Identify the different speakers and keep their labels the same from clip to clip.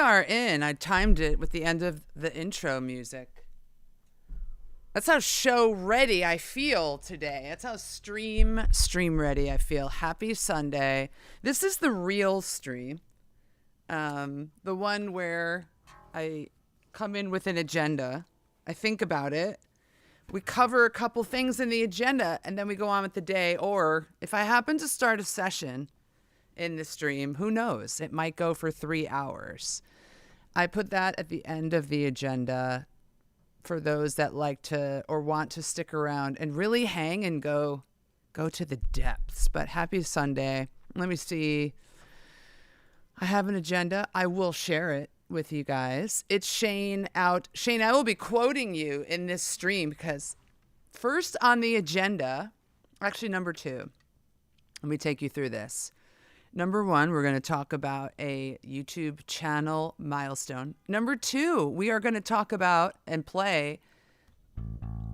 Speaker 1: are in. I timed it with the end of the intro music. That's how show ready I feel today. That's how stream ready I feel. Happy Sunday. This is the real stream. The one where I come in with an agenda. I think about it. We cover a couple things in the agenda and then we go on with the day. Or if I happen to start a session in the stream, who knows? It might go for 3 hours. I put that at the end of the agenda for those that like to or want to stick around and really hang and go to the depths. But happy Sunday. Let me see. I have an agenda. I will share it with you guys. It's Shane out. Shane, I will be quoting you in this stream because first on the agenda, actually number 2, let me take you through this. Number 1, we're going to talk about a YouTube channel milestone. Number 2, we are going to talk about and play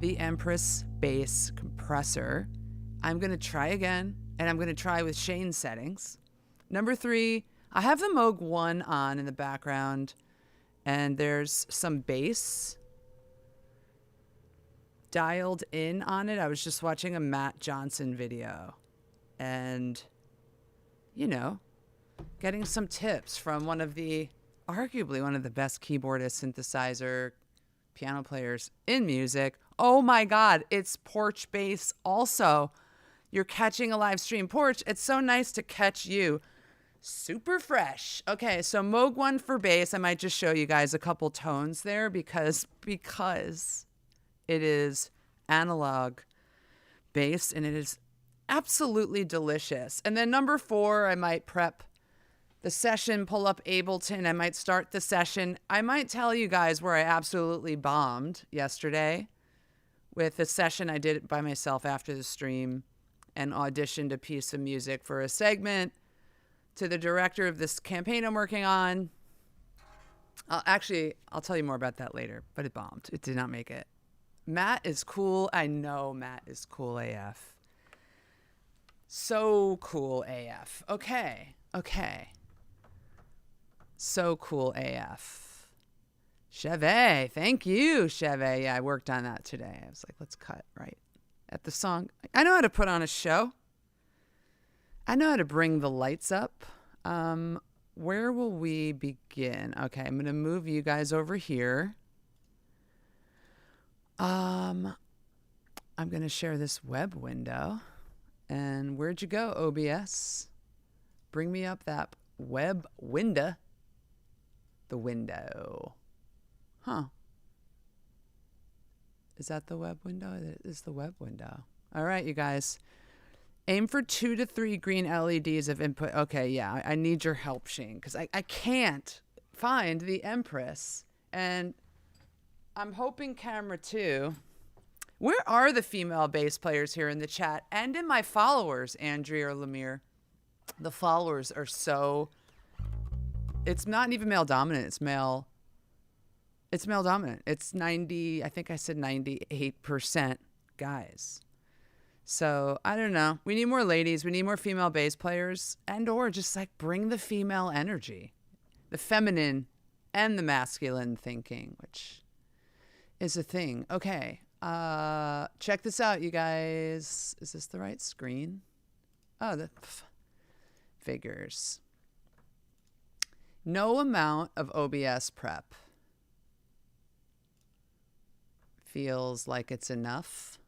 Speaker 1: the Empress bass compressor. I'm going to try again, and I'm going to try with Shane's settings. Number 3, I have the Moog One on in the background, and there's some bass dialed in on it. I was just watching a Matt Johnson video, and you know, getting some tips from arguably one of the best keyboardist, synthesizer, piano players in music. Oh my God, it's Porch Bass also. You're catching a live stream. Porch, it's so nice to catch you. Super fresh. Okay, so Moog One for bass. I might just show you guys a couple tones there because it is analog bass and it is absolutely delicious. And then number 4, I might prep the session, pull up Ableton. I might start the session. I might tell you guys where I absolutely bombed yesterday with a session I did by myself after the stream and auditioned a piece of music for a segment to the director of this campaign I'm working on. I'll tell you more about that later, but it bombed. It did not make it. Matt is cool. I know Matt is cool AF. So cool AF. Okay. So cool AF. Chevy. Thank you, Chevy. Yeah, I worked on that today. I was like, let's cut right at the song. I know how to put on a show. I know how to bring the lights up. Where will we begin? Okay, I'm going to move you guys over here. I'm going to share this web window. And where'd you go, OBS? Bring me up that web window. The window. Huh. Is that the web window? It is the web window. All right, you guys. Aim for 2 to 3 green LEDs of input. Okay, yeah, I need your help, Shane, because I can't find the Empress. And I'm hoping camera 2. Where are the female bass players here in the chat and in my followers, Andrea or Lemire? The followers are so... It's not even male dominant. It's male dominant. It's 90, I think I said 98% guys. So I don't know. We need more ladies. We need more female bass players and or just like bring the female energy, the feminine and the masculine thinking, which is a thing. Okay. Check this out, you guys. Is this the right screen? Oh, the figures. No amount of OBS prep feels like it's enough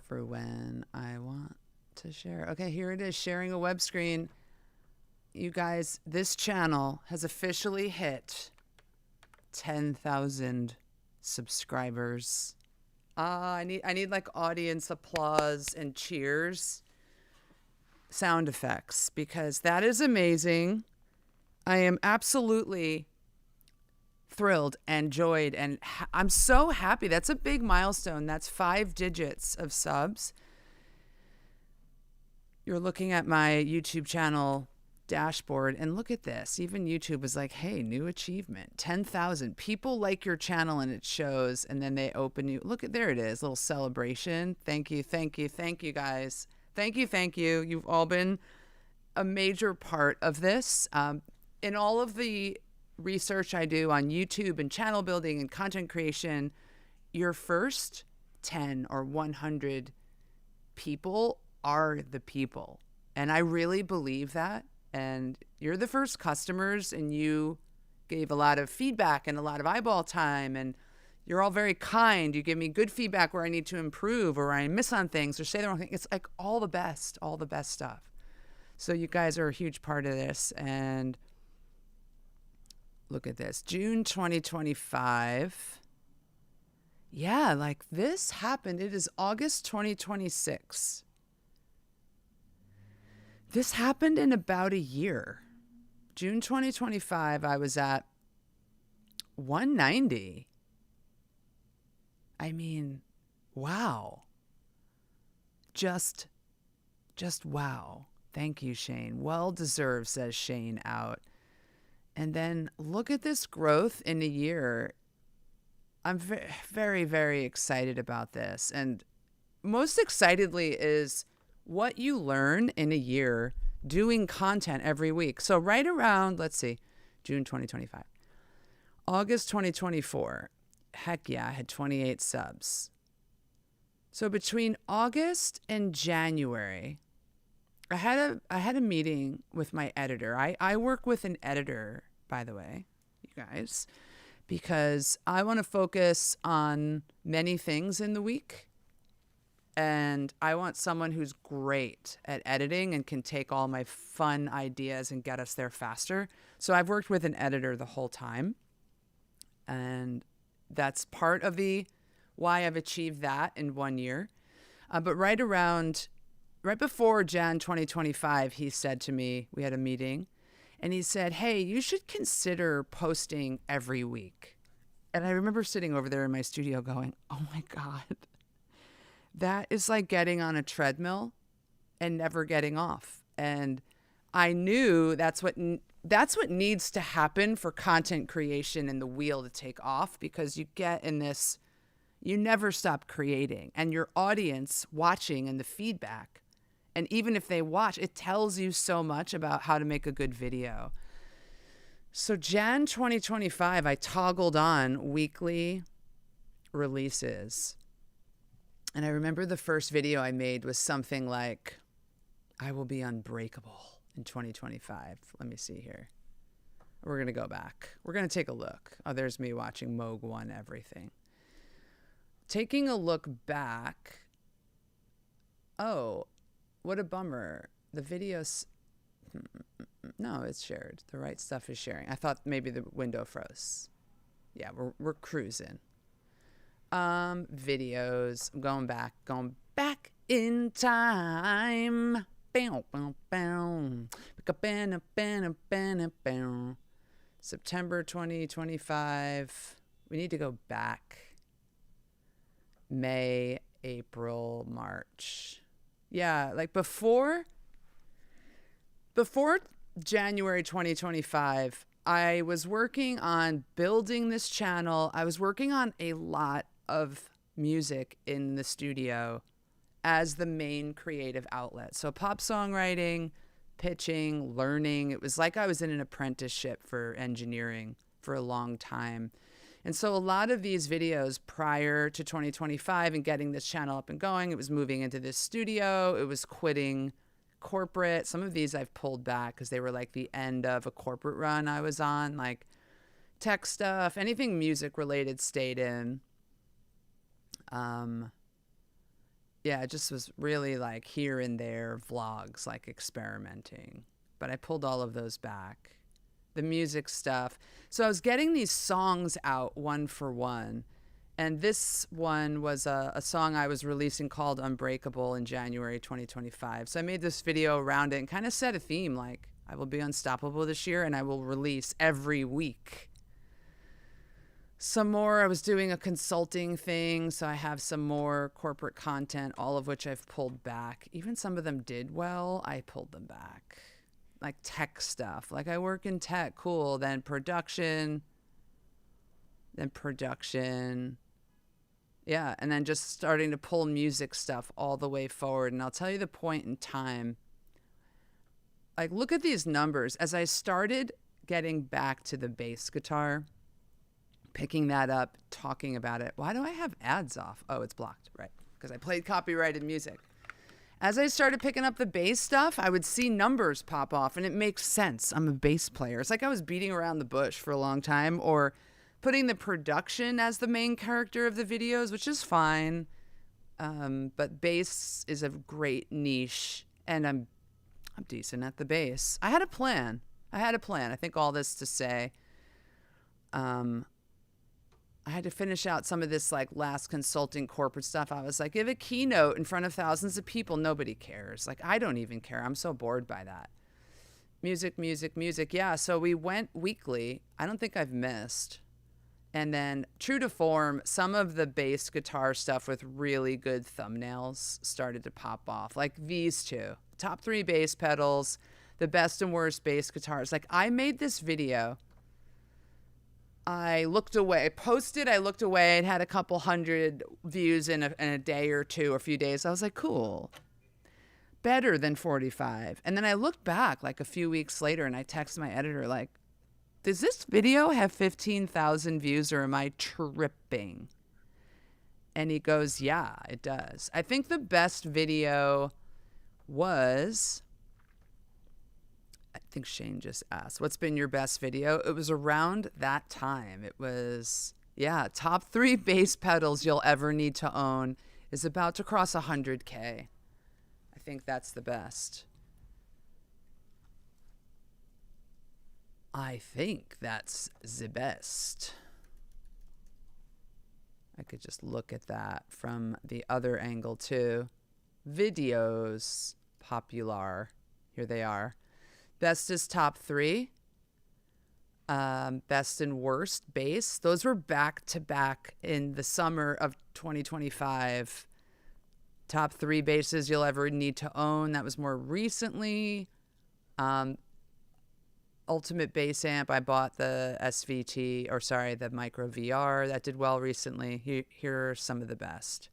Speaker 1: for when I want to share. Okay, here it is, sharing a web screen. You guys, this channel has officially hit 10,000 subscribers. I need like audience applause and cheers sound effects because that is amazing. I am absolutely thrilled and joyed and I'm so happy. That's a big milestone. That's 5 digits of subs. You're looking at my YouTube channel dashboard and look at this. Even YouTube was like, hey, new achievement, 10,000 people like your channel and it shows, and then they open you. Look at, there it is, little celebration. Thank you guys. Thank you. You've all been a major part of this. in all of the research I do on YouTube and channel building and content creation, your first 10 or 100 people are the people. And I really believe that. And you're the first customers, and you gave a lot of feedback and a lot of eyeball time, and you're all very kind. You give me good feedback where I need to improve or I miss on things or say the wrong thing. It's like all the best stuff. So you guys are a huge part of this. And look at this, June 2025. Yeah, like this happened. It is August 2026. This happened in about a year. June 2025, I was at 190. I mean, wow. Just wow. Thank you, Shane. Well deserved, says Shane out. And then look at this growth in a year. I'm very, very excited about this. And most excitedly is what you in a year doing content every week. So right around, let's see, June 2025. August 2024. Heck yeah, I had 28 subs. So between August and January, I had a meeting with my editor. I work with an editor, by the way, you guys, because I want to focus on many things in the week. And I want someone who's great at editing and can take all my fun ideas and get us there faster. So I've worked with an editor the whole time. And that's part of why I've achieved that in 1 year. But right before Jan 2025, he said to me, we had a meeting, and he said, hey, you should consider posting every week. And I remember sitting over there in my studio going, oh my God, that is like getting on a treadmill and never getting off. And I knew that's what needs to happen for content creation and the wheel to take off, because you get in this, you never stop creating, and your audience watching and the feedback. And even if they watch, it tells you so much about how to make a good video. So Jan 2025, I toggled on weekly releases. And I remember the first video I made was something like, I will be unbreakable in 2025. Let me see here. We're going to go back. We're going to take a look. Oh, there's me watching Moog One, everything. Taking a look back. Oh, what a bummer. The video's... No, it's shared. The right stuff is sharing. I thought maybe the window froze. Yeah, we're cruising. Videos. I'm going back in time. September 2025. We need to go back. May, April, March. Yeah, like before January 2025, I was working on building this channel. I was working on a lot of music in the studio as the main creative outlet. So pop songwriting, pitching, learning. It was like I was in an apprenticeship for engineering for a long time. And so a lot of these videos prior to 2025 and getting this channel up and going, it was moving into this studio. It was quitting corporate. Some of these I've pulled back because they were like the end of a corporate run I was on, like tech stuff, anything music related stayed in. Yeah, it just was really like here and there vlogs, like experimenting, but I pulled all of those back. The music stuff. So I was getting these songs out one for one. And this one was a song I was releasing called Unbreakable in January 2025. So I made this video around it and kind of set a theme, like I will be unstoppable this year and I will release every week. Some more, I was doing a consulting thing, so I have some more corporate content, all of which I've pulled back. Even some of them did well, I pulled them back. Like tech stuff, like I work in tech, cool. Then production. Yeah, and then just starting to pull music stuff all the way forward. And I'll tell you the point in time. Like, look at these numbers. As I started getting back to the bass guitar, picking that up, talking about it. Why do I have ads off? Oh, it's blocked, right? Because I played copyrighted music. As I started picking up the bass stuff, I would see numbers pop off, and it makes sense. I'm a bass player. It's like I was beating around the bush for a long time, or putting the production as the main character of the videos, which is fine. But bass is a great niche, and I'm decent at the bass. I had a plan. I think all this to say, I had to finish out some of this like last consulting corporate stuff. I was like, give a keynote in front of thousands of people. Nobody cares. Like, I don't even care. I'm so bored by that. Music. Yeah. So we went weekly. I don't think I've missed. And then true to form, some of the bass guitar stuff with really good thumbnails started to pop off. Like these two, top 3 bass pedals, the best and worst bass guitars. Like, I made this video. I looked away. I looked away. It had a couple hundred views in a day or two, or a few days. I was like, cool. Better than 45. And then I looked back like a few weeks later, and I texted my editor like, does this video have 15,000 views, or am I tripping? And he goes, yeah, it does. I think the best video was... I think Shane just asked, what's been your best video? It was around that time. It was, top 3 bass pedals you'll ever need to own is about to cross 100K. I think that's the best. I think that's the best. I could just look at that from the other angle too. Videos, popular. Here they are. Best is top 3. Best and worst bass. Those were back to back in the summer of 2025. Top 3 basses you'll ever need to own. That was more recently. Ultimate bass amp. I bought the the Micro VR. That did well recently. Here are some of the best.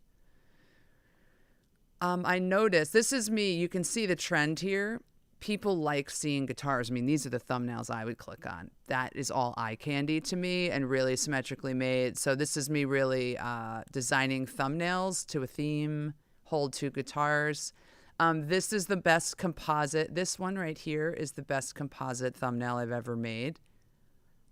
Speaker 1: I noticed, this is me. You can see the trend here. People like seeing guitars. I mean, these are the thumbnails I would click on. That is all eye candy to me and really symmetrically made. So this is me really designing thumbnails to a theme, hold 2 guitars. This is the best composite. This one right here is the best composite thumbnail I've ever made,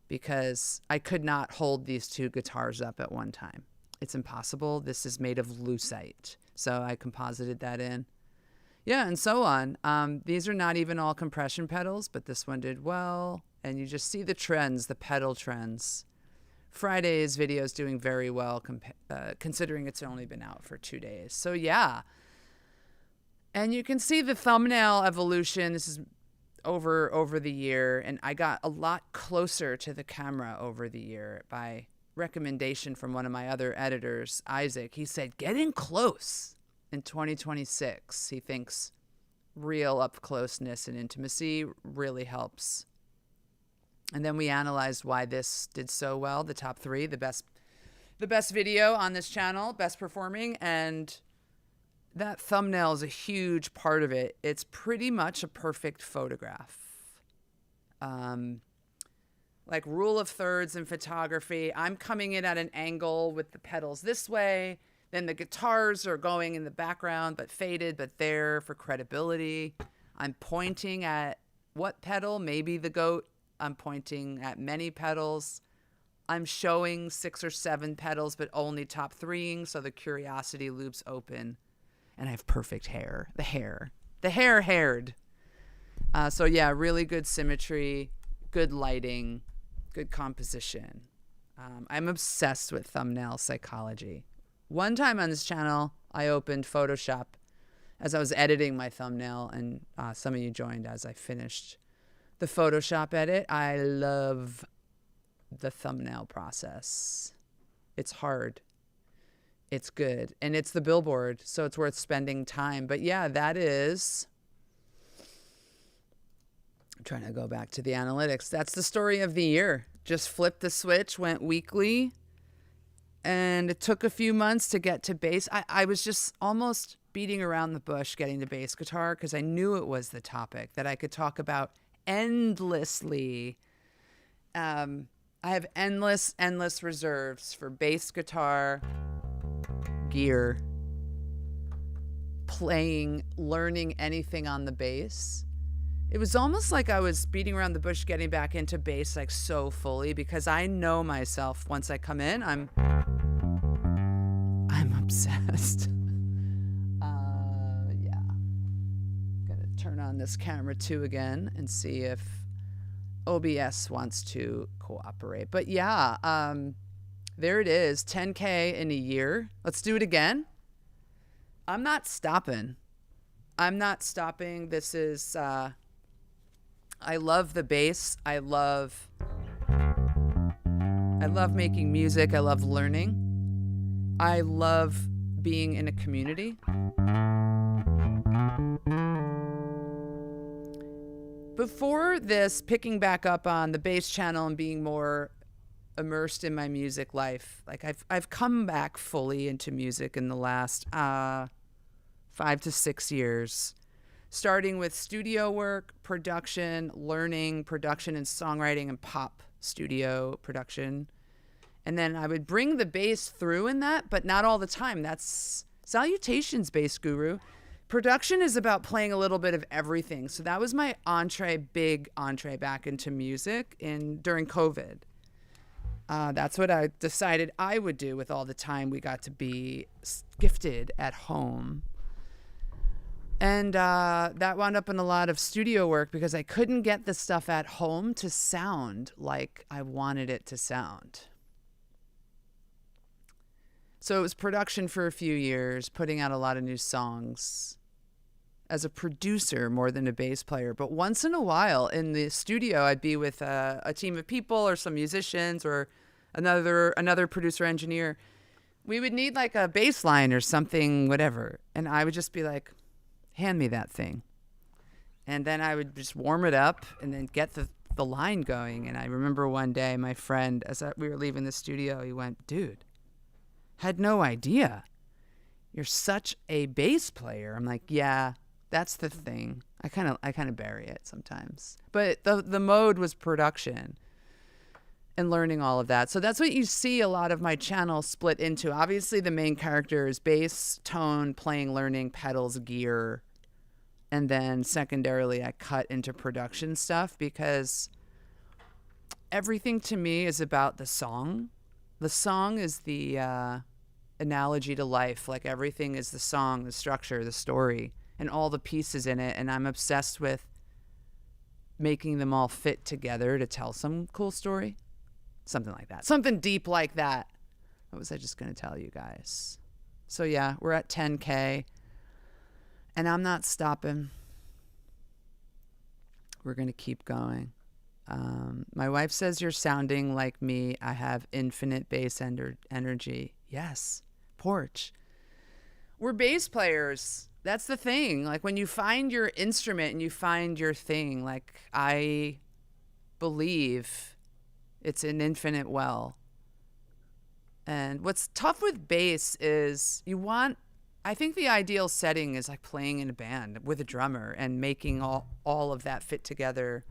Speaker 1: because I could not hold these 2 guitars up at one time. It's impossible. This is made of lucite. So I composited that in. Yeah, and so on. These are not even all compression pedals, but this one did well. And you just see the trends, the pedal trends. Friday's video is doing very well, considering it's only been out for 2 days. So yeah. And you can see the thumbnail evolution. This is over the year. And I got a lot closer to the camera over the year by recommendation from one of my other editors, Isaac. He said, get in close. In 2026, he thinks real up closeness and intimacy really helps. And then we analyzed why this did so well. The top 3, the best video on this channel, best performing, and that thumbnail is a huge part of it. It's pretty much a perfect photograph. Like rule of thirds in photography. I'm coming in at an angle with the pedals this way. Then the guitars are going in the background, but faded, but there for credibility. I'm pointing at what pedal? Maybe the goat. I'm pointing at many pedals. I'm showing 6 or 7 pedals, but only top 3ing, so the curiosity loop's open. And I have perfect hair. The hair haired. So yeah, really good symmetry, good lighting, good composition. I'm obsessed with thumbnail psychology. One time on this channel, I opened Photoshop as I was editing my thumbnail, and some of you joined as I finished the Photoshop edit. I love the thumbnail process. It's hard. It's good. And it's the billboard, so it's worth spending time. But yeah, that is... I'm trying to go back to the analytics. That's the story of the year. Just flipped the switch, went weekly. And it took a few months to get to bass. I was just almost beating around the bush getting to bass guitar because I knew it was the topic that I could talk about endlessly I have endless reserves for bass guitar, gear, playing, learning anything on the bass. It was almost like I was beating around the bush getting back into bass like so fully, because I know myself. Once I come in, I'm obsessed. Yeah. Gonna turn on this camera too again and see if OBS wants to cooperate. But yeah, there it is, 10K in a year. Let's do it again. I'm not stopping. This is, I love the bass. I love making music. I love learning. I love being in a community. Before this, picking back up on the bass channel and being more immersed in my music life, like I've come back fully into music in the last 5 to 6 years, starting with studio work, production, learning production and songwriting and pop studio production. And then I would bring the bass through in that, but not all the time. That's salutations, bass guru. Production is about playing a little bit of everything. So that was my big entree back into music during COVID. That's what I decided I would do with all the time we got to be gifted at home. And that wound up in a lot of studio work because I couldn't get the stuff at home to sound like I wanted it to sound. So it was production for a few years, putting out a lot of new songs as a producer more than a bass player. But once in a while in the studio, I'd be with a team of people or some musicians or another producer engineer. We would need like a bass line or something, whatever. And I would just be like, hand me that thing. And then I would just warm it up and then get the line going. And I remember one day my friend, we were leaving the studio, he went, dude, had no idea. You're such a bass player. I'm like, yeah, that's the thing. I kind of bury it sometimes. But the mode was production and learning all of that. So that's what you see a lot of my channel split into. Obviously, the main character is bass, tone, playing, learning, pedals, gear. And then secondarily, I cut into production stuff because everything to me is about the song. The song is the analogy to life. Like everything is the song, the structure, the story, and all the pieces in it. And I'm obsessed with making them all fit together to tell some cool story. Something like that. Something deep like that. What was I just going to tell you guys? So yeah, we're at 10K. And I'm not stopping. We're going to keep going. My wife says you're sounding like me. I have infinite bass energy. Yes. Porch. We're bass players. That's the thing. Like when you find your instrument and you find your thing, like I believe it's an infinite well. And what's tough with bass is I think the ideal setting is like playing in a band with a drummer and making all of that fit together.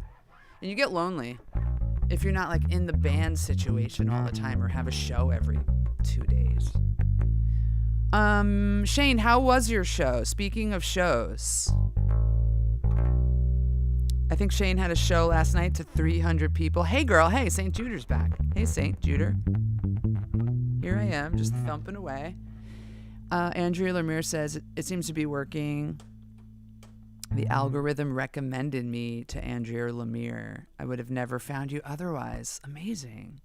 Speaker 1: And you get lonely if you're not like in the band situation all the time or have a show every 2 days. Shane, how was your show? Speaking of shows, I think Shane had a show last night to 300 people. Hey girl, hey, St. Juder's back. Hey St. Juder. Here I am, just thumping away. Andrea Lemire says, it seems to be working. The algorithm recommended me to Andrea Lemire. I would have never found you otherwise. Amazing.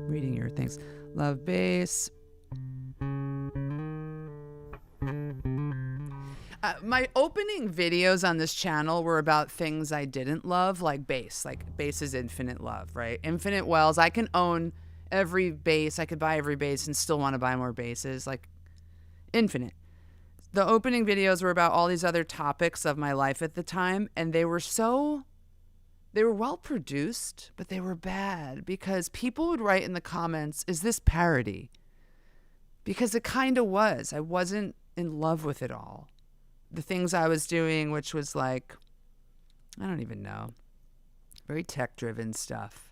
Speaker 1: Reading your things. Love bass. My opening videos on this channel were about things I didn't love, like bass. Like bass is infinite love, right? Infinite wells. I can own every bass. I could buy every bass and still want to buy more basses. Like infinite. The opening videos were about all these other topics of my life at the time, and they were so They were well produced, but they were bad because people would write in the comments, is this parody? Because it kind of was. I wasn't in love with it all. The things I was doing, which was like, I don't even know, very tech-driven stuff.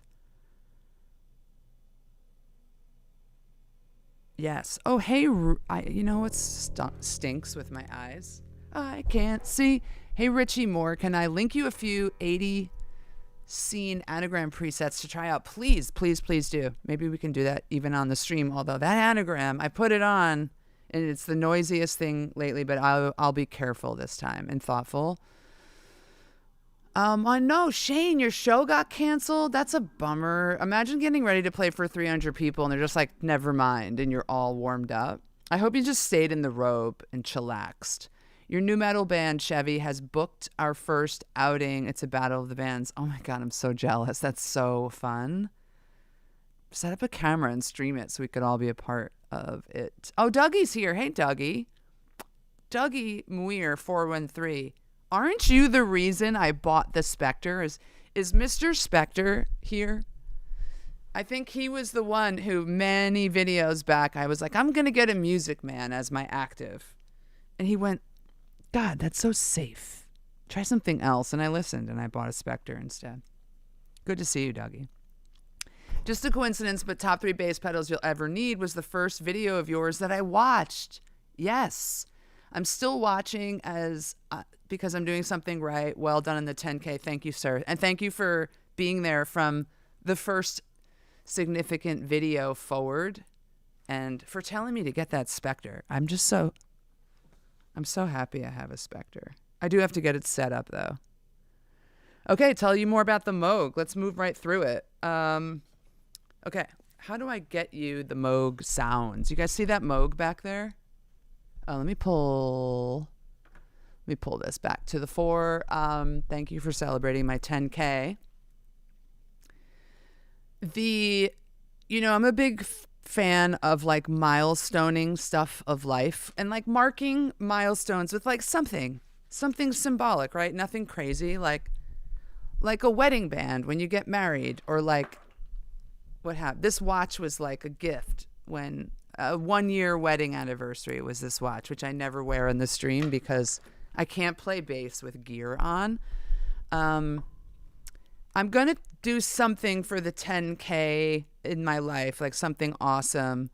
Speaker 1: Yes. Oh, hey, you know what stinks with my eyes? I can't see. Hey, Richie Moore, can I link you a few 80 scene Anagram presets to try out? Please, please, please do. Maybe we can do that even on the stream. Although that Anagram, I put it on, and it's the noisiest thing lately, but I'll be careful this time and thoughtful. I know, Shane, your show got canceled. That's a bummer. Imagine getting ready to play for 300 people and they're just like, never mind, and you're all warmed up. I hope you just stayed in the robe and chillaxed. Your new metal band, Chevy, has booked our first outing. It's a battle of the bands. Oh my God, I'm so jealous. That's so fun. Set up a camera and stream it so we could all be a part of it. Oh, Dougie's here. Hey, Dougie. Dougie Muir 413. Aren't you the reason I bought the Spectre? Is Mr. Spectre here? I think he was the one who many videos back, I was like, I'm going to get a Music Man as my active. And he went, God, that's so safe. Try something else. And I listened and I bought a Spectre instead. Good to see you, Dougie. Just a coincidence, but top 3 bass pedals you'll ever need was the first video of yours that I watched. Yes. I'm still watching because I'm doing something right. Well done in the 10K. Thank you, sir. And thank you for being there from the first significant video forward and for telling me to get that Spectre. I'm so happy I have a Spectre. I do have to get it set up, though. Okay, tell you more about the Moog. Let's move right through it. Okay, how do I get you the Moog sounds? You guys see that Moog back there? Oh, let me pull this back to the 4. Thank you for celebrating my 10K. I'm a big fan of like milestoning stuff of life and like marking milestones with like something symbolic, right? Nothing crazy, like a wedding band when you get married, or like this watch was like a gift when a 1-year wedding anniversary was this watch, which I never wear in the stream because I can't play bass with gear on. I'm going to do something for the 10K in my life, like something awesome.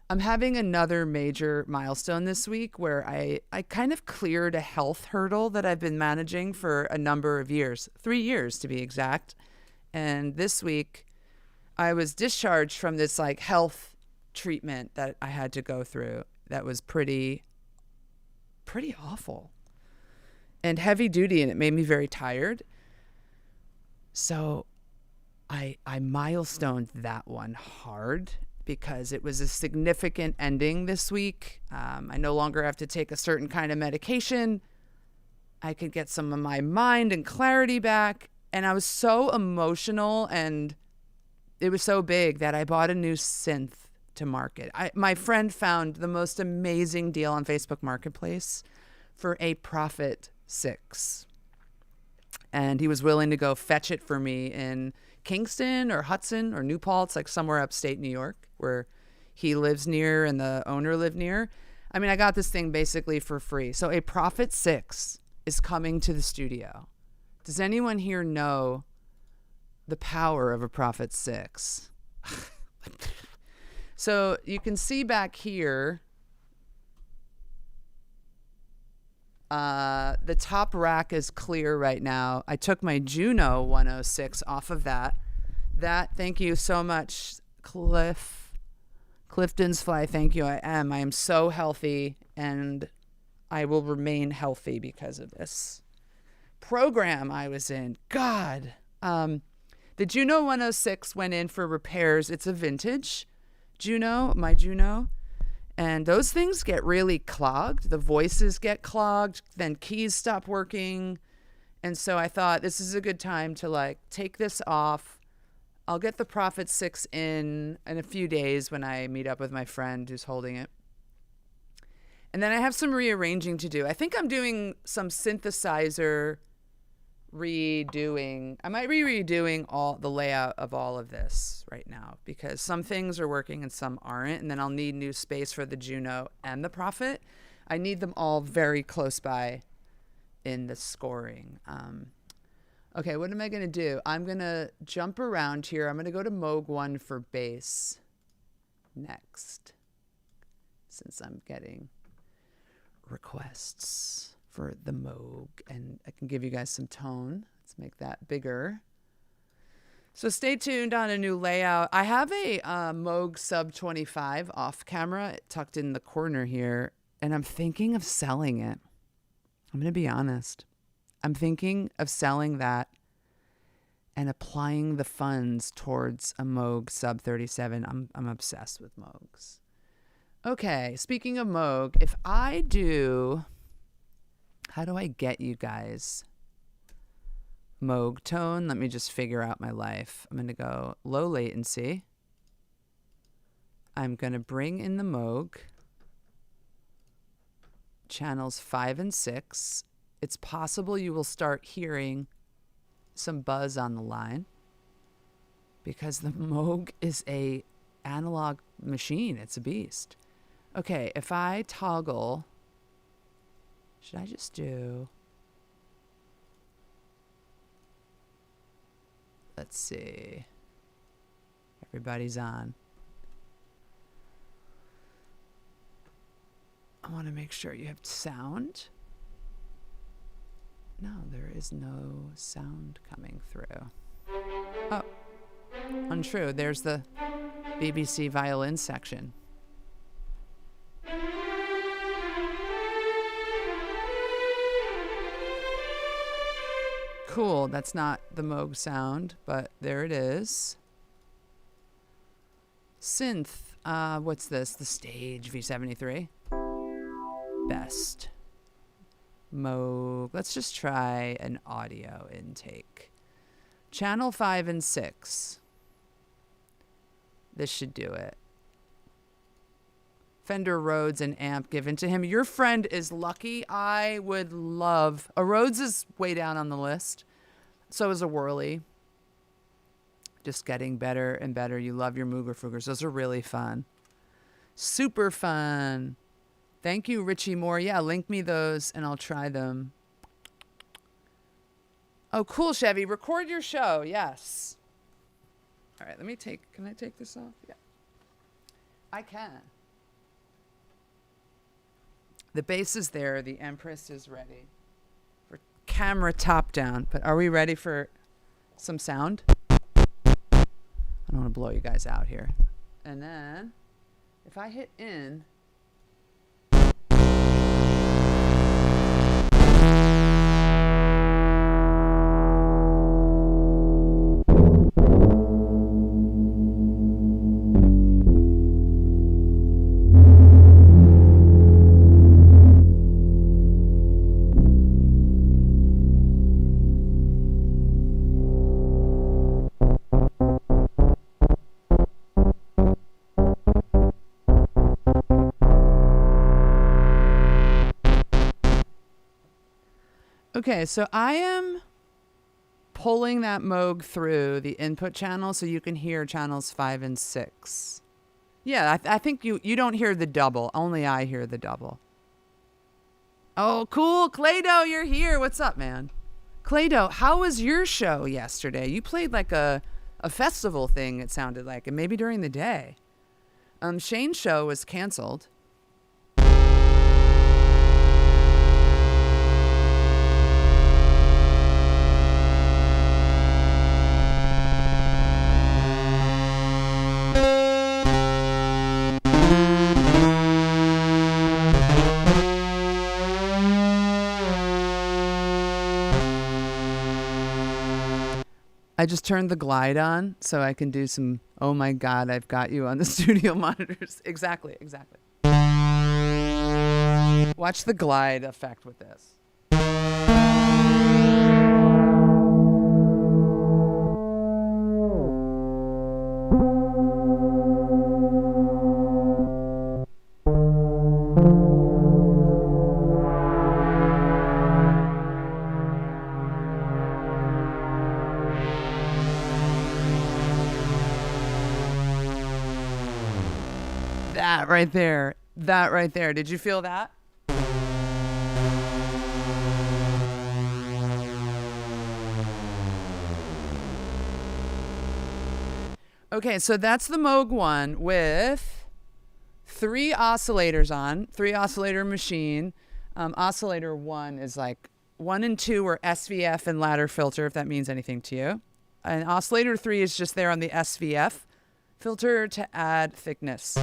Speaker 1: I'm having another major milestone this week where I kind of cleared a health hurdle that I've been managing for a number of years, 3 years to be exact. And this week I was discharged from this like health treatment that I had to go through that was pretty awful and heavy duty, and it made me very tired. So I milestoned that one hard because it was a significant ending this week. I no longer have to take a certain kind of medication. I could get some of my mind and clarity back. And I was so emotional, and it was so big that I bought a new synth to market. My friend found the most amazing deal on Facebook Marketplace for a Prophet 6. And he was willing to go fetch it for me in Kingston or Hudson or New Paltz, like somewhere upstate New York, where he lives near and the owner lived near. I mean, I got this thing basically for free. So a Prophet 6 is coming to the studio. Does anyone here know the power of a Prophet 6? So you can see back here, the top rack is clear right now. I took my Juno 106 off of that. Thank you so much, Clifton's Fly. Thank you. I am so healthy, and I will remain healthy because of this program I was in. God. The Juno 106 went in for repairs. It's a vintage Juno, my Juno. And those things get really clogged. The voices get clogged. Then keys stop working. And so I thought this is a good time to like take this off. I'll get the Prophet 6 in a few days when I meet up with my friend who's holding it. And then I have some rearranging to do. I think I'm doing some synthesizer redoing. I might be redoing all the layout of all of this right now because some things are working and some aren't. And then I'll need new space for the Juno and the Prophet. I need them all very close by in the scoring. Okay, what am I going to do? I'm going to jump around here. I'm going to go to Moog One for bass next, since I'm getting requests for the Moog, and I can give you guys some tone. Let's make that bigger. So stay tuned on a new layout. I have a Moog Sub 25 off camera tucked in the corner here, and I'm thinking of selling it. I'm going to be honest. I'm thinking of selling that and applying the funds towards a Moog Sub 37. I'm obsessed with Moogs. Okay, speaking of Moog, if I do, how do I get you guys Moog tone? Let me just figure out my life. I'm going to go low latency. I'm going to bring in the Moog. Channels 5 and 6. It's possible you will start hearing some buzz on the line because the Moog is a analog machine. It's a beast. Okay, if I toggle, should I just do, let's see, everybody's on. I want to make sure you have sound. No, there is no sound coming through. Oh, untrue. There's the BBC violin section. Cool. That's not the Moog sound, but there it is. Synth. What's this? The Stage V73. Best. Moog. Let's just try an audio intake. Channel 5 and 6. This should do it. Fender Rhodes and amp given to him. Your friend is lucky. I would love... A Rhodes is way down on the list. So is a Whirly. Just getting better and better. You love your Mooger Foogers. Those are really fun. Super fun. Thank you, Richie Moore. Yeah, link me those and I'll try them. Oh, cool, Chevy. Record your show. Yes. All right, can I take this off? Yeah. I can. The bass is there. The Empress is ready for camera top down. But are we ready for some sound? I don't want to blow you guys out here. And then if I hit in... Okay, so I am pulling that Moog through the input channel so you can hear channels 5 and 6. Yeah, I think you don't hear the double. Only I hear the double. Oh, cool. Claydo, you're here. What's up, man? Claydo, how was your show yesterday? You played like a festival thing, it sounded like, and maybe during the day. Shane's show was canceled. I just turned the glide on so I can do some, oh my God, I've got you on the studio monitors. Exactly. Watch the glide effect with this. That right there. That right there. Did you feel that? Okay, so that's the Moog One with 3 oscillators on, 3 oscillator machine. Oscillator 1 is like 1 and 2 are SVF and ladder filter, if that means anything to you. And oscillator 3 is just there on the SVF filter to add thickness.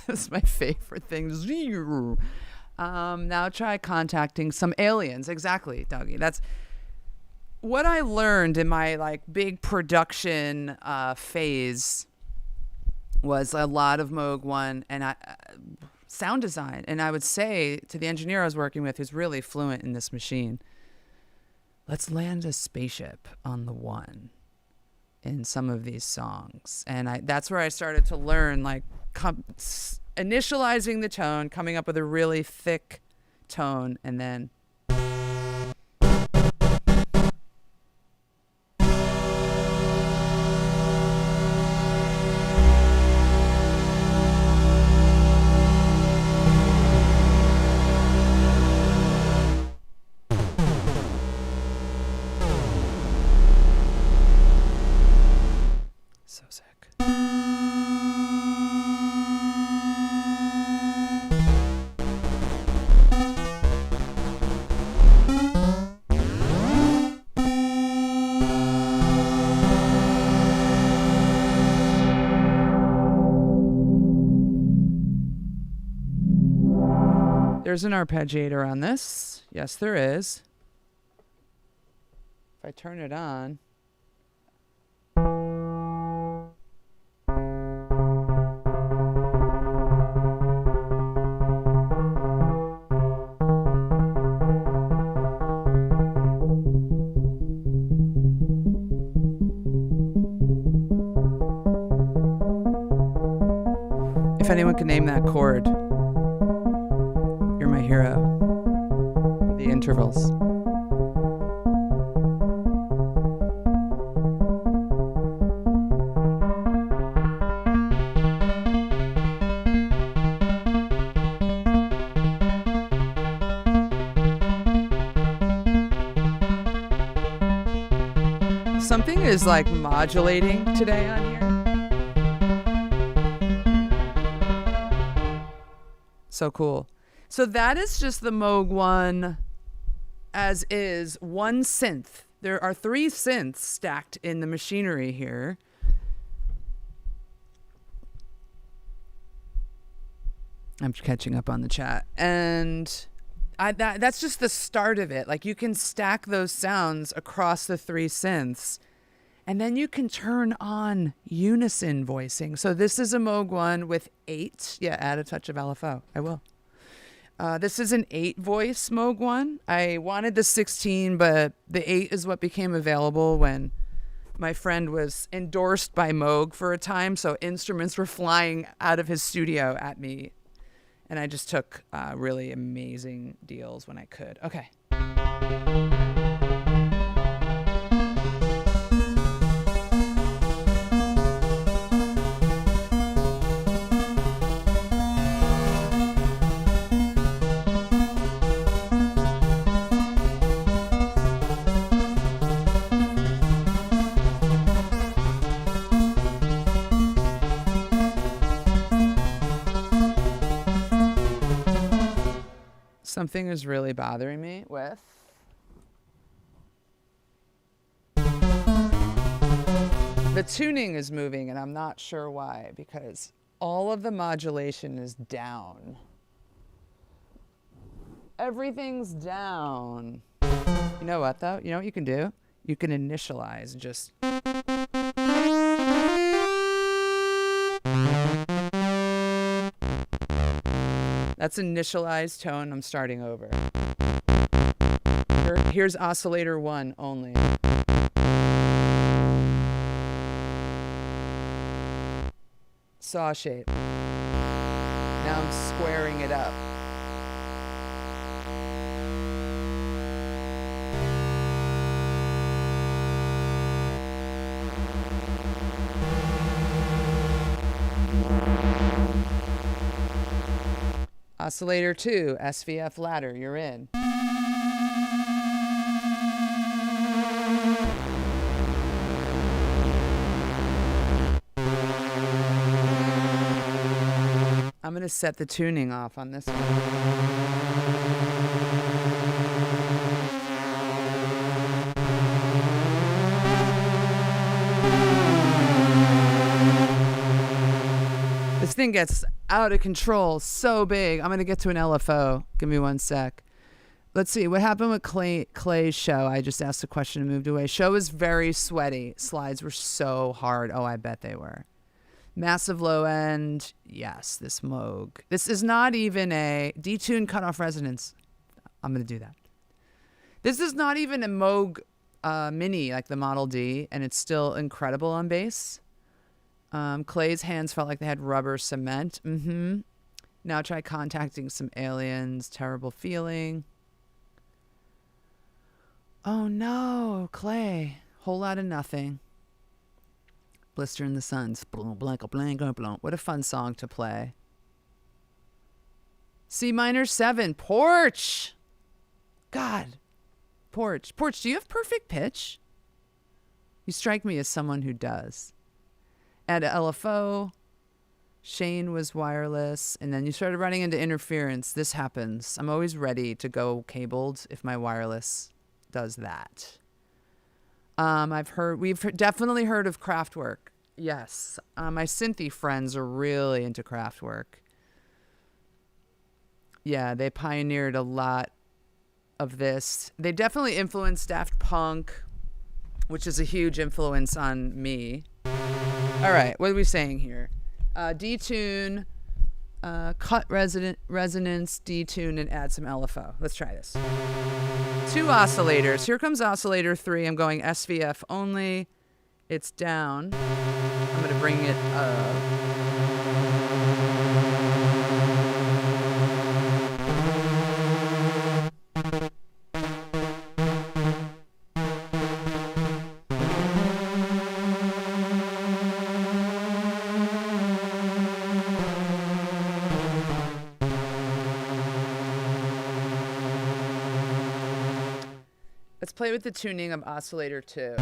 Speaker 1: That's my favorite thing. Now try contacting some aliens. Exactly, Dougie. That's what I learned in my like big production phase was a lot of Moog One and sound design. And I would say to the engineer I was working with, who's really fluent in this machine, let's land a spaceship on the One in some of these songs. And that's where I started to learn like initializing the tone, coming up with a really thick tone, and then so sick. There's an arpeggiator on this. Yes, there is. If I turn it on. If anyone can name that chord, you're my hero. The intervals. Something is like modulating today on here. So cool. So that is just the Moog One as is, one synth. There are 3 synths stacked in the machinery here. I'm catching up on the chat. And that's just the start of it. Like you can stack those sounds across the 3 synths. And then you can turn on unison voicing. So this is a Moog One with 8. Yeah, add a touch of LFO. I will. This is an 8 voice Moog One. I wanted the 16, but the 8 is what became available when my friend was endorsed by Moog for a time. So instruments were flying out of his studio at me. And I just took really amazing deals when I could. Okay. Something is really bothering me with the tuning is moving, and I'm not sure why, because all of the modulation is down. Everything's down. You know what, though? You know what you can do? You can initialize just... That's initialized tone. I'm starting over. Here's oscillator 1 only. Saw shape. Now I'm squaring it up. Oscillator 2, SVF ladder, you're in. I'm going to set the tuning off on this one. This thing gets out of control, so big. I'm going to get to an LFO. Give me 1 sec. Let's see. What happened with Clay's show? I just asked a question and moved away. Show was very sweaty. Slides were so hard. Oh, I bet they were. Massive low end. Yes, this Moog. This is not even a detune cutoff resonance. I'm going to do that. This is not even a Moog Mini like the Model D, and it's still incredible on bass. Clay's hands felt like they had rubber cement. Now try contacting some aliens. Terrible feeling. Oh no, Clay. Whole lot of nothing. Blister in the Suns. What a fun song to play. C minor 7. Porch. God. Porch. Porch, do you have perfect pitch? You strike me as someone who does. Add a LFO. Shane was wireless. And then you started running into interference. This happens. I'm always ready to go cabled if my wireless does that. We've definitely heard of Kraftwerk. Yes. My synthy friends are really into Kraftwerk. Yeah, they pioneered a lot of this. They definitely influenced Daft Punk, which is a huge influence on me. All right, what are we saying here? Detune, cut resonance, detune, and add some LFO. Let's try this. 2 oscillators. Here comes oscillator 3. I'm going SVF only. It's down. I'm going to bring it up. Let's play with the tuning of oscillator 2.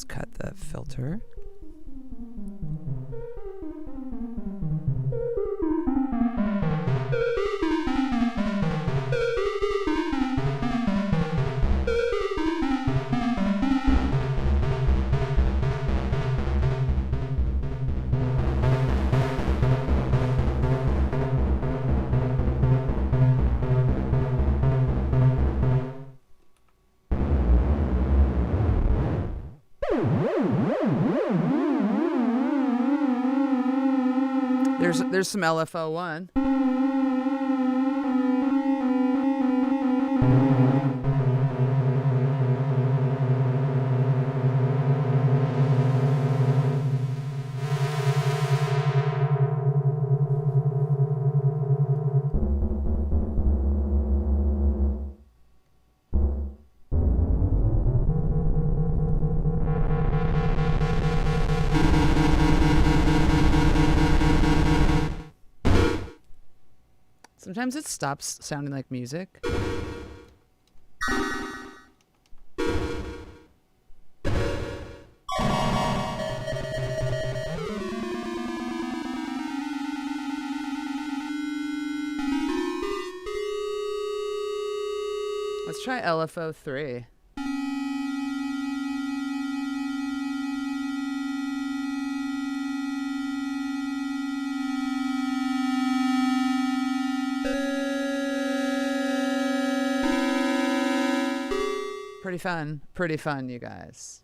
Speaker 1: Cut the filter. There's some LFO 1. Sometimes it stops sounding like music. Let's try LFO 3. Pretty fun, you guys.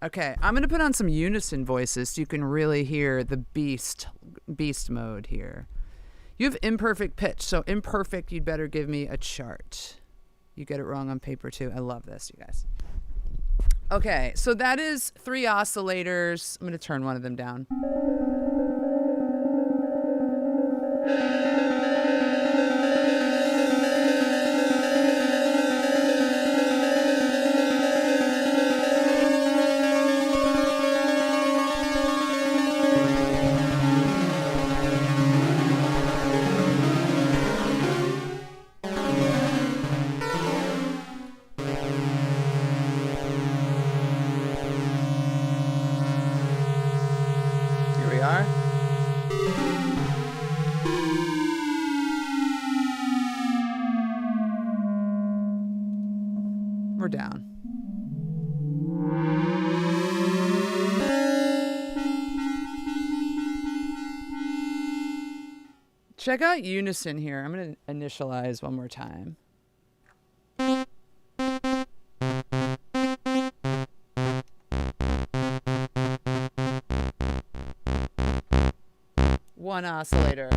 Speaker 1: Okay, I'm gonna put on some unison voices so you can really hear the beast mode here. You have imperfect pitch, so imperfect, you'd better give me a chart. You get it wrong on paper too. I love this, you guys. Okay, so that is 3 oscillators. I'm going to turn one of them down. We're down. Check out unison here. I'm going to initialize one more time. One oscillator.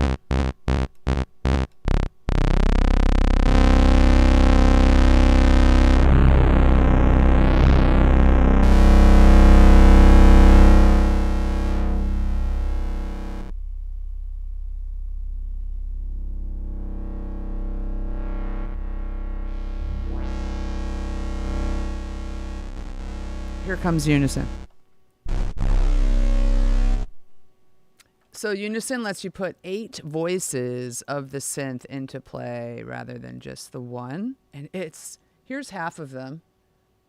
Speaker 1: Here comes unison. So unison lets you put 8 voices of the synth into play rather than just the one. And here's half of them.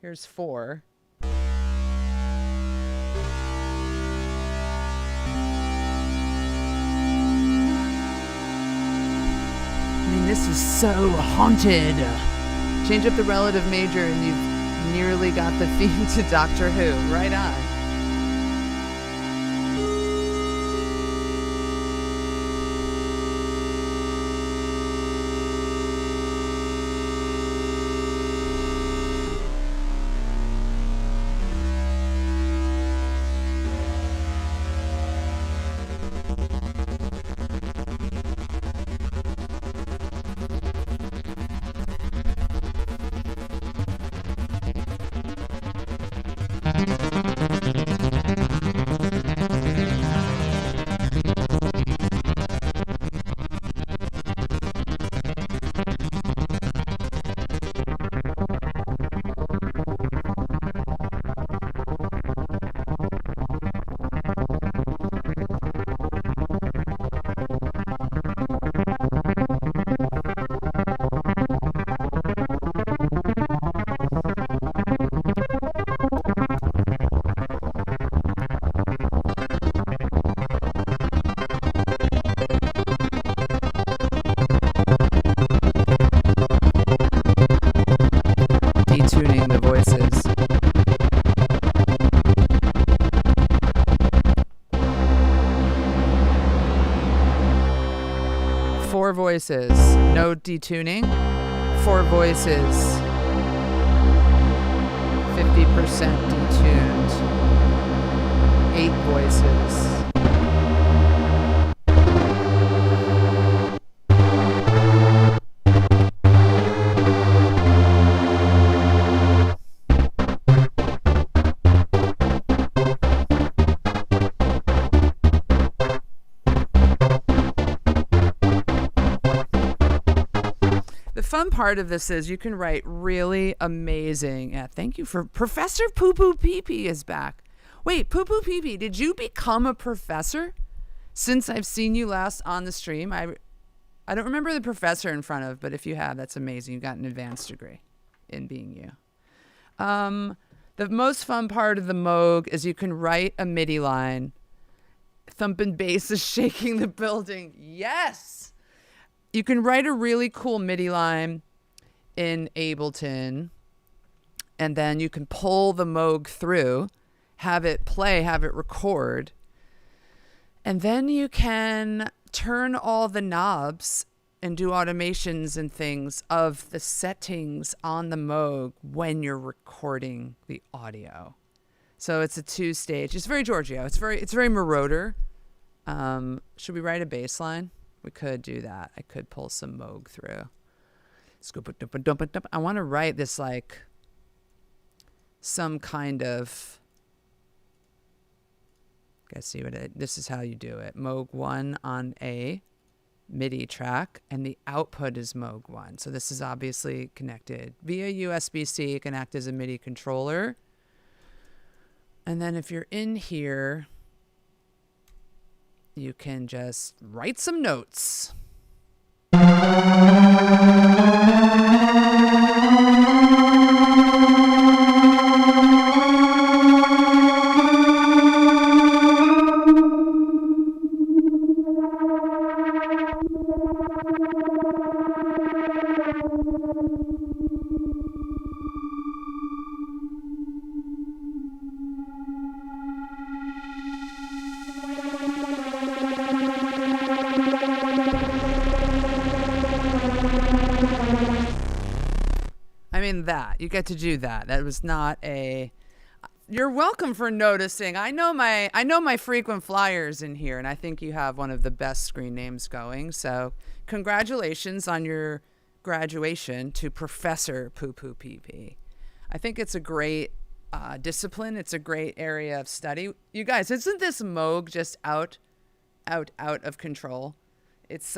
Speaker 1: Here's 4. I mean, this is so haunted. Change up the relative major and you've nearly got the theme to Doctor Who. Right on. Detuning the voices. Four voices, no detuning. 4 voices, 50% detuned. 8 voices. The fun part of this is you can write really amazing. Yeah, thank you for Professor Poo Poo Pee Pee is back. Wait, Poo Poo Pee Pee, did you become a professor since I've seen you last on the stream? I don't remember the professor in front of, but if you have, that's amazing. You got an advanced degree in being you. The most fun part of the Moog is you can write a MIDI line. Thumping bass is shaking the building. Yes! You can write a really cool MIDI line in Ableton, and then you can pull the Moog through, have it play, have it record, and then you can turn all the knobs and do automations and things of the settings on the Moog when you're recording the audio. So it's a 2-stage. It's very Giorgio. It's very Marauder. Should we write a bass line? We could do that. I could pull some Moog through. I want to write this like some kind of. Guys, see what this is how you do it. Moog One on a MIDI track, and the output is Moog One. So this is obviously connected via USB-C. It can act as a MIDI controller. And then if you're in here, you can just write some notes. That you get to do that. That was not a. You're welcome for noticing. I know my frequent flyers in here, and I think you have one of the best screen names going. So congratulations on your graduation to Professor Poo Poo Pee Pee. I think it's a great discipline. It's a great area of study. You guys, isn't this Moog just out of control? It's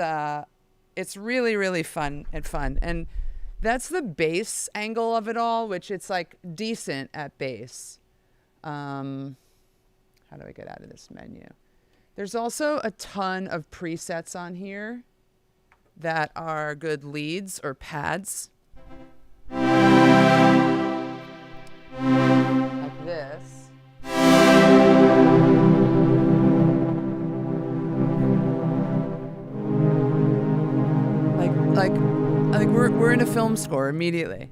Speaker 1: really, really fun. And that's the bass angle of it all, which it's like decent at bass. How do I get out of this menu? There's also a ton of presets on here that are good leads or pads. Like this. Like we're in a film score immediately.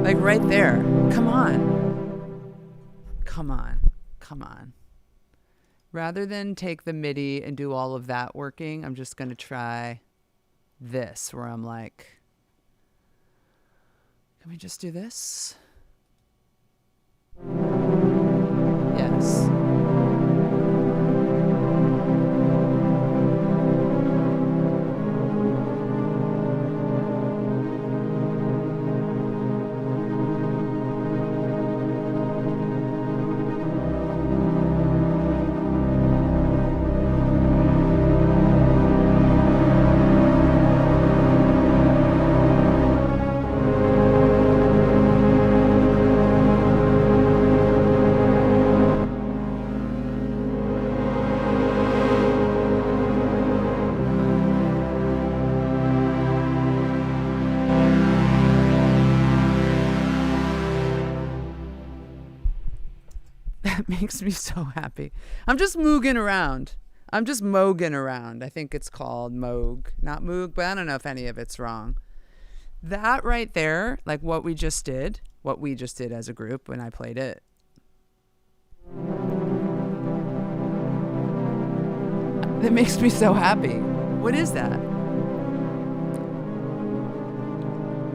Speaker 1: Like right there. Come on. Rather than take the MIDI and do all of that working, I'm just going to try this where I'm like, can we just do this? Yes. Makes me so happy. I'm just mooging around. I think it's called Moog, not Moog, but I don't know if any of it's wrong. That right there, like what we just did as a group when I played it. That makes me so happy. What is that?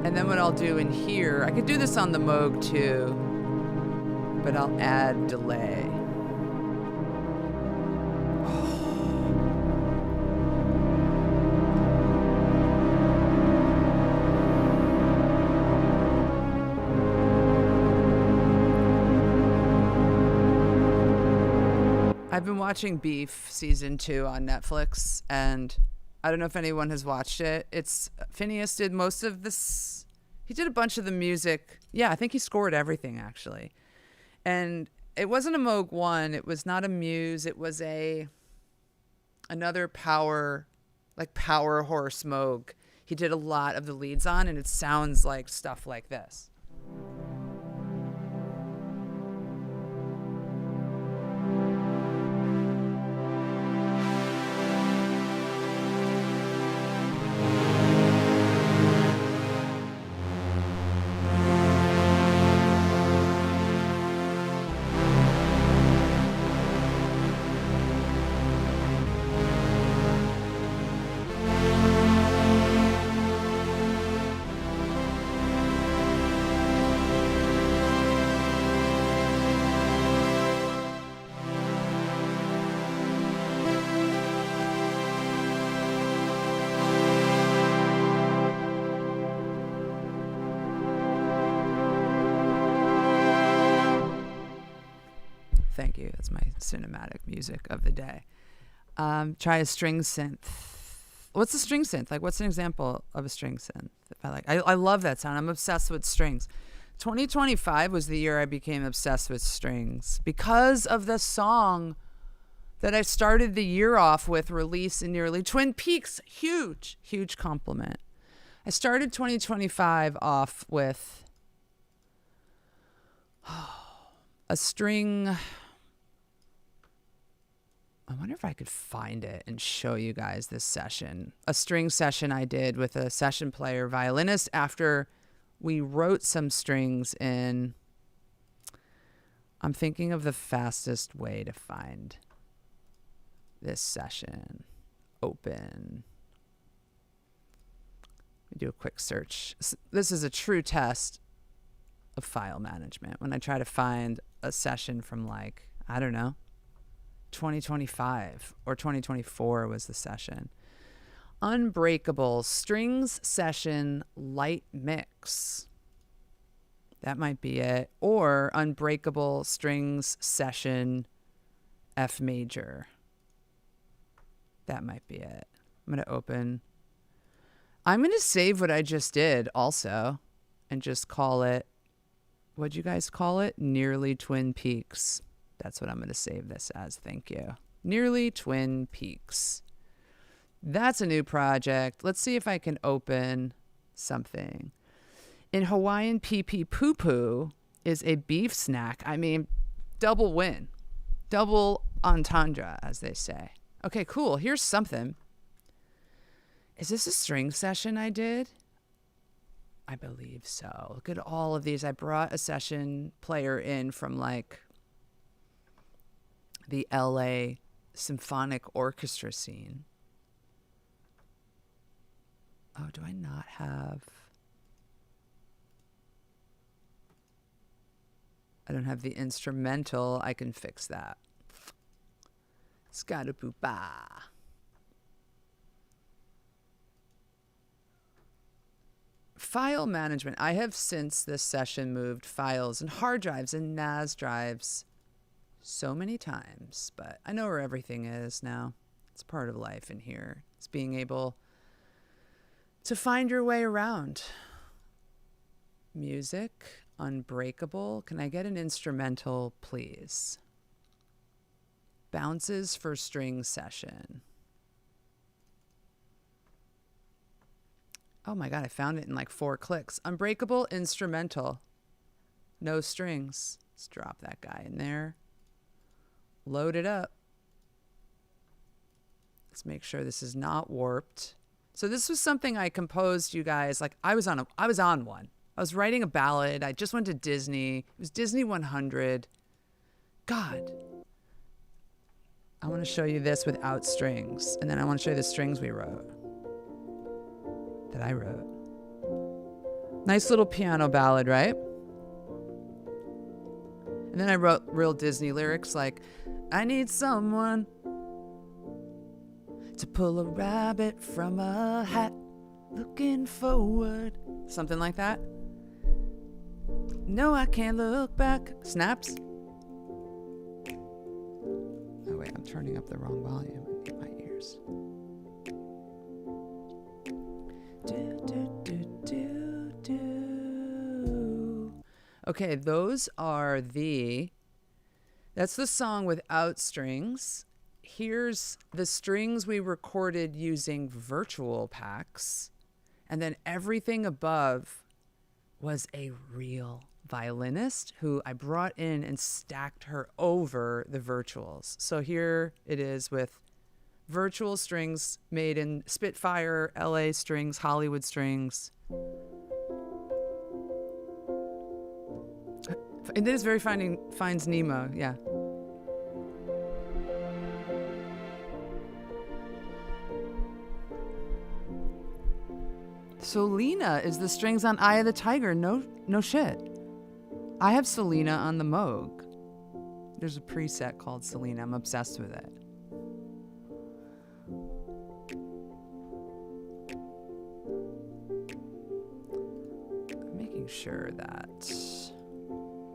Speaker 1: And then what I'll do in here, I could do this on the Moog too, but I'll add delay. I've been watching Beef season 2 on Netflix, and I don't know if anyone has watched it. It's Phineas did most of this. He did a bunch of the music. Yeah, I think he scored everything actually. And it wasn't a Moog One. It was not a Muse. It was another power horse Moog. He did a lot of the leads on, and it sounds like stuff like this. Thank you. That's my cinematic music of the day. Try a string synth. What's a string synth? Like, what's an example of a string synth? I love that sound. I'm obsessed with strings. 2025 was the year I became obsessed with strings because of the song that I started the year off with, release in nearly Twin Peaks. Huge, huge compliment. I started 2025 off with a string. I wonder if I could find it and show you guys this session. A string session I did with a session player violinist after we wrote some strings in. I'm thinking of the fastest way to find this session. Open. Let me do a quick search. This is a true test of file management. When I try to find a session from, like, I don't know, 2025 or 2024 was the session. Unbreakable strings session light mix. That might be it. Or Unbreakable strings session F major. That might be it. I'm going to open. I'm going to save what I just did also and just call it, what'd you guys call it? Nearly Twin Peaks. That's what I'm going to save this as. Thank you. Nearly Twin Peaks. That's a new project. Let's see if I can open something. In Hawaiian pee poo poo is a beef snack. I mean, double win. Double entendre, as they say. Okay, cool. Here's something. Is this a string session I did? I believe so. Look at all of these. I brought a session player in from, like, the LA symphonic orchestra scene. Oh, do I not have? I don't have the instrumental. I can fix that. Scadapoopa. File management. I have since this session moved files and hard drives and NAS drives so many times, but I know where everything is now. It's part of life in here. It's being able to find your way around. Music, Unbreakable. Can I get an instrumental, please? Bounces for string session. Oh my God, I found it in like 4 clicks. Unbreakable instrumental. No strings. Let's drop that guy in there. Load it up. Let's make sure this is not warped. So this was something I composed, you guys. Like, I was on one. I was writing a ballad. I just went to Disney. It was Disney 100. God. I want to show you this without strings. And then I want to show you the strings we wrote. That I wrote. Nice little piano ballad, right? And then I wrote real Disney lyrics like, I need someone to pull a rabbit from a hat, looking forward. Something like that. No, I can't look back. Snaps. Oh, wait. I'm turning up the wrong volume in my ears. Okay, that's the song without strings. Here's the strings we recorded using virtual packs. And then everything above was a real violinist who I brought in and stacked her over the virtuals. So here it is with virtual strings made in Spitfire, LA strings, Hollywood strings. It is very finds Nemo, yeah. Selena is the strings on Eye of the Tiger. No shit. I have Selena on the Moog. There's a preset called Selena. I'm obsessed with it. I'm making sure that...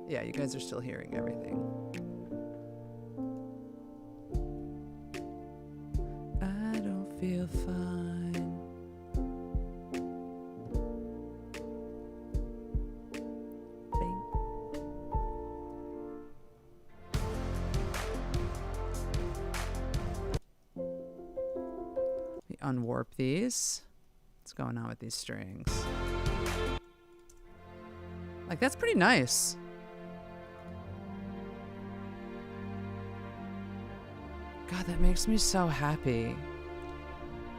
Speaker 1: Yeah, you guys are still hearing everything. I don't feel fine. Bing. Let me unwarp these. What's going on with these strings? Like, that's pretty nice. God, that makes me so happy.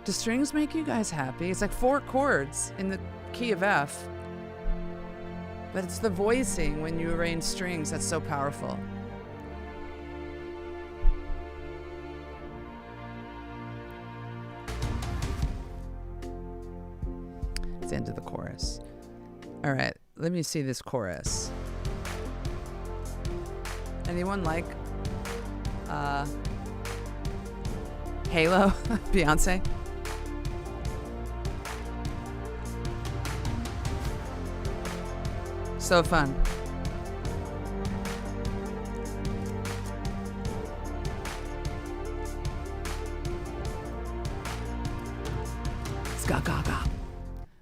Speaker 1: Do strings make you guys happy? It's like 4 chords in the key of F. But it's the voicing when you arrange strings that's so powerful. It's the end of the chorus. All right, let me see this chorus. Anyone like Halo? Beyonce? So fun. Ska ga ga.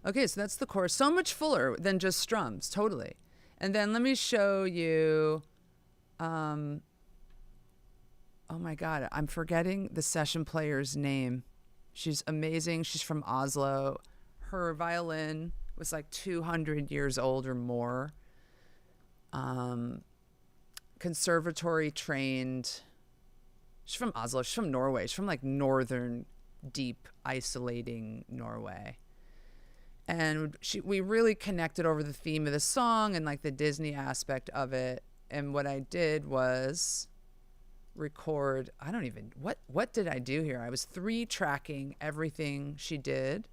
Speaker 1: Okay, so that's the chorus. So much fuller than just strums, totally. And then let me show you oh my God, I'm forgetting the session player's name. She's amazing. She's from Oslo. Her violin was like 200 years old or more. Conservatory trained. She's from Oslo. She's from Norway. She's from like northern, deep, isolating Norway. And we really connected over the theme of the song and like the Disney aspect of it. And what I did was record, what did I do here? I was 3-tracking everything she did.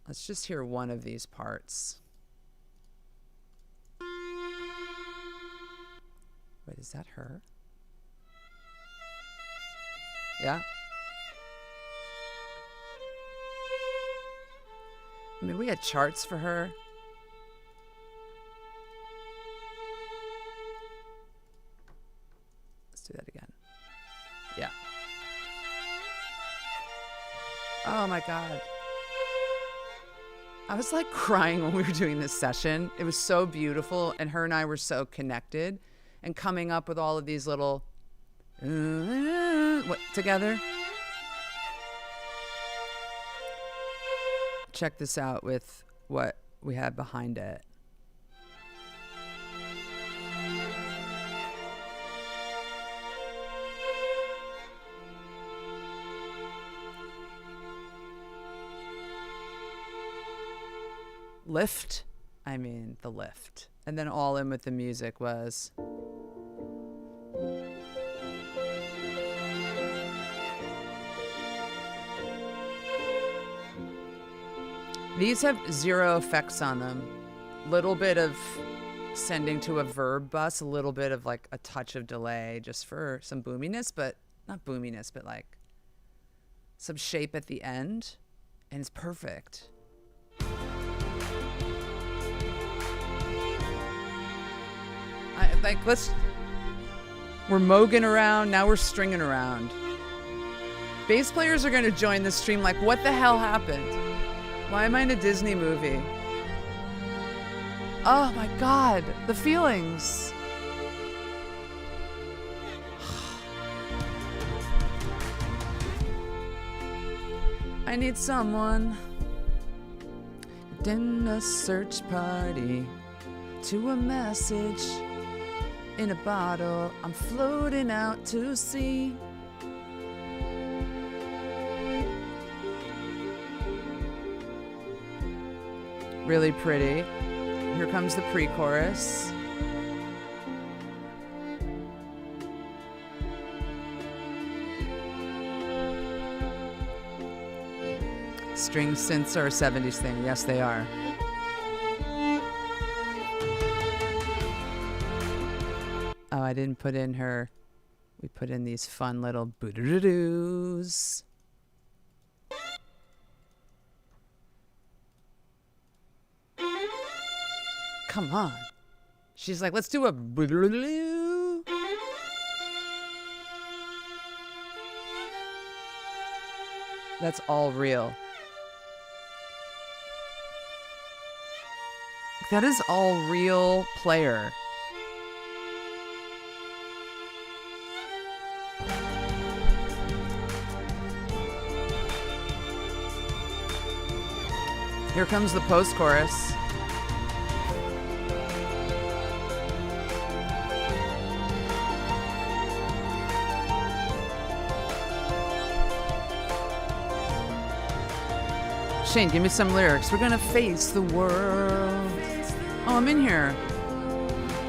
Speaker 1: Let's just hear one of these parts. Wait, is that her? Yeah. I mean, we had charts for her. Do that again. Yeah. Oh my God. I was like crying when we were doing this session. It was so beautiful, and her and I were so connected, and coming up with all of these little together. Check this out with what we have behind it. Lift, I mean the lift. And then all in with the music was these have 0 effects on them. Little bit of sending to a verb bus, a little bit of like a touch of delay just for some boominess, but not boominess, but like some shape at the end, and it's perfect. We're mooging around, now we're stringing around. Bass players are gonna join the stream like, what the hell happened? Why am I in a Disney movie? Oh my God, the feelings. I need someone. In a search party to a message in a bottle. I'm floating out to sea. Really pretty. Here comes the pre-chorus. String synths are a 70s thing. Yes, they are. Oh, I didn't put in her. We put in these fun little boo-doo-doo-doos. Come on. She's like, let's do a boo-doo-doo-doo. That's all real. That is all real player. Here comes the post-chorus. Shane, give me some lyrics. We're gonna face the world. Oh, I'm in here.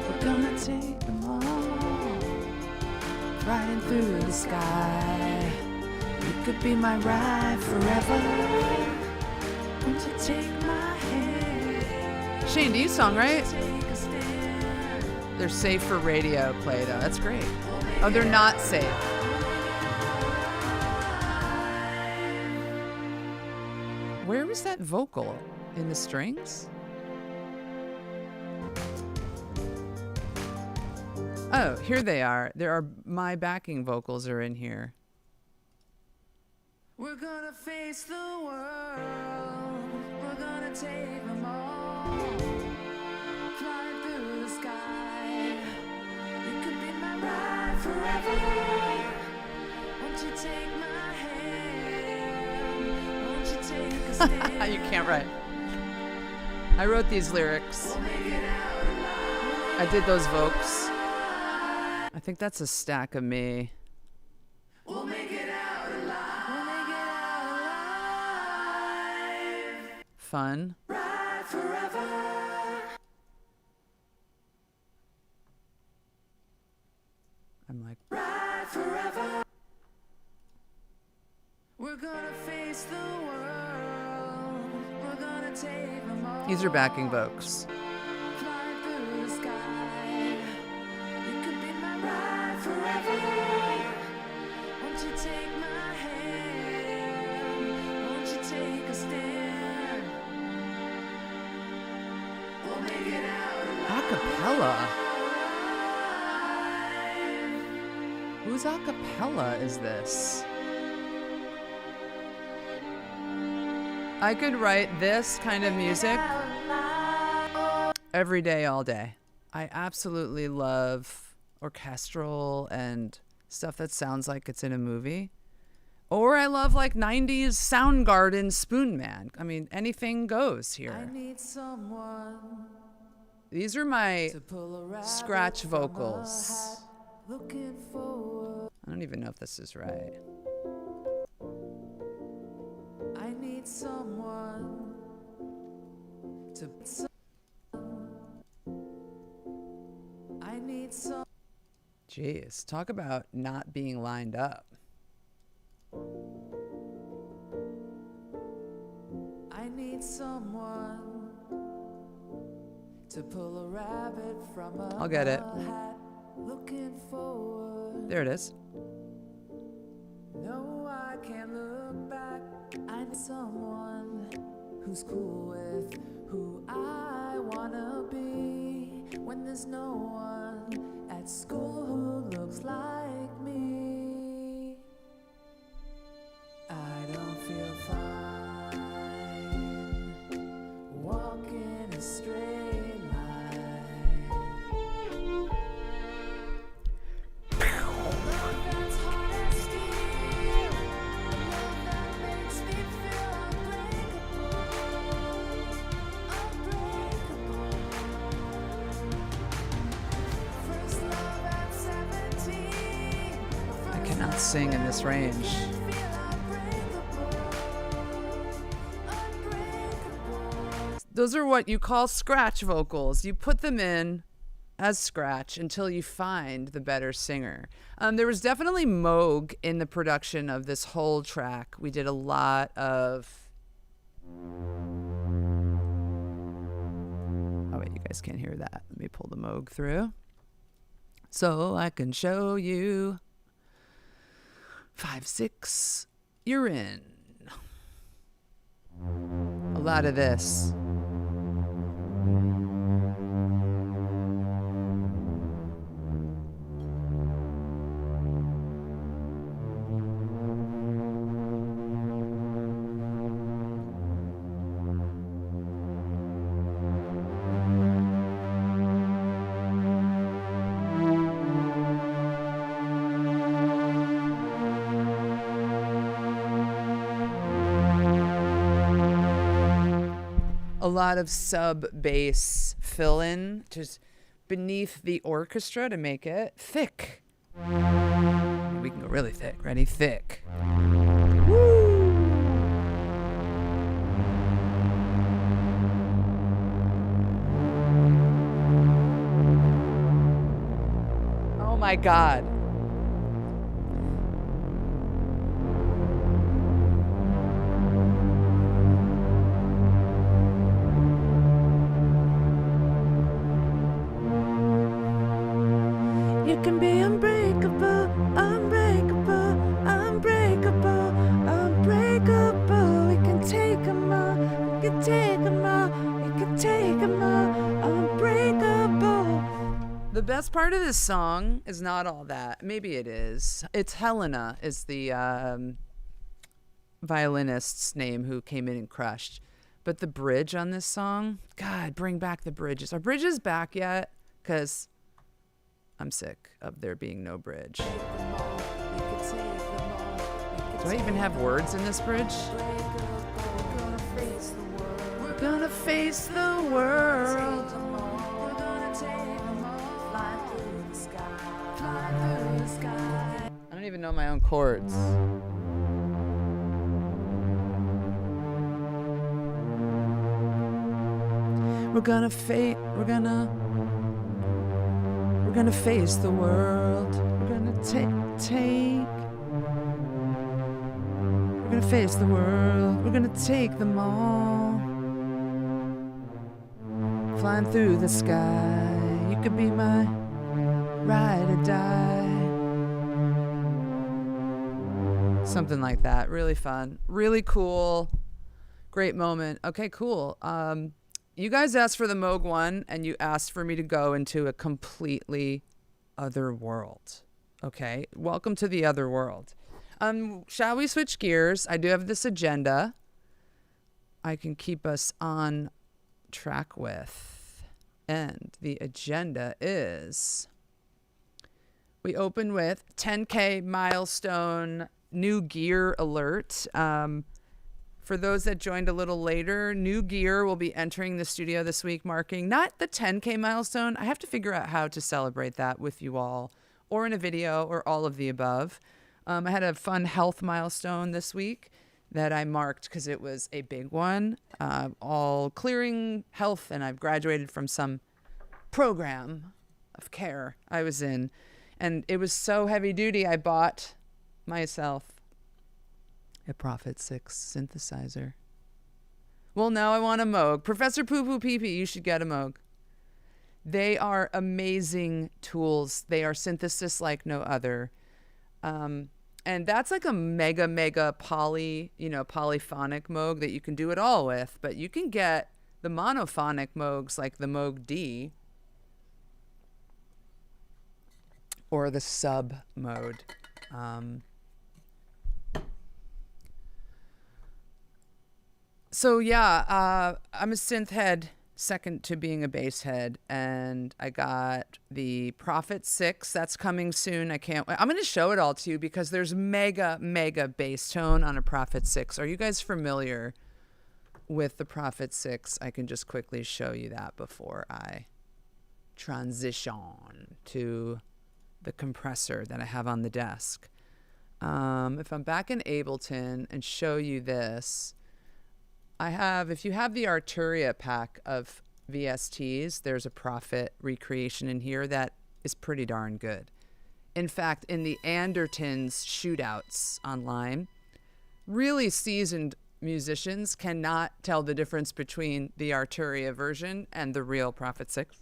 Speaker 1: We're gonna take them all, riding through the sky. You could be my ride forever. Won't you take my hand? Shane, do you songwrite? They're safe for radio play, though. That's great. Oh, they're not safe. Where was that vocal? In the strings? Oh, here they are. There are my backing vocals are in here. We're gonna face the world. We're gonna take them all. Flying through the sky. You could be my ride forever. Won't you take my hand? Won't you take a stand? You can't write. I wrote these lyrics. I did those vocals. I think that's a stack of me. We'll make it out alive. We'll make it out alive. Fun. Ride forever. I'm like, ride forever. We're gonna face the world. We're gonna take them all. These are backing vocals. Won't you take my hand? Won't you take a stand? We'll make it out alive. Acapella? Whose acapella is this? I could write this kind of music every day, all day. I absolutely love orchestral and stuff that sounds like it's in a movie. Or I love like 90s Soundgarden Spoon Man. I mean, anything goes here. I need someone. These are my scratch vocals. I don't even know if this is right. I need someone to I need some. Jeez, talk about not being lined up. I need someone to pull a rabbit from a I'll get it. Hat, looking forward. There it is. No, I can't look back. I need someone who's cool with who I wanna be when there's no one at
Speaker 2: school who looks like me. I don't feel fine walking a straight line. Love that's hard as steel, love that makes me feel unbreakable, unbreakable. First love at 17.
Speaker 1: I cannot sing in this range. Those are what you call scratch vocals. You put them in as scratch until you find the better singer. There was definitely Moog in the production of this whole track. We did a lot of... Oh, wait, you guys can't hear that. Let me pull the Moog through. So I can show you. 5, 6, you're in. A lot of this. A lot of sub bass fill in just beneath the orchestra to make it thick. We can go really thick. Ready? Thick. Woo! Oh my God. You can be unbreakable, unbreakable, unbreakable, unbreakable. We can take 'em all, we can take 'em all, we can take 'em all, unbreakable. The best part of this song is not all that. Maybe it is. It's Helena is the violinist's name who came in and crushed. But the bridge on this song, God, bring back the bridges. Are bridges back yet? Because I'm sick of there being no bridge. Do I even have words in this bridge? We're gonna face the world. We're gonna take them all, fly through the sky, fly through the sky. I don't even know my own chords. We're gonna face the world. We're gonna We're gonna face the world. We're gonna take them all. Flying through the sky. You could be my ride or die. Something like that. Really fun. Really cool. Great moment. Okay, cool. You guys asked for the Moog One, and you asked for me to go into a completely other world. Okay, welcome to the other world. Shall we switch gears? I do have this agenda I can keep us on track with. And the agenda is, we open with 10K milestone new gear alert. For those that joined a little later, new gear will be entering the studio this week, marking not the 10K milestone. I have to figure out how to celebrate that with you all, or in a video, or all of the above. I had a fun health milestone this week that I marked because it was a big one, all clearing health, and I've graduated from some program of care I was in. And it was so heavy duty, I bought myself a Prophet 6 synthesizer. Well, now I want a Moog. Professor Poo Poo Pee Pee, you should get a Moog. They are amazing tools. They are synthesis like no other. And that's like a mega polyphonic Moog that you can do it all with. But you can get the monophonic Moogs like the Moog D. or the sub mode. So yeah, I'm a synth head, second to being a bass head, and I got the Prophet 6 that's coming soon. I can't wait. I'm going to show it all to you because there's mega bass tone on a Prophet 6. Are you guys familiar with the Prophet 6? I can just quickly show you that before I transition to the compressor that I have on the desk. If I'm back in Ableton and show you this, if you have the Arturia pack of VSTs, there's a Prophet recreation in here that is pretty darn good. In fact, in the Andertons shootouts online, really seasoned musicians cannot tell the difference between the Arturia version and the real Prophet 6.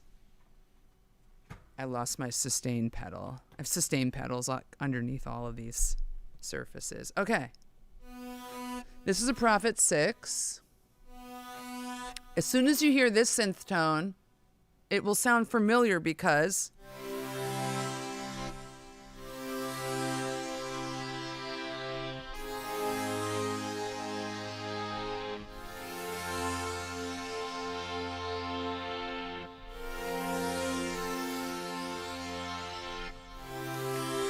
Speaker 1: I lost my sustain pedal. I have sustain pedals underneath all of these surfaces. Okay. This is a Prophet 6. As soon as you hear this synth tone, it will sound familiar because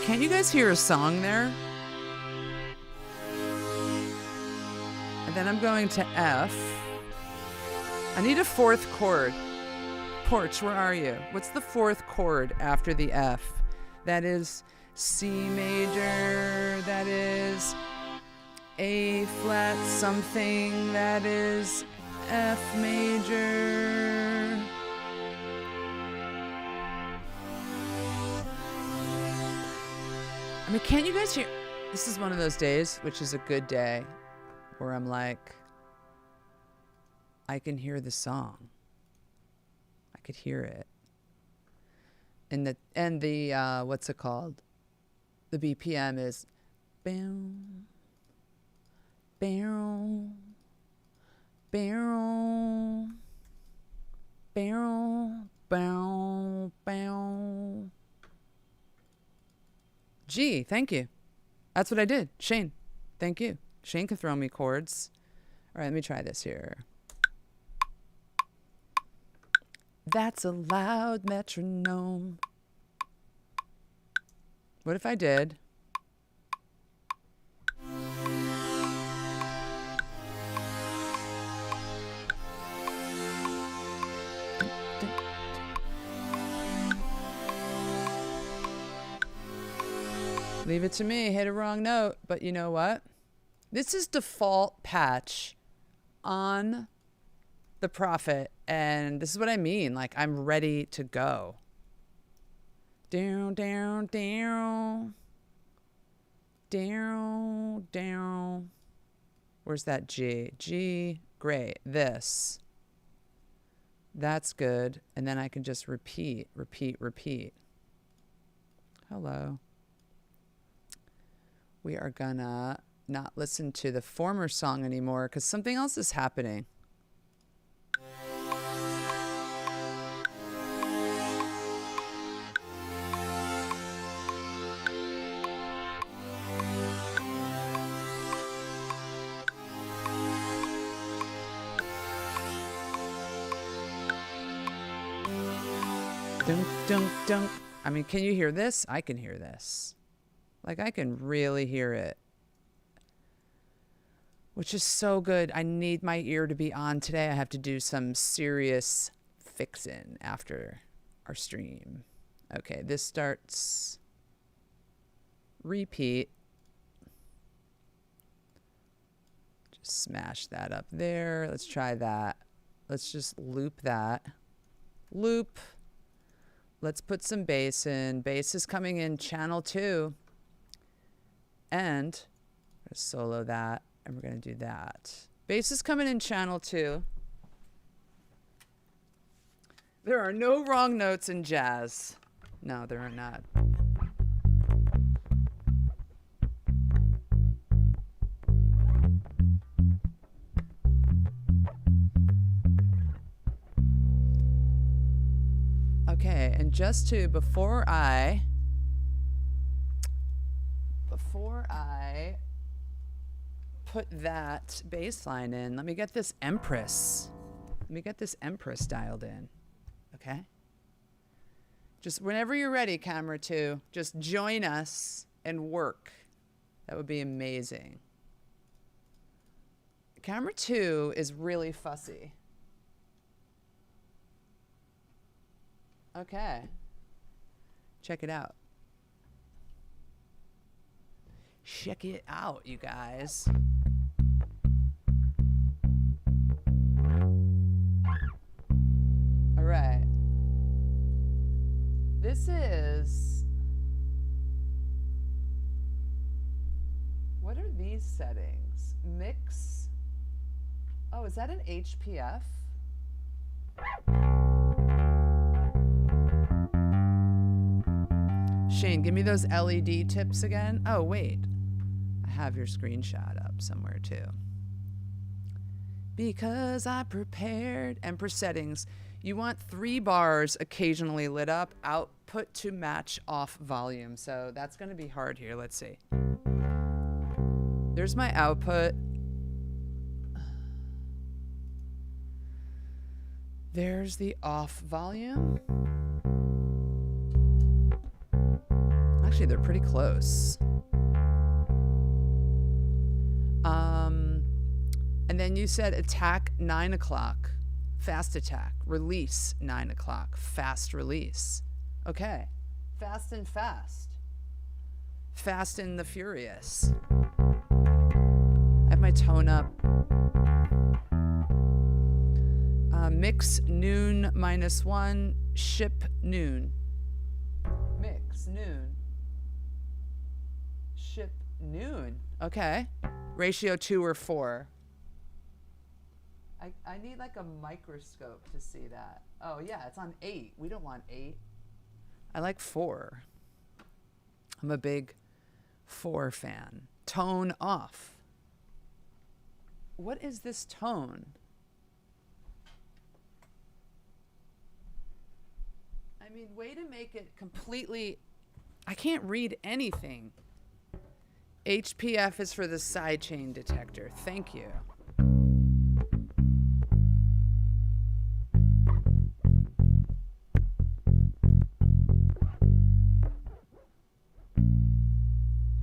Speaker 1: can't you guys hear a song there? And then I'm going to F. I need a fourth chord. Porch, where are you? What's the fourth chord after the F? That is C major. That is A flat something. That is F major. I mean, can't you guys hear? This is one of those days, which is a good day, where I'm like, I can hear the song. I could hear it. And the what's it called? The BPM is boom, barrel, barrel, barrel, bow, bow. G, thank you. That's what I did. Shane, thank you. Shane can throw me chords. All right, let me try this here. That's a loud metronome. What if I did? Leave it to me, hit a wrong note, but you know what? This is default patch on the Prophet, and this is what I mean. Like, I'm ready to go. Down, down, down. Down, down. Where's that G? G, great. This. That's good. And then I can just repeat, repeat, repeat. Hello. We are gonna not listen to the former song anymore because something else is happening. Dunk, dunk, dunk. I mean, can you hear this? I can hear this. Like, I can really hear it. Which is so good. I need my ear to be on today. I have to do some serious fixing after our stream. Okay, this starts. Repeat. Just smash that up there. Let's try that. Let's just loop that. Loop. Let's put some bass in. Bass is coming in channel 2. And we're going to solo that. And we're going to do that. Bass is coming in channel 2. There are no wrong notes in jazz. No, there are not. Okay, and just to, before I put that bass line in. Let me get this Empress. Let me get this Empress dialed in. Okay? Just whenever you're ready, camera 2, just join us and work. That would be amazing. Camera 2 is really fussy. Okay. Check it out. Check it out, you guys. All right. This is... What are these settings? Mix. Oh, is that an HPF? Shane, give me those LED tips again. Oh, wait. I have your screenshot up somewhere too. Because I prepared. Empress settings. You want 3 bars occasionally lit up. Output to match off volume. So that's going to be hard here. Let's see. There's my output. There's the off volume. Actually, they're pretty close. And then you said attack 9 o'clock, fast attack, release 9 o'clock, fast release. Okay, fast and fast. Fast and the Furious. I have my tone up. Mix noon -1, ship noon. Mix noon. Ship noon. Okay. Ratio 2 or 4. I need like a microscope to see that. Oh yeah, it's on 8. We don't want 8. I like 4. I'm a big 4 fan. Tone off. What is this tone? I mean, way to make it completely... I can't read anything. HPF is for the sidechain detector. Thank you.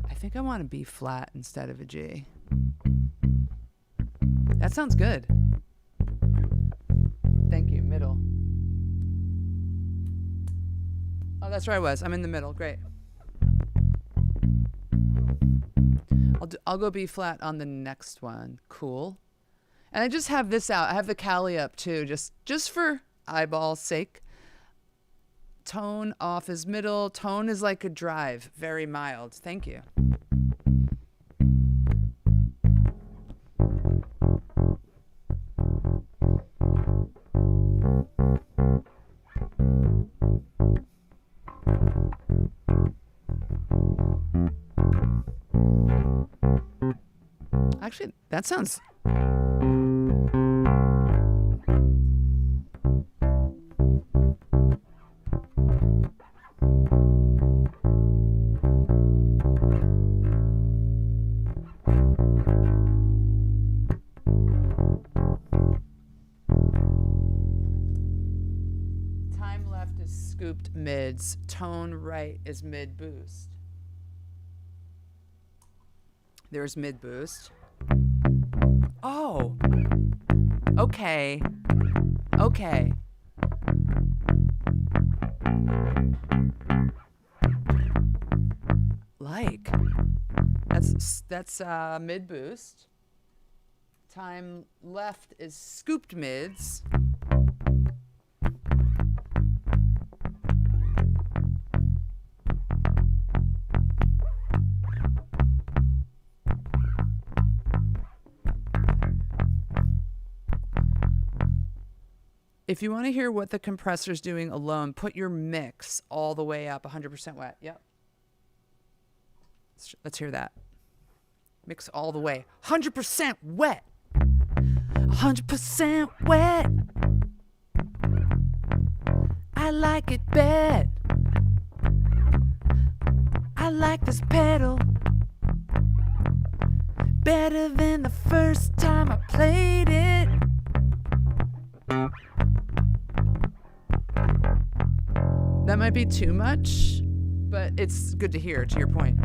Speaker 1: I think I want a B flat instead of a G. That sounds good. Thank you. Middle. Oh, that's where I was. I'm in the middle. Great. I'll go B flat on the next one. Cool. And I just have this out. I have the Cali up too, just for eyeball sake. Tone off is middle. Tone is like a drive. Very mild. Thank you. Actually, that sounds... Time left is scooped mids. Tone right is mid boost. There's mid boost. Oh. Okay. Okay. Like. That's mid boost. Time left is scooped mids. If you want to hear what the compressor's doing alone, put your mix all the way up, 100% wet. Yep. Let's hear that. Mix all the way. 100% wet. 100% wet. I like it bad. I like this pedal. better than the first time I played it. That might be too much, but it's good to hear, to your point.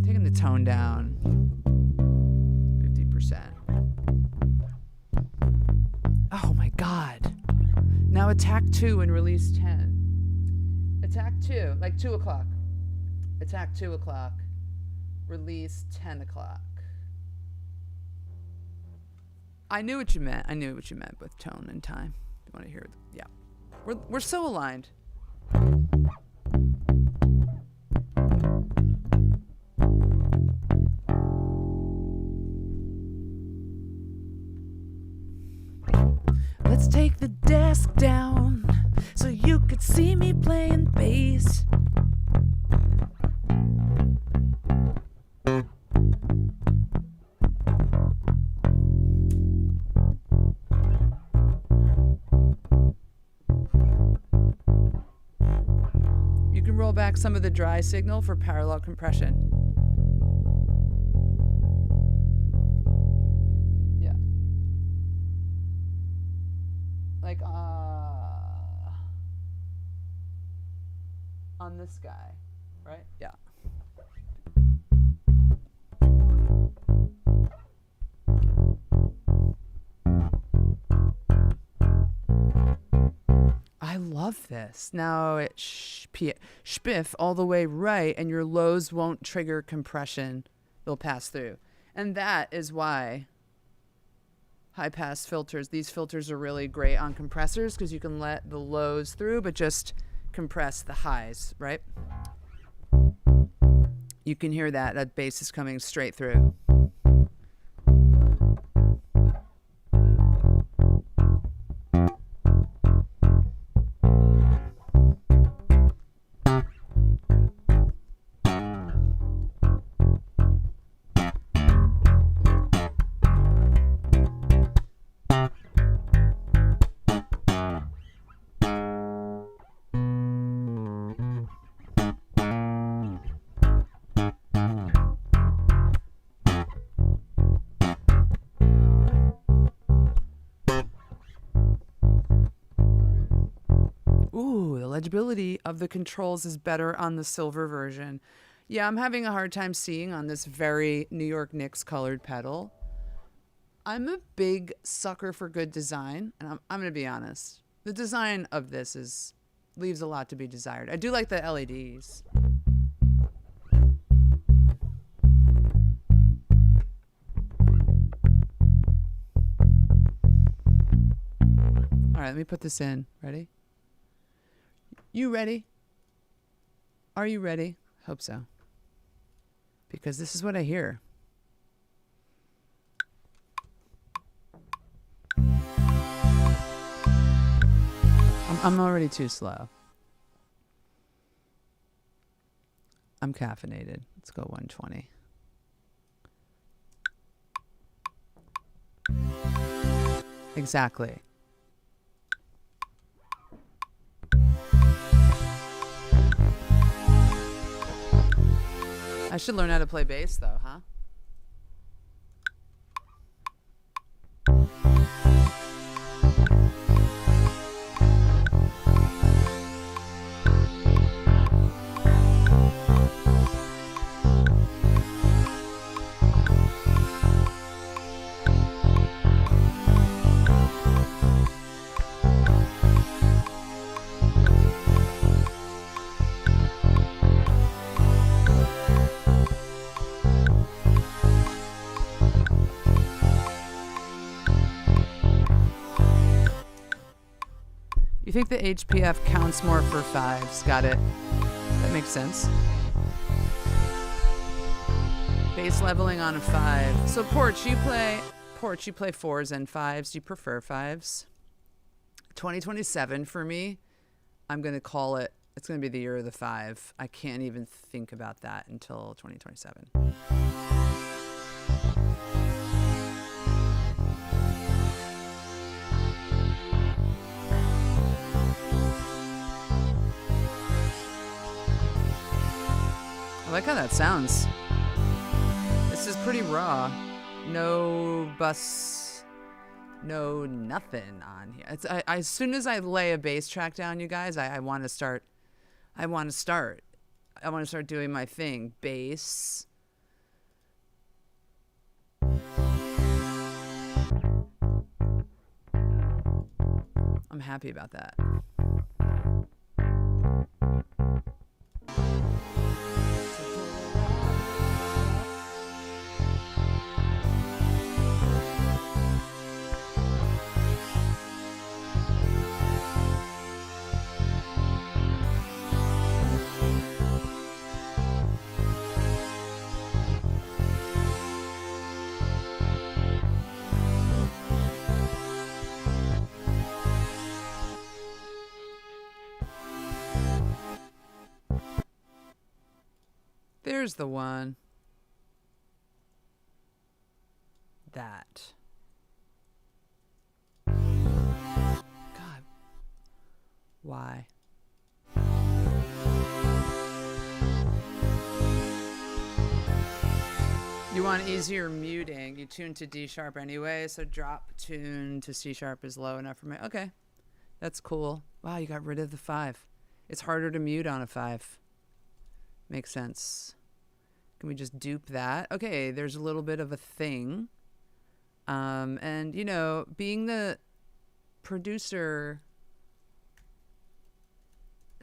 Speaker 1: Taking the tone down 50%. Oh my God. Now attack 2 and release 10. Attack 2, like 2 o'clock. Attack 2 o'clock. Release 10 o'clock. I knew what you meant. I knew what you meant with tone and time. You want to hear it? Yeah. We're so aligned. Let's take the desk down so you could see me playing bass. You can roll back some of the dry signal for parallel compression. Yeah. Like, on this guy, right? Yeah. I love this. Now it's spiff all the way right, and your lows won't trigger compression. They'll pass through. And that is why high pass filters, these filters are really great on compressors because you can let the lows through, but just compress the highs, right? You can hear that bass is coming straight through. Ooh, the legibility of the controls is better on the silver version. Yeah, I'm having a hard time seeing on this very New York Knicks colored pedal. I'm a big sucker for good design, and I'm going to be honest. The design of this leaves a lot to be desired. I do like the LEDs. All right, let me put this in. Ready? You ready? Are you ready? Hope so. Because this is what I hear. I'm already too slow. I'm caffeinated. Let's go 120. Exactly. I should learn how to play bass though, huh? You think the HPF counts more for fives? Got it. That makes sense. Bass leveling on a 5. So Porch, you play 4s and 5s. Do you prefer 5s? 2027 for me, I'm going to call it, it's going to be the year of the 5. I can't even think about that until 2027. like how that sounds. This is pretty raw. No bus, no nothing on here. It's as soon as I lay a bass track down, you guys, I want to start. I want to start doing my thing. Bass. I'm happy about that. There's the one. That. God. Why? You want easier muting. You tune to D sharp anyway, so drop tune to C sharp is low enough for me. Okay. That's cool. Wow, you got rid of the 5. It's harder to mute on a 5. Makes sense. Can we just dupe that? Okay, there's a little bit of a thing. And, you know, being the producer,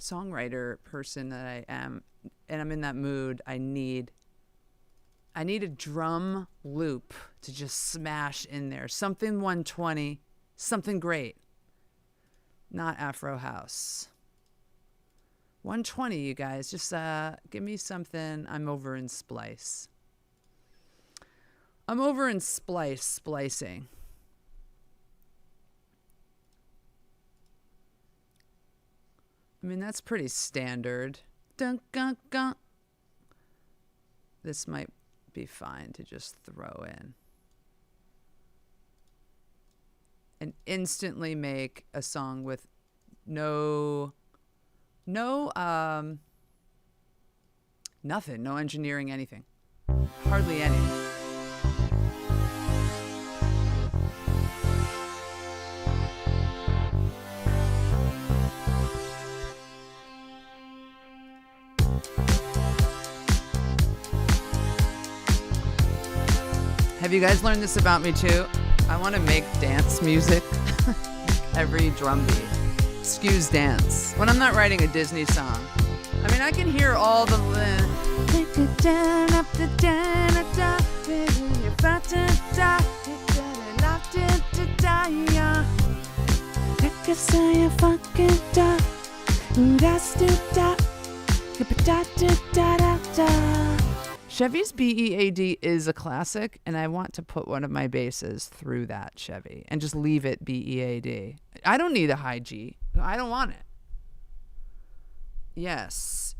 Speaker 1: songwriter person that I am, and I'm in that mood, I need a drum loop to just smash in there. Something 120, something great. Not Afro House. 120, you guys. Just give me something. I'm over in splice. I'm over in splicing. I mean, that's pretty standard. Dun, dun, dun. This might be fine to just throw in. And instantly make a song with nothing, no engineering, anything. Hardly any. Have you guys learned this about me too? I want to make dance music every drum beat. Skews dance. When I'm not writing a Disney song. I mean, I can hear all the... Chevy's BEAD is a classic, and I want to put one of my basses through that Chevy and just leave it BEAD. I don't need a high G. I don't want it. Yes.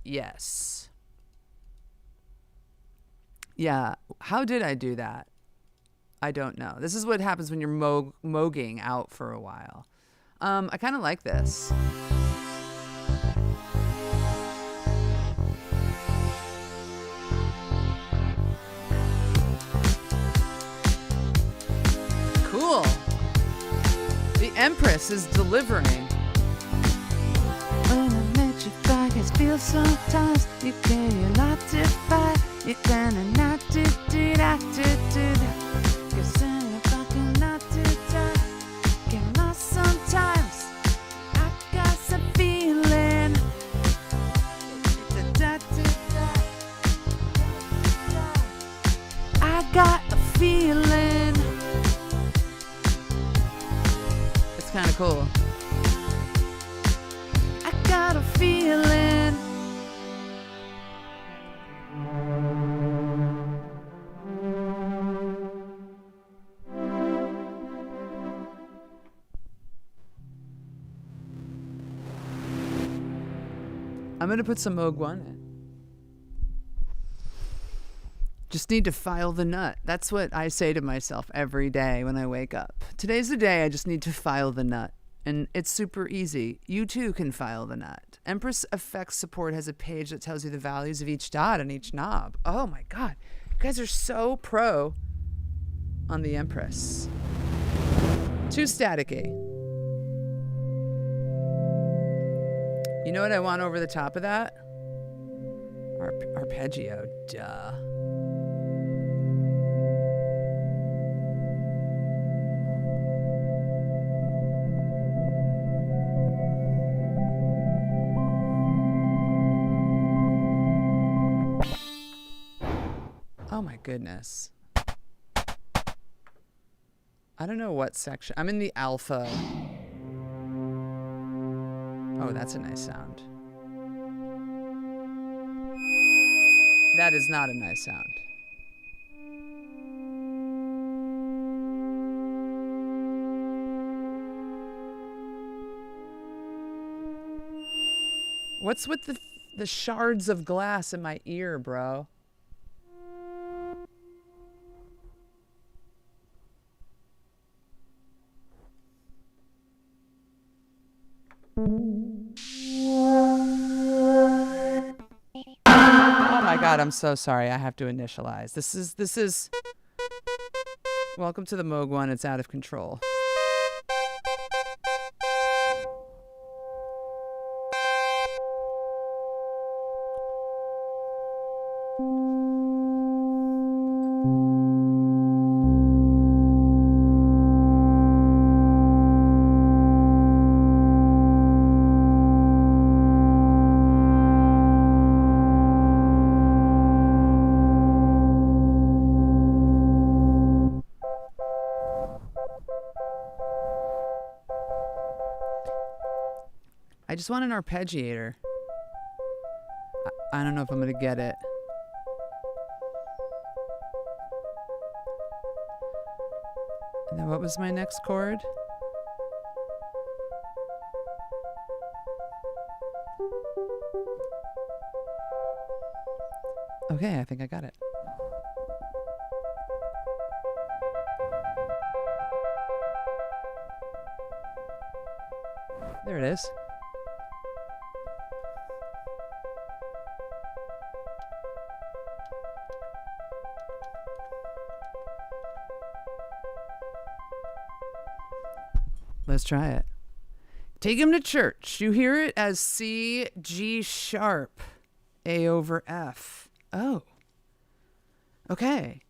Speaker 1: Yeah, how did I do that? I don't know. This is what happens when you're mooging out for a while. I kind of like this. Cool. The Empress is delivering. When I met you, I guess feel sometimes you can't not to fight. You kinda not to do that to guess I'm fucking not to die. Get lost sometimes. I got some feeling. I got a feeling. It's kind of cool. I got a feeling. I'm going to put some Moog One in. Just need to file the nut. That's what I say to myself every day when I wake up. Today's the day I just need to file the nut. And it's super easy. You too can file the nut. Empress Effects Support has a page that tells you the values of each dot and each knob. Oh my God. You guys are so pro on the Empress. Too staticky. You know what I want over the top of that? Arpeggio. Duh. Oh my goodness. I don't know what section. I'm in the alpha. Oh, that's a nice sound. That is not a nice sound. What's with the shards of glass in my ear, bro? Oh my God, I'm so sorry. I have to initialize. This is welcome to the Moog One. It's out of control. I just want an arpeggiator. I don't know if I'm going to get it. And then what was my next chord? Okay, I think I got it. There it is. Let's try it. Take him to church. You hear it as C, G sharp, A over F. Oh. Okay.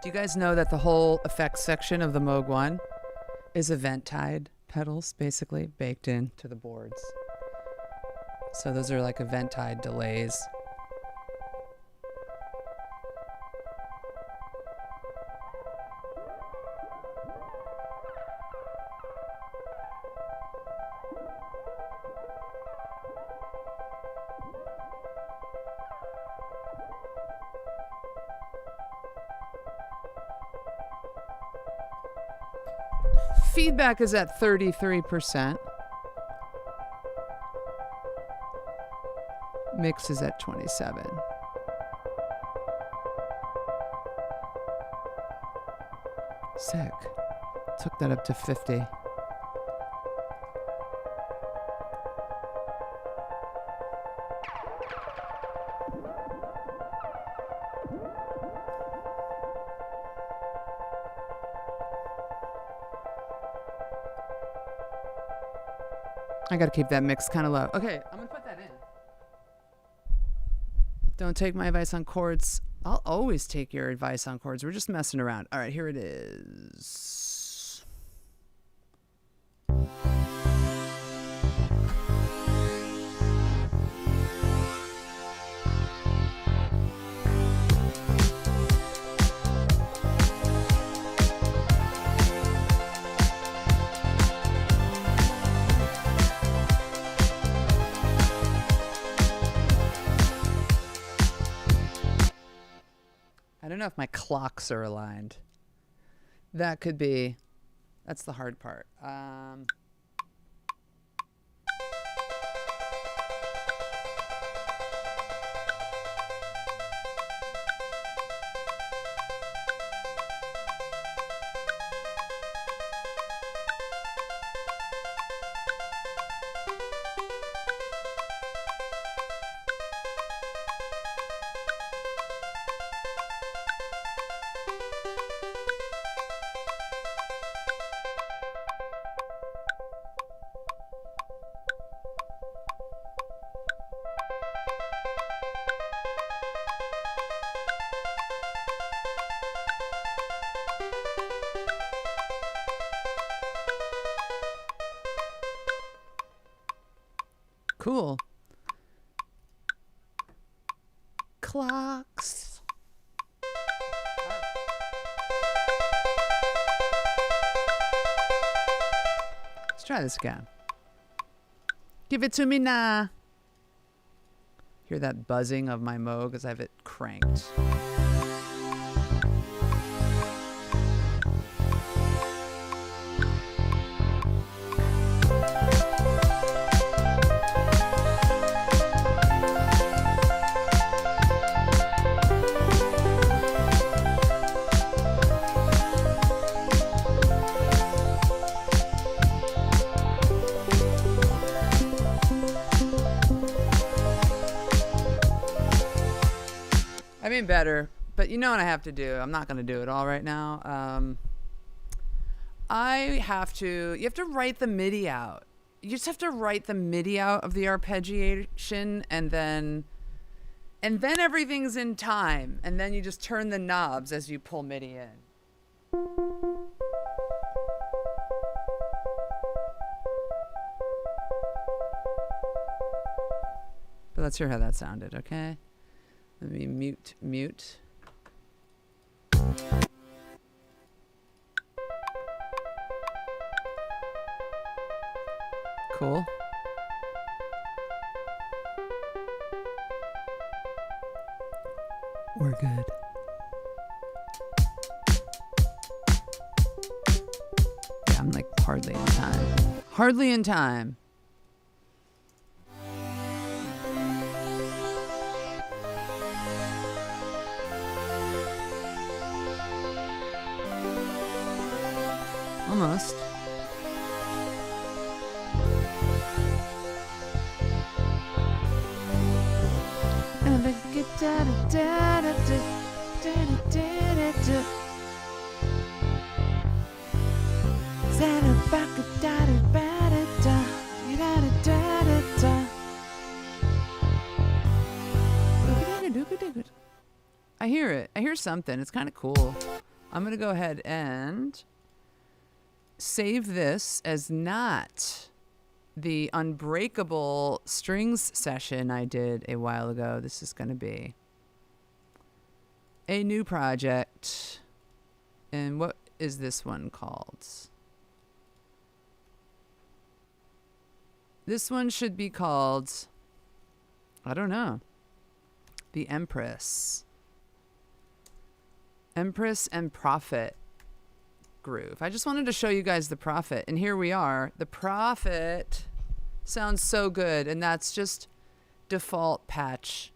Speaker 1: Do you guys know that the whole effects section of the Moog One is event-tied pedals, basically, baked into the boards? So those are like event-tied delays. Feedback is at 33%. Mix is at 27. Sick. Took that up to 50. I gotta keep that mix kind of low. Okay, I'm gonna put that in. Don't take my advice on chords. I'll always take your advice on chords. We're just messing around. All right, here it is. don't know if my clocks are aligned. That could be, that's the hard part. Cool. Clocks. Let's try this again. Give it to me now. Hear that buzzing of my Moog as I have it cranked. I mean, better, but you know what I have to do. I'm not going to do it all right now. You have to write the MIDI out. You just have to write the MIDI out of the arpeggiation, and then everything's in time, and then you just turn the knobs as you pull MIDI in. But let's hear how that sounded, okay? Let me mute. Cool. We're good. Yeah, I'm like hardly in time. Hardly in time. Almost. I hear it. I hear something. It's kind of cool. I'm going to go ahead and save this as not the unbreakable strings session I did a while ago. This is going to be a new project. And what is this one called? This one should be called, I don't know, the Empress. Empress and Prophet groove. I just wanted to show you guys the Prophet, and here we are. The Prophet sounds so good, and that's just default patch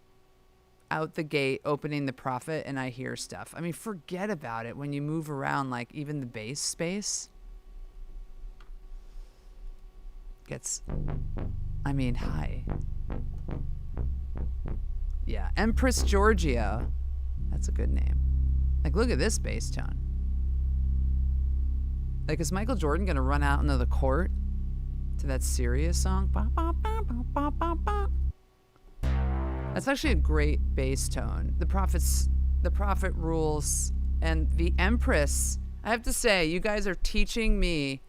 Speaker 1: out the gate, opening the Prophet, and I hear stuff. I mean, forget about it when you move around, like even the bass space gets, I mean, high. Yeah, Empress Giorgio. That's a good name. Like, look at this bass tone. Like, is Michael Jordan going to run out into the court to that serious song? Ba, ba, ba, ba, ba, ba, ba. That's actually a great bass tone. The Prophet rules. And the Empress, I have to say, you guys are teaching me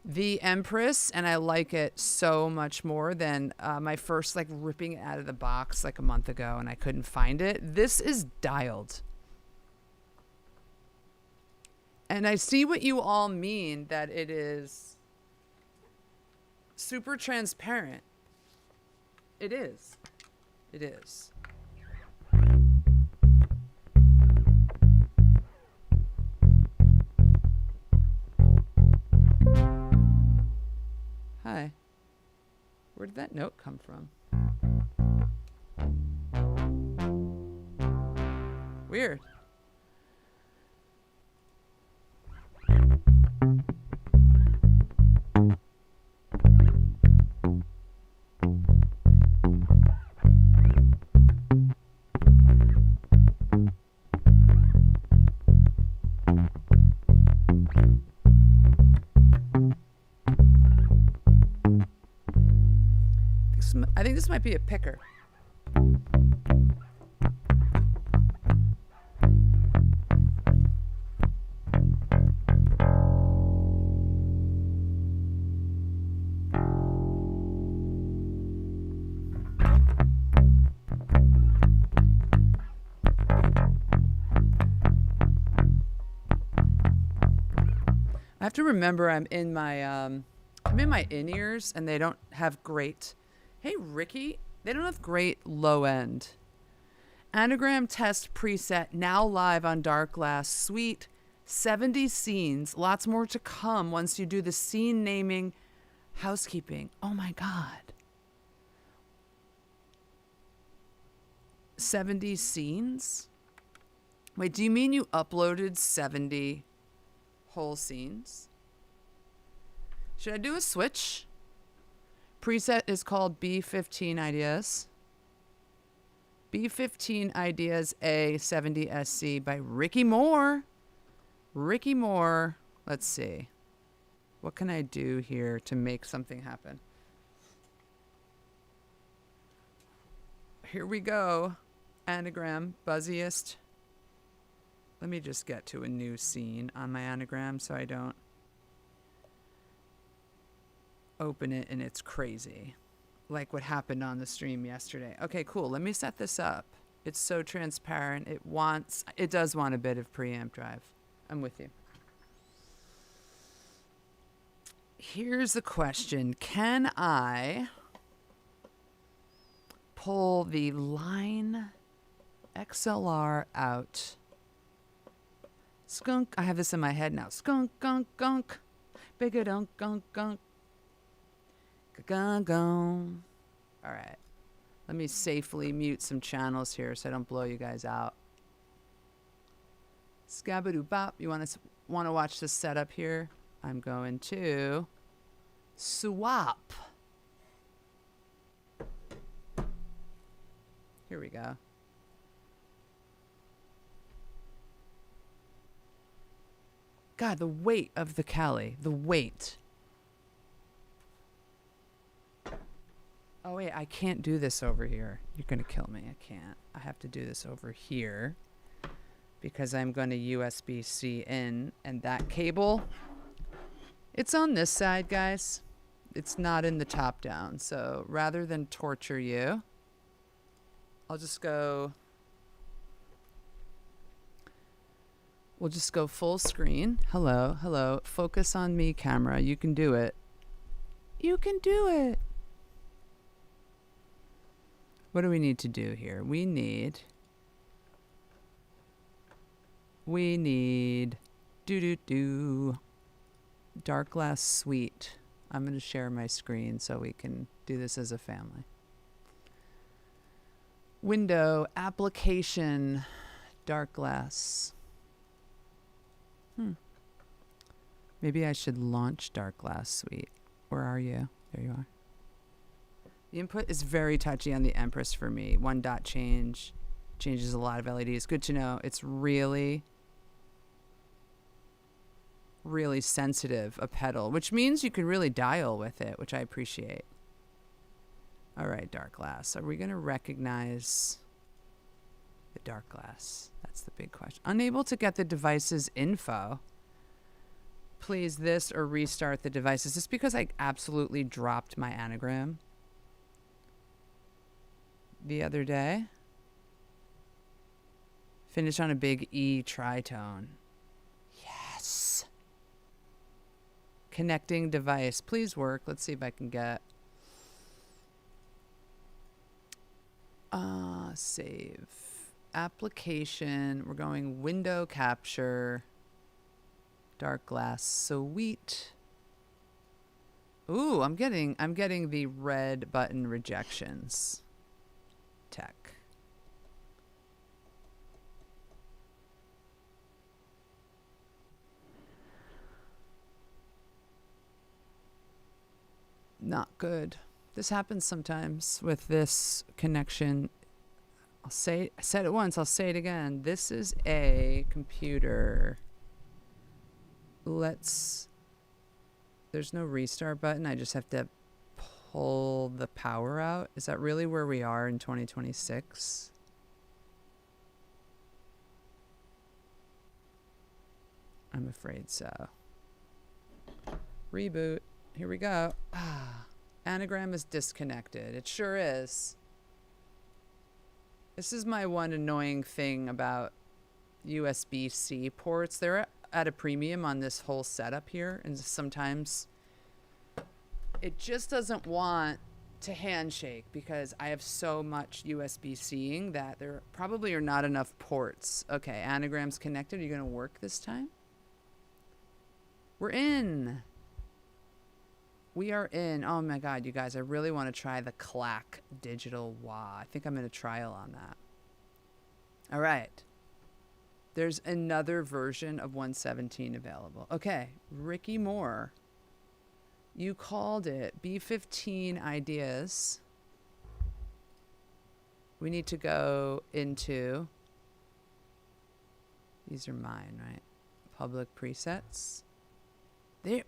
Speaker 1: the Empress, and I like it so much more than my first, like, ripping it out of the box like a month ago, and I couldn't find it. This is dialed. And I see what you all mean, that it is super transparent. It is. It is. Where did that note come from? Weird. I think this might be a picker. I have to remember I'm in my in-ears and they don't have great. Hey Ricky, they don't have great low end. Anagram test preset now live on Dark Glass Suite. 70 scenes, lots more to come once you do the scene naming housekeeping. Oh my god. 70 scenes? Wait, do you mean you uploaded 70 whole scenes? Should I do a switch? Preset is called B15 Ideas. B15 Ideas A70SC by Ricky Moore. Ricky Moore. Let's see. What can I do here to make something happen? Here we go. Anagram, buzziest. Let me just get to a new scene on my Anagram so I don't open it and it's crazy. Like what happened on the stream yesterday. Okay, cool. Let me set this up. It's so transparent. It does want a bit of preamp drive. I'm with you. Here's the question. Can I pull the line XLR out? Skunk. I have this in my head now. Skunk, gunk, gunk. Bigga dunk, gunk, gunk. Gunk, gunk. All right. Let me safely mute some channels here so I don't blow you guys out. Scabadoo bop. You want to watch this setup here? I'm going to swap. Here we go. God, the weight of the Cali. The weight. Oh, wait. I can't do this over here. You're going to kill me. I can't. I have to do this over here because I'm going to USB-C in. And that cable, it's on this side, guys. It's not in the top down. So rather than torture you, I'll just go... We'll just go full screen. Hello, hello. Focus on me, camera. You can do it. You can do it. What do we need to do here? We need Dark Glass Suite. I'm going to share my screen so we can do this as a family. Window, application, Dark Glass. Maybe I should launch Dark Glass Suite. Where are you? There you are. The input is very touchy on the Empress for me. One dot change changes a lot of LEDs. Good to know. It's really, really sensitive, a pedal, which means you can really dial with it, which I appreciate. All right, Dark Glass. Are we going to recognize the Dark Glass? That's the big question. Unable to get the device's info. Please this or restart the device. Is this because I absolutely dropped my Anagram the other day? Finish on a big E tritone. Yes. Connecting device. Please work. Let's see if I can get... Save. Application. We're going window capture. Dark Glass Suite. Ooh, I'm getting the red button rejections. Tech. Not good. This happens sometimes with this connection. I said it once, I'll say it again. This is a computer. There's no restart button. I just have to pull the power out. Is that really where we are in 2026? I'm afraid so. Reboot. Here we go. Anagram is disconnected. It sure is. This is my one annoying thing about USB-C ports. They're at a premium on this whole setup here, and sometimes it just doesn't want to handshake because I have so much USB-C'ing that there probably are not enough ports. Okay, Anagram's connected. Are you going to work this time? We're in. We are in. Oh my God, you guys, I really want to try the Clack digital wah. I think I'm in a trial on that. All right. There's another version of 117 available. Okay, Ricky Moore. You called it B15 ideas. We need to go into, these are mine, right? Public presets. There.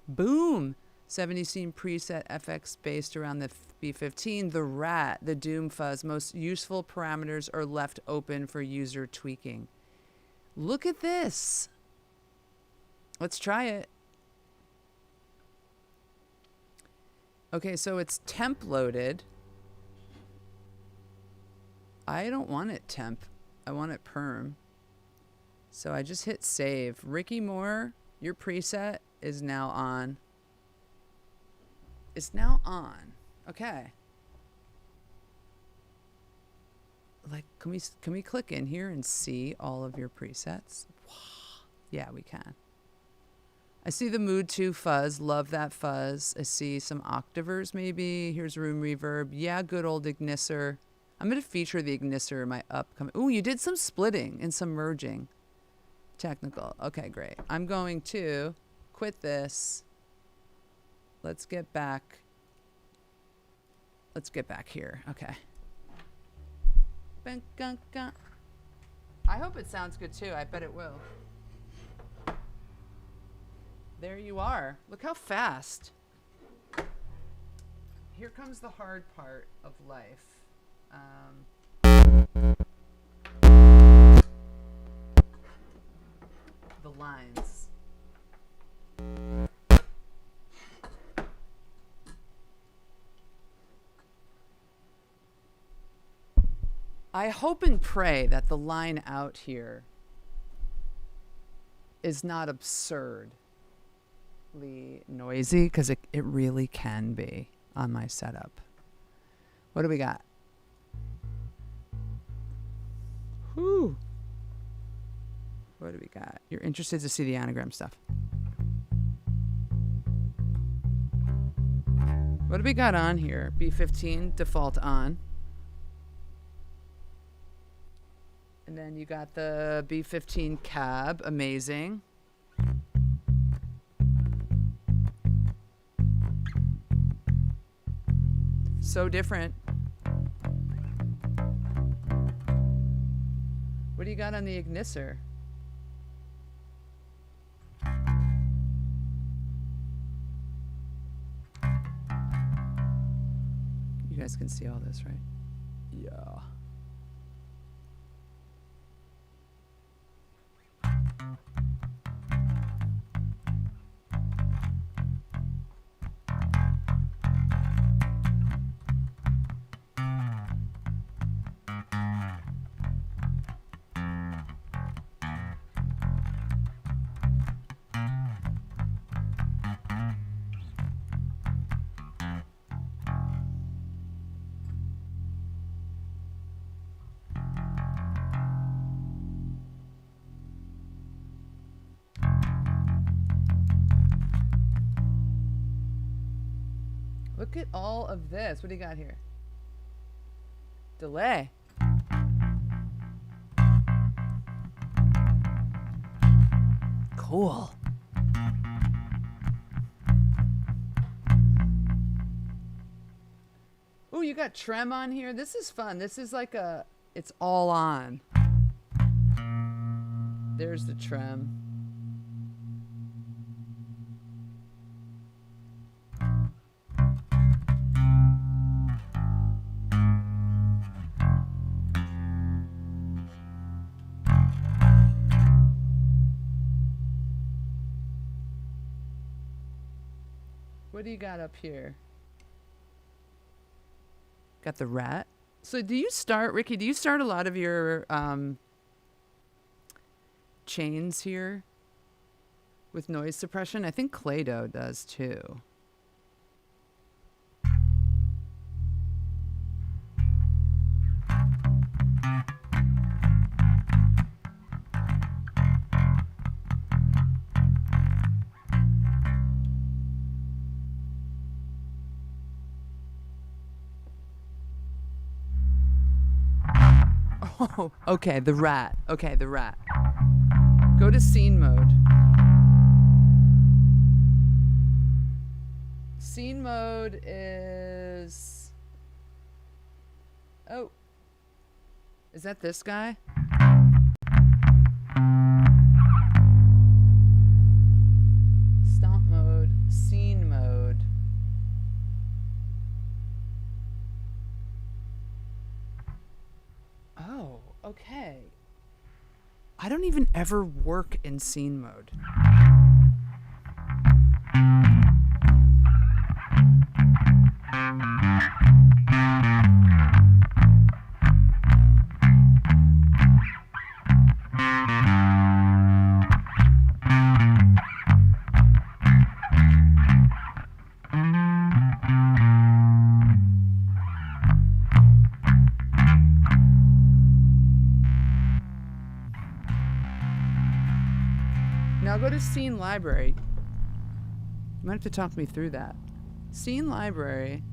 Speaker 1: Boom! 70 scene preset FX based around the B15. The rat, the doom fuzz. Most useful parameters are left open for user tweaking. Look at this. Let's try it. Okay, so it's temp loaded. I don't want it temp. I want it perm. So I just hit save. Ricky Moore, your preset is now on. It's now on. Okay. Like, can we click in here and see all of your presets? Yeah, we can. I see the Mood 2 fuzz. Love that fuzz. I see some octavers maybe. Here's room reverb. Yeah, good old Igniser. I'm going to feature the Igniser in my upcoming. Ooh, you did some splitting and some merging. Technical. Okay, great. I'm going to quit this. Let's get back. Let's get back here. Okay. I hope it sounds good too. I bet it will. There you are. Look how fast. Here comes the hard part of life. The lines. I hope and pray that the line out here is not absurdly noisy, because it really can be on my setup. What do we got? Whew. What do we got? You're interested to see the Anagram stuff. What do we got on here? B15 default on. And then you got the B15 cab, amazing. So different. What do you got on the Igniser? You guys can see all this, right? Yeah. Look at all of this. What do you got here? Delay. Cool. Oh, you got trem on here. This is fun. This is like it's all on. There's the trem. What do you got up here? Got the rat. So do you start, Ricky, do you start a lot of your chains here with noise suppression? I think Clado does too. Oh, okay, the rat. Okay, the rat. Go to scene mode. Scene mode is... Oh. Is that this guy? Stomp mode, scene mode. Oh, okay. I don't even ever work in scene mode. Now go to scene library. You might have to talk me through that. Scene library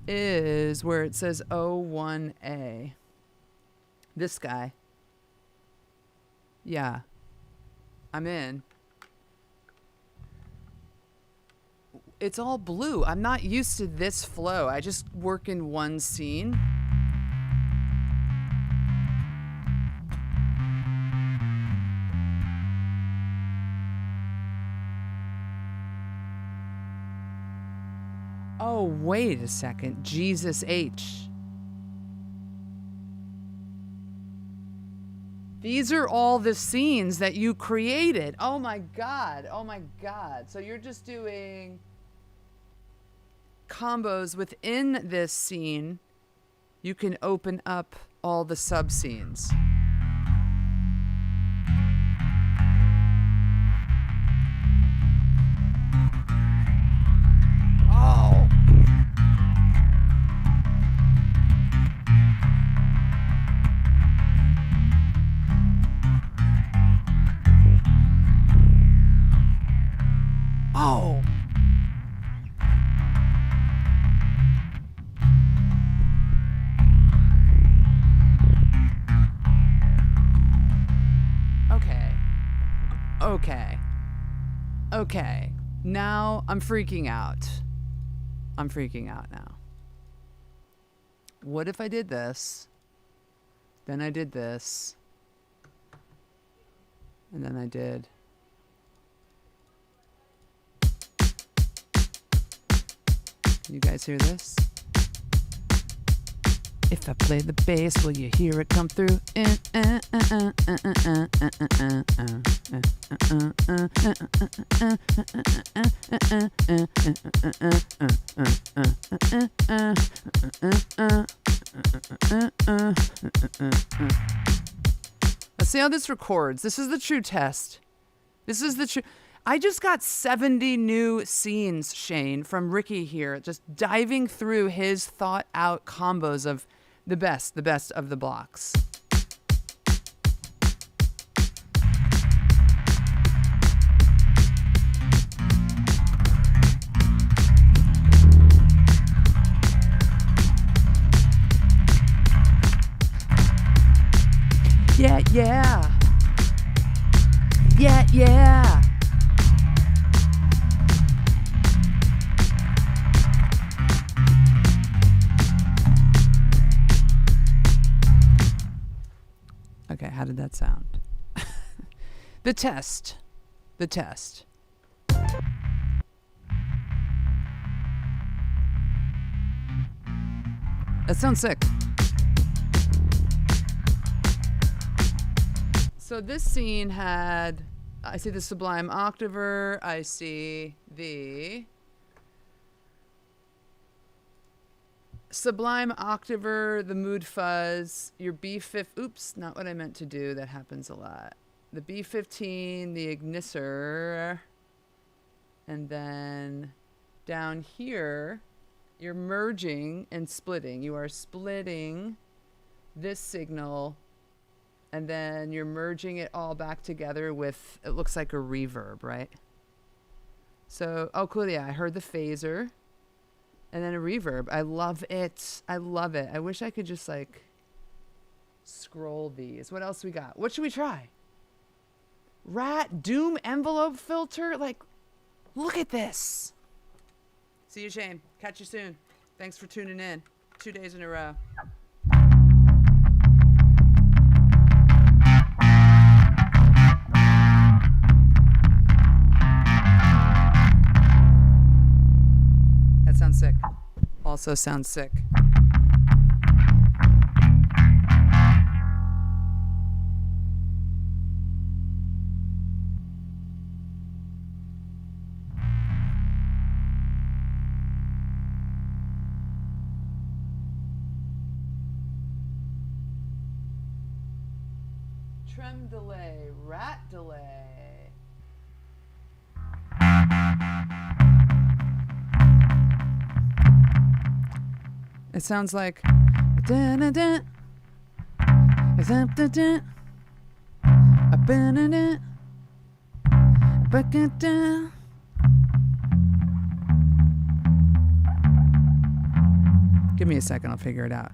Speaker 1: is where it says O1A. This guy. Yeah. I'm in. It's all blue. I'm not used to this flow. I just work in one scene. Oh, wait a second. Jesus H. These are all the scenes that you created. Oh my God. Oh my God. So you're just doing combos within this scene. You can open up all the sub scenes. Oh. Oh. Okay. Okay. Okay. Now I'm freaking out. I'm freaking out now. What if I did this? Then I did this. And then I did. Can you guys hear this? If I play the bass, will you hear it come through? Let's see how this records. This is the true test. This is the true... I just got 70 new scenes, Shane, from Ricky here, just diving through his thought-out combos of the best of the blocks. yeah. Yeah, yeah. Okay, how did that sound? The test. The test. That sounds sick. So this scene had, I see the Sublime Octaver, I see the Sublime Octaver, the Mood Fuzz, your B5, oops, not what I meant to do, that happens a lot. The B15, the Igniser, and then down here, you're merging and splitting. You are splitting this signal, and then you're merging it all back together with, it looks like a reverb, right? So, oh, cool, yeah, I heard the phaser, and then a reverb. I love it. I love it. I wish I could just, like, scroll these. What else we got? What should we try? Rat Doom envelope filter? Like, look at this. See you, Shane. Catch you soon. Thanks for tuning in. 2 days in a row. That sounds sick. Also sounds sick. Trem delay, rat delay. It sounds like dun-dun-dun, dun-dun-dun, dun-dun-dun, dun-dun-dun. Give me a second, I'll figure it out.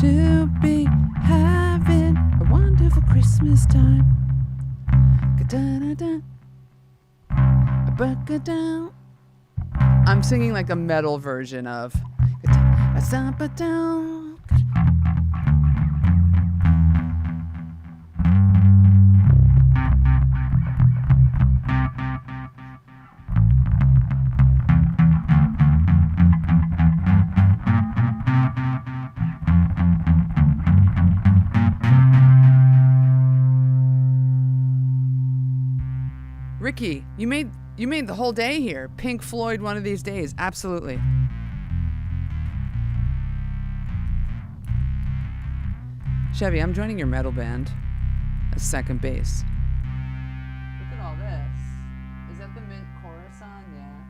Speaker 1: She'll be having a wonderful Christmas time. I'm singing like a metal version of. Ricky, you made the whole day here. Pink Floyd one of these days. Absolutely. Chevy, I'm joining your metal band as second bass. Look at all this. Is that the Mint chorus on? Yeah.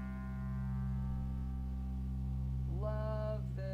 Speaker 1: Love this.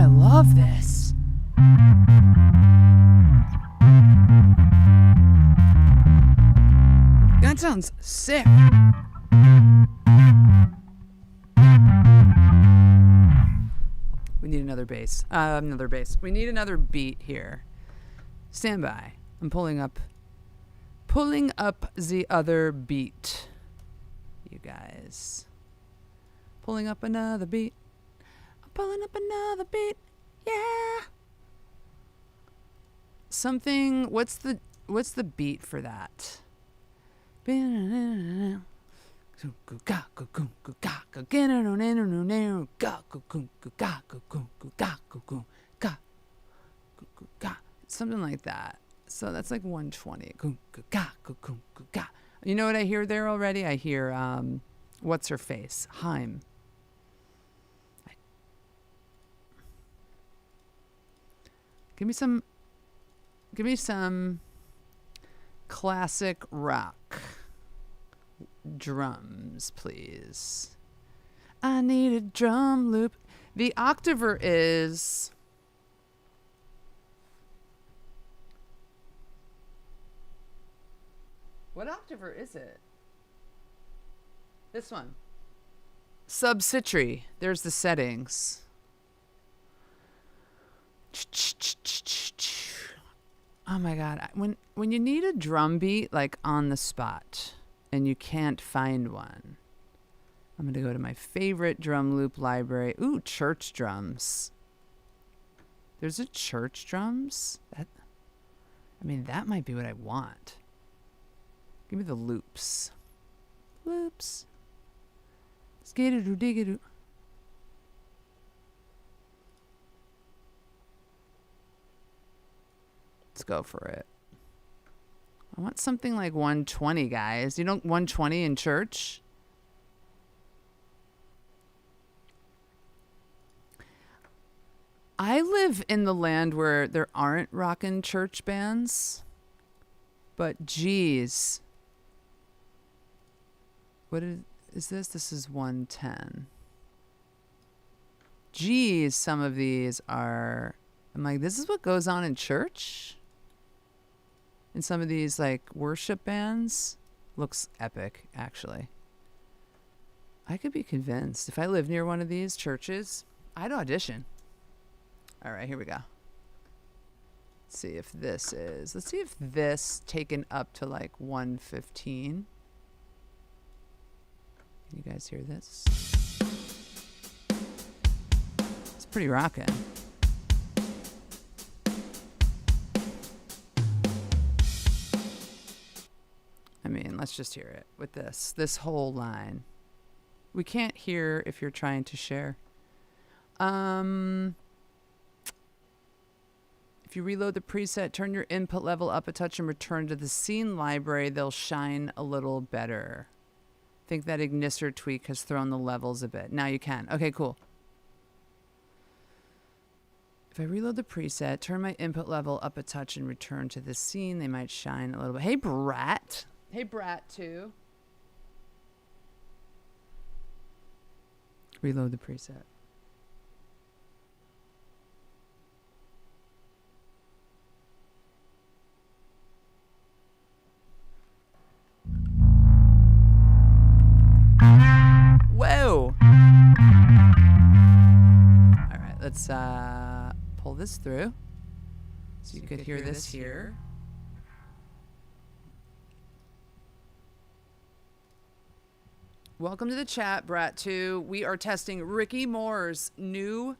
Speaker 1: Love this. That sounds sick. We need another bass. Another bass. We need another beat here. Stand by. I'm pulling up the other beat. You guys. Pulling up another beat. I'm pulling up another beat. Yeah. Something, what's the what's the beat for that? Something like that. So that's like 120. You know what I hear there already? I hear what's her face? Haim. Give me some classic rock drums, please. I need a drum loop. The octaver is what octaver is it? This one. Subcitry. There's the settings. Oh my God. When you need a drum beat like on the spot and you can't find one, I'm going to go to my favorite drum loop library. Ooh, church drums. There's a church drums? That might be what I want. Give me the loops. Loops. Skidadoo digadoo. Let's go for it. I want something like 120, guys. You know 120 in church? I live in the land where there aren't rockin' church bands. But geez. What is this? This is 110. Geez, some of these are... I'm like, this is what goes on in church? In some of these like worship bands. Looks epic, actually. I could be convinced. If I lived near one of these churches, I'd audition. All right, here we go. Let's see if this taken up to like 115. Can you guys hear this? It's pretty rockin'. I mean, let's just hear it with this whole line. We can't hear if you're trying to share. If you reload the preset, turn your input level up a touch and return to the scene library, they'll shine a little better. I think that Igniser tweak has thrown the levels a bit. Now you can. Okay, cool. If I reload the preset, turn my input level up a touch and return to the scene, they might shine a little bit. Hey, Brat. Hey, Brat, too. Reload the preset. Whoa. All right, let's pull this through so you could hear this here. Welcome to the chat, Brat2. We are testing Ricky Moore's new,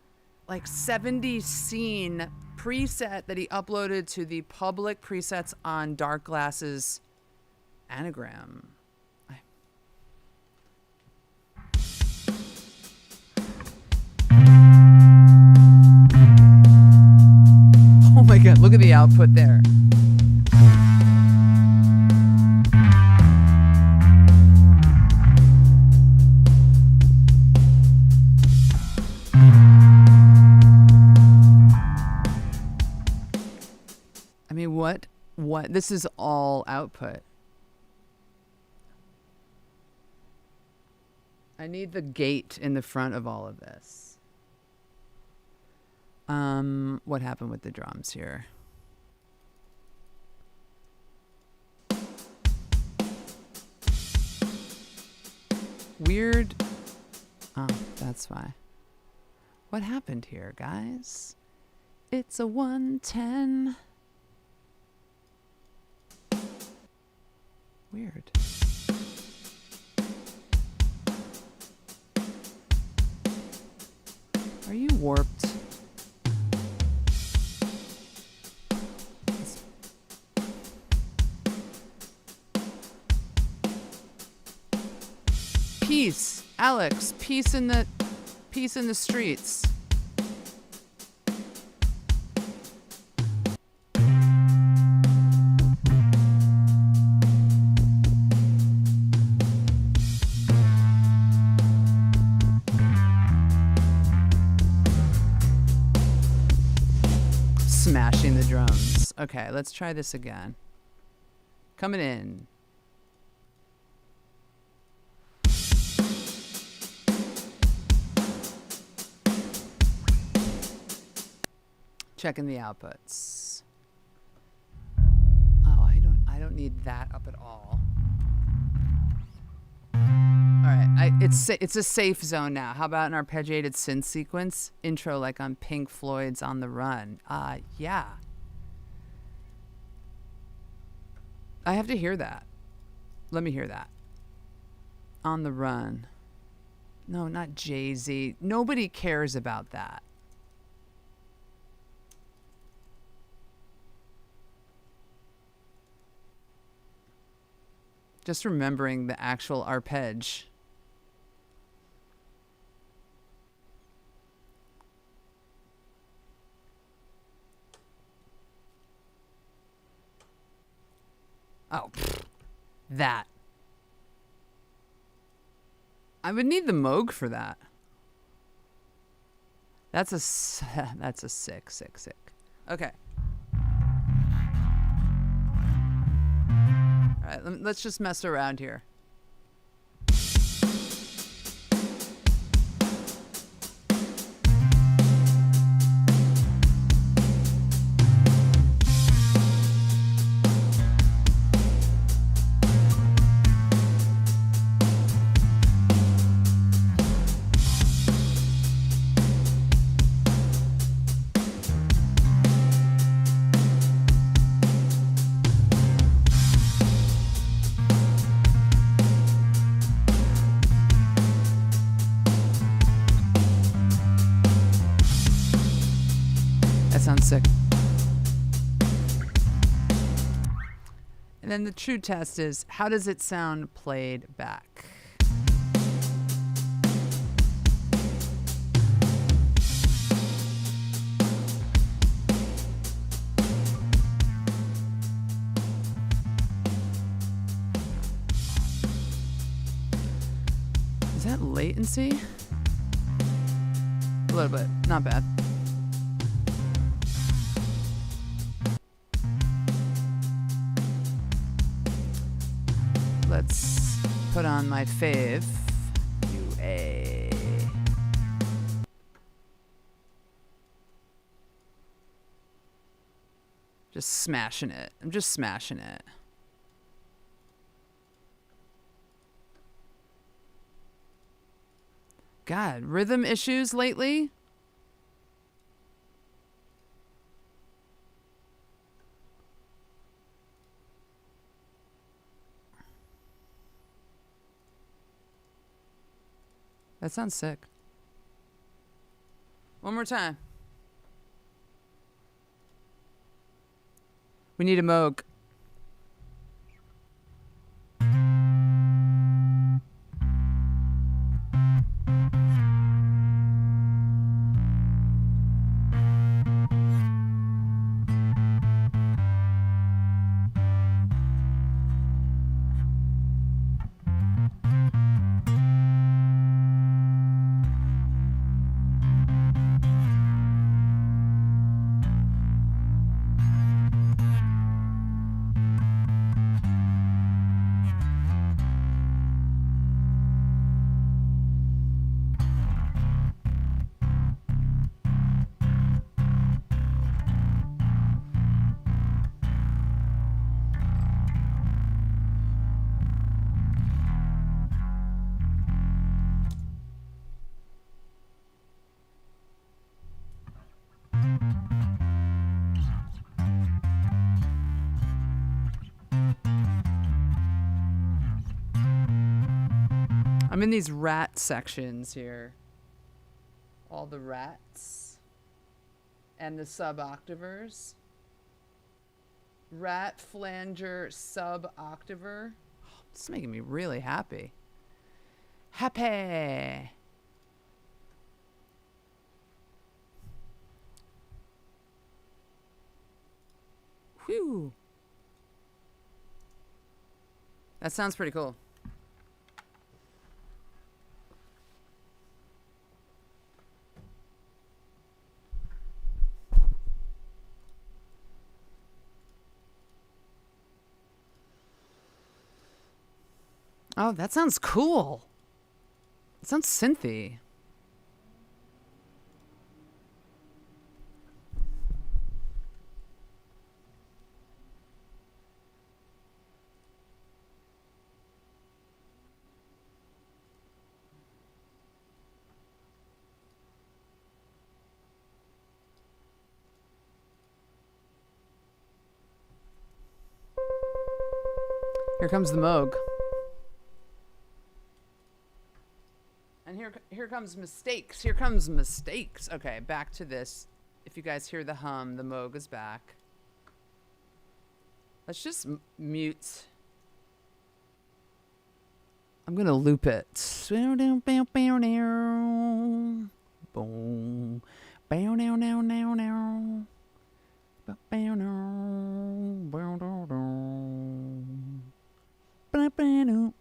Speaker 1: like, 70s scene preset that he uploaded to the public presets on Dark Glass's Anagram. Oh my God, look at the output there. I mean, what? This is all output. I need the gate in the front of all of this. What happened with the drums here? Weird. Oh, that's why. What happened here, guys? It's a 110. Weird. Are you warped? Alex, peace in the streets. Smashing the drums. Okay, let's try this again. Coming in. Checking the outputs. Oh, I don't need that up at all. All right, it's a safe zone now. How about an arpeggiated synth sequence intro like on Pink Floyd's On the Run? Yeah. I have to hear that. Let me hear that. On the Run. No, not Jay-Z. Nobody cares about that. Just remembering the actual arpeggi. Oh, that. I would need the Moog for that. That's a sick. Okay. All right, let's just mess around here. Sounds sick. And then the true test is, how does it sound played back? Is that latency? A little bit, not bad. Let's put on my fave, UA. Just smashing it. I'm just smashing it. God, rhythm issues lately? That sounds sick. One more time. We need a Moog. I'm in these rat sections here. All the rats and the sub-octavers. Rat, flanger, sub-octaver. Oh, this is making me really happy. Happy. Whew. That sounds pretty cool. Oh, that sounds cool. It sounds synthy. Here comes the Moog. And here comes mistakes. Here comes mistakes. Okay, back to this. If you guys hear the hum, the Moog is back. Let's just mute. I'm gonna loop it. Boom. Bow now now now now. Bow now. Bow dow dow. Ba ba doo.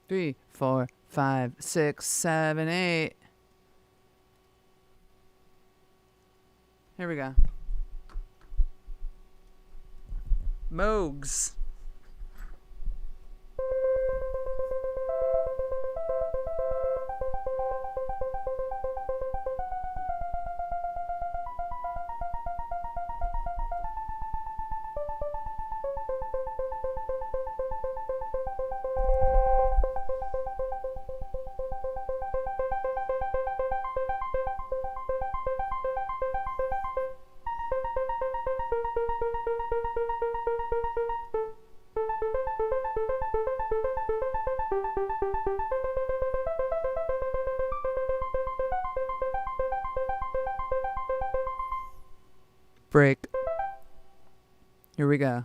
Speaker 1: Three, 4, 5, 6, 7, 8. Here we go. Moogs. Break. Here we go.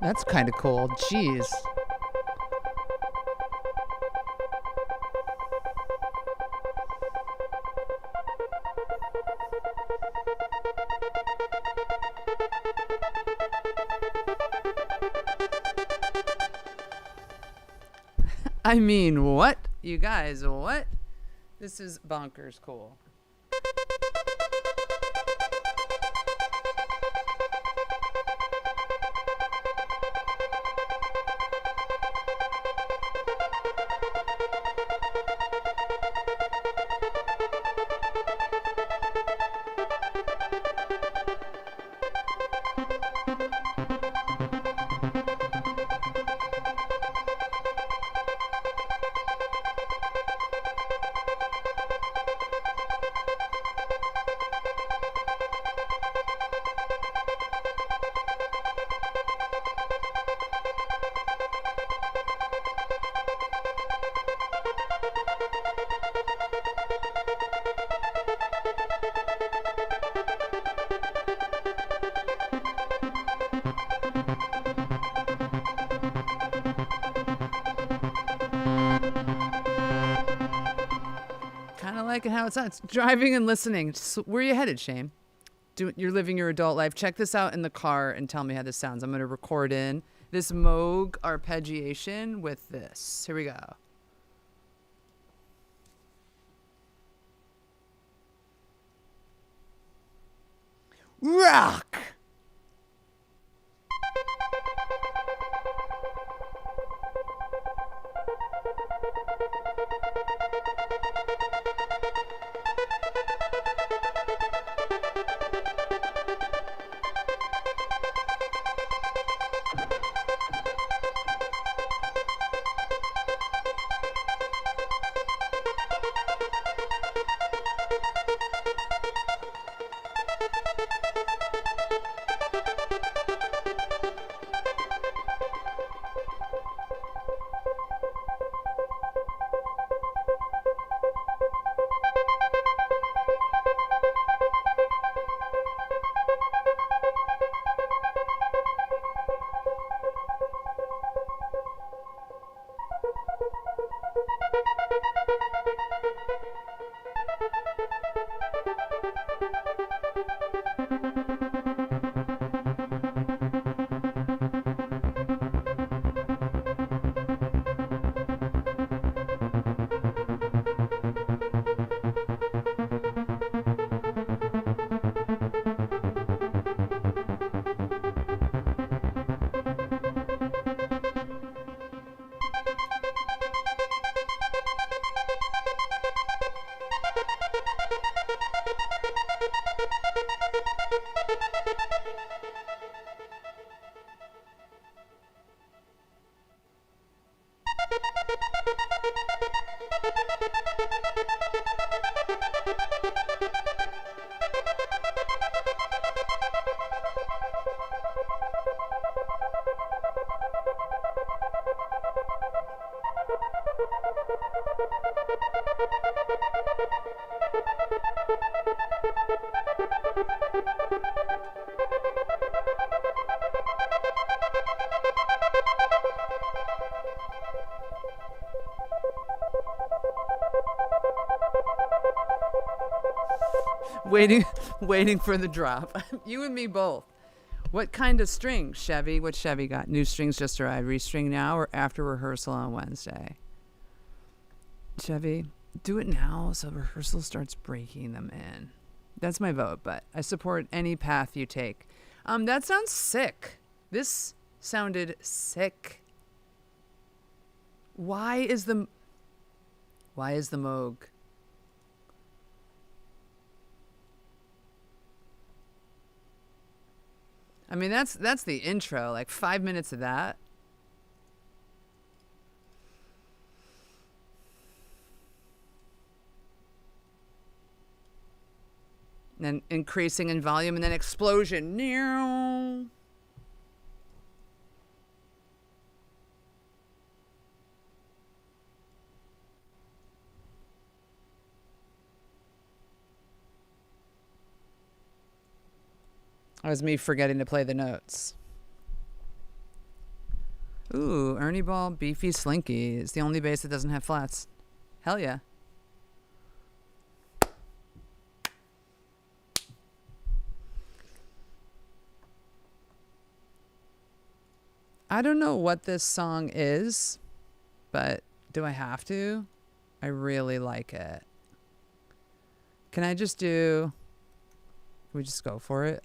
Speaker 1: That's kind of cool. Jeez. I mean, what? You guys, what? This is bonkers cool. music and how it sounds. Driving and listening. So where are you headed, Shane? You're living your adult life. Check this out in the car and tell me how this sounds. I'm going to record in this Moog arpeggiation with this. Here we go. Rock! Waiting for the drop. You and me both. What kind of strings, Chevy? What Chevy got? New strings just arrived. Restring now or after rehearsal on Wednesday? Chevy, do it now so rehearsal starts breaking them in. That's my vote, but I support any path you take. That sounds sick. This sounded sick. Why is the Moog? I mean, that's the intro, like 5 minutes of that. And then increasing in volume and then explosion. That was me forgetting to play the notes. Ooh, Ernie Ball Beefy Slinky is the only bass that doesn't have flats. Hell yeah. I don't know what this song is, but do I have to? I really like it. Can I just do... Can we just go for it?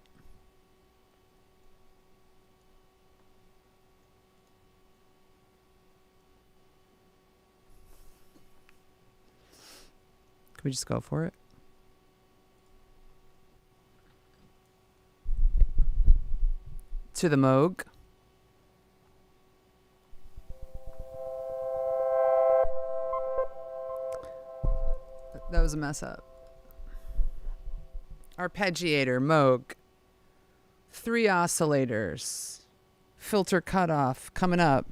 Speaker 1: Can we just go for it? To the Moog. That was a mess up. Arpeggiator, Moog. 3 oscillators. Filter cutoff coming up.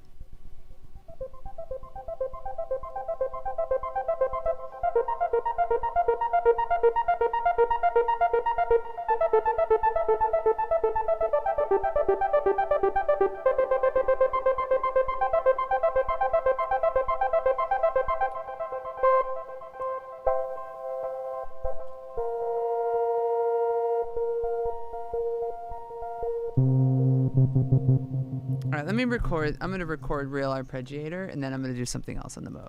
Speaker 1: All right, let me record. I'm going to record real arpeggiator, and then I'm going to do something else on the Moog.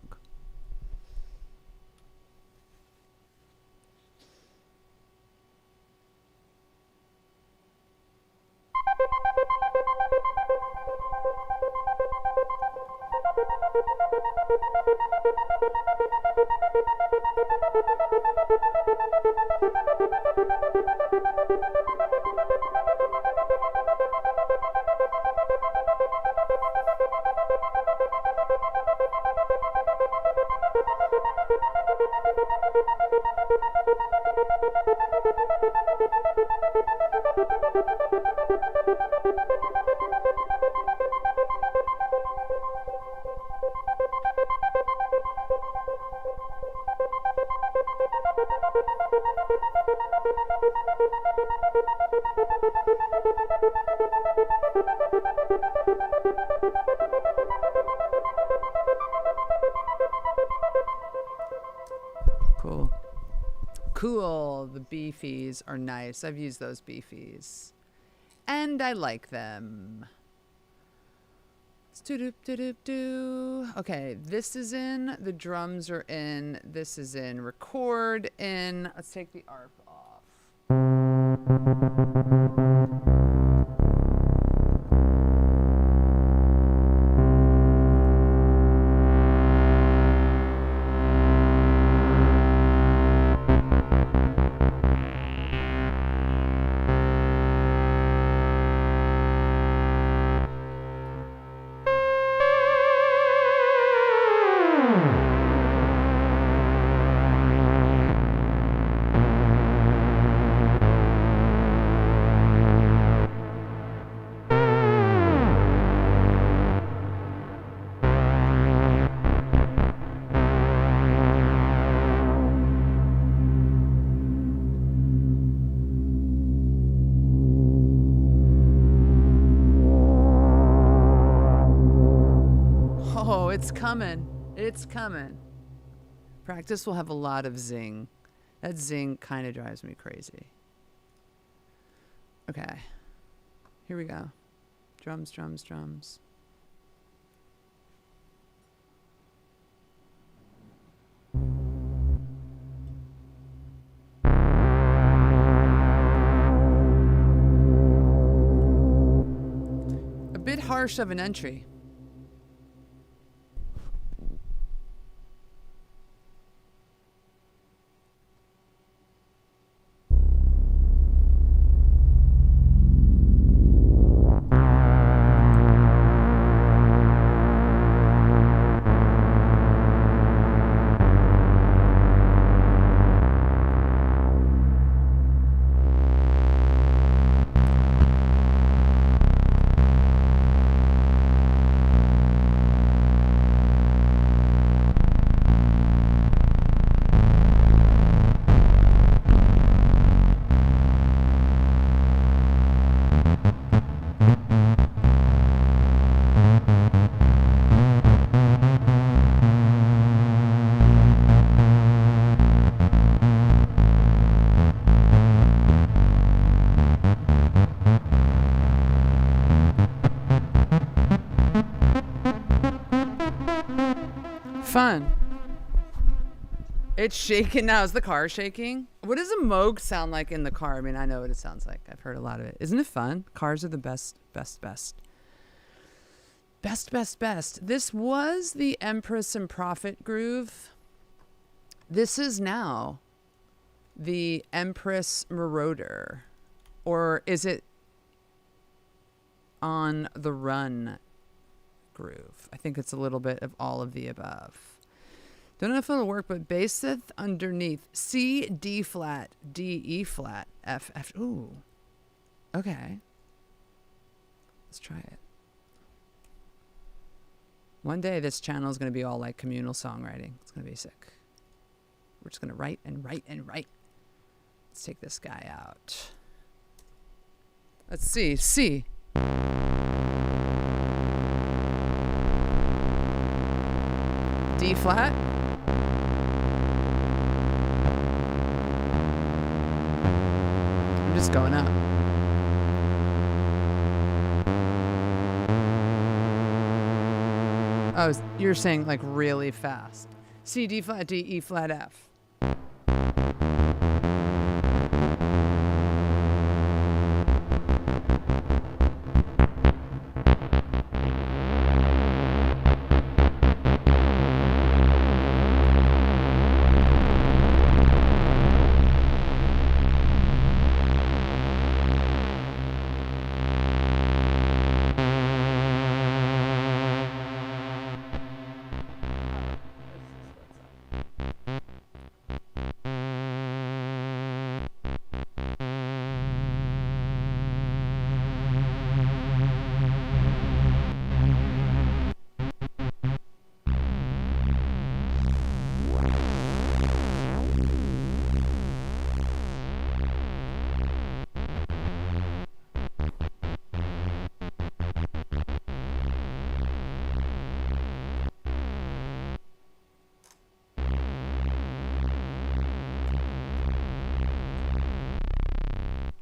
Speaker 1: Cool. Cool. The beefies are nice. I've used those beefies. And I like them. Okay, this is in. The drums are in. This is in. Record in. Let's take the ARP off. Oh, it's coming. It's coming. Practice will have a lot of zing. That zing kind of drives me crazy. Okay. Here we go. Drums, drums, drums. A bit harsh of an entry. Fun. It's shaking now. Is the car shaking? What does a Moog sound like in the car? I mean, I know what it sounds like. I've heard a lot of it. Isn't it fun? Cars are the best, best, best. Best, best, best. This was the Empress and Prophet groove. This is now the Empress Marauder. Or is it On the Run groove? I think it's a little bit of all of the above. Don't know if it'll work, but basseth underneath. C, D flat, D, E flat, F, F. Ooh. Okay. Let's try it. One day this channel is going to be all like communal songwriting. It's going to be sick. We're just going to write and write and write. Let's take this guy out. Let's see. C. D flat. I'm just going up. Oh, you're saying like really fast. C, D flat, D, E flat, F.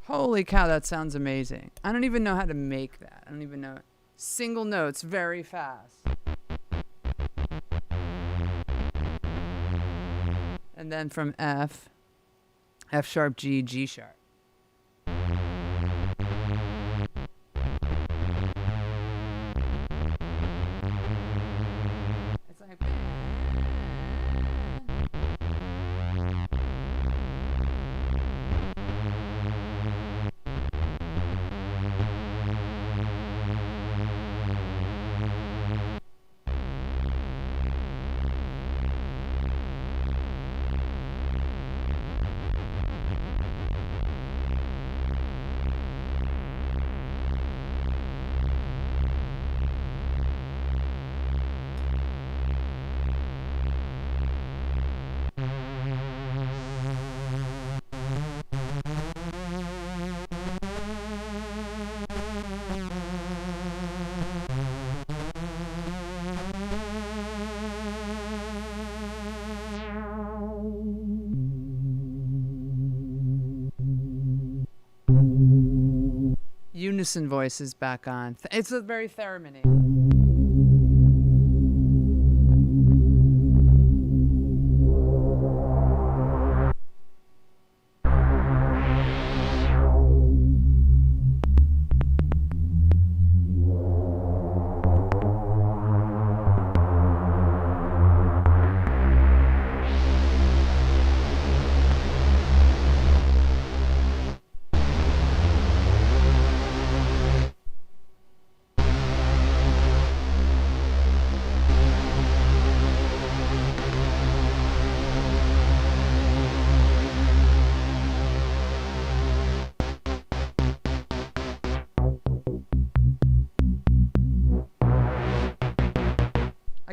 Speaker 1: Holy cow, that sounds amazing. I don't even know how to make that. I don't even know. Single notes, very fast. And then from F, F sharp, G, G sharp. It's like... Unison voice is back on. It's a very theremin-y.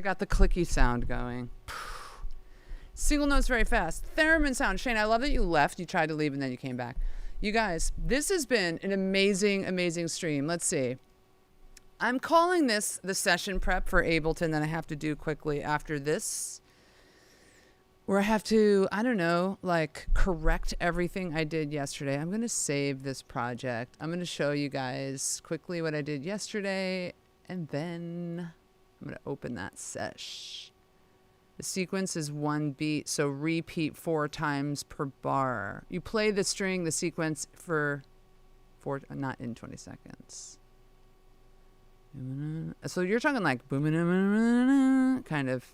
Speaker 1: Got the clicky sound going. Single notes very fast. Theremin sound. Shane, I love that you left. You tried to leave and then you came back. You guys, this has been an amazing, amazing stream. Let's see. I'm calling this the session prep for Ableton that I have to do quickly after this. Where I have to, I don't know, like correct everything I did yesterday. I'm going to save this project. I'm going to show you guys quickly what I did yesterday. And then... I'm going to open that sesh. The sequence is 1 beat, so repeat 4 times per bar. You play the string, the sequence for 4, not in 20 seconds. So you're talking like kind of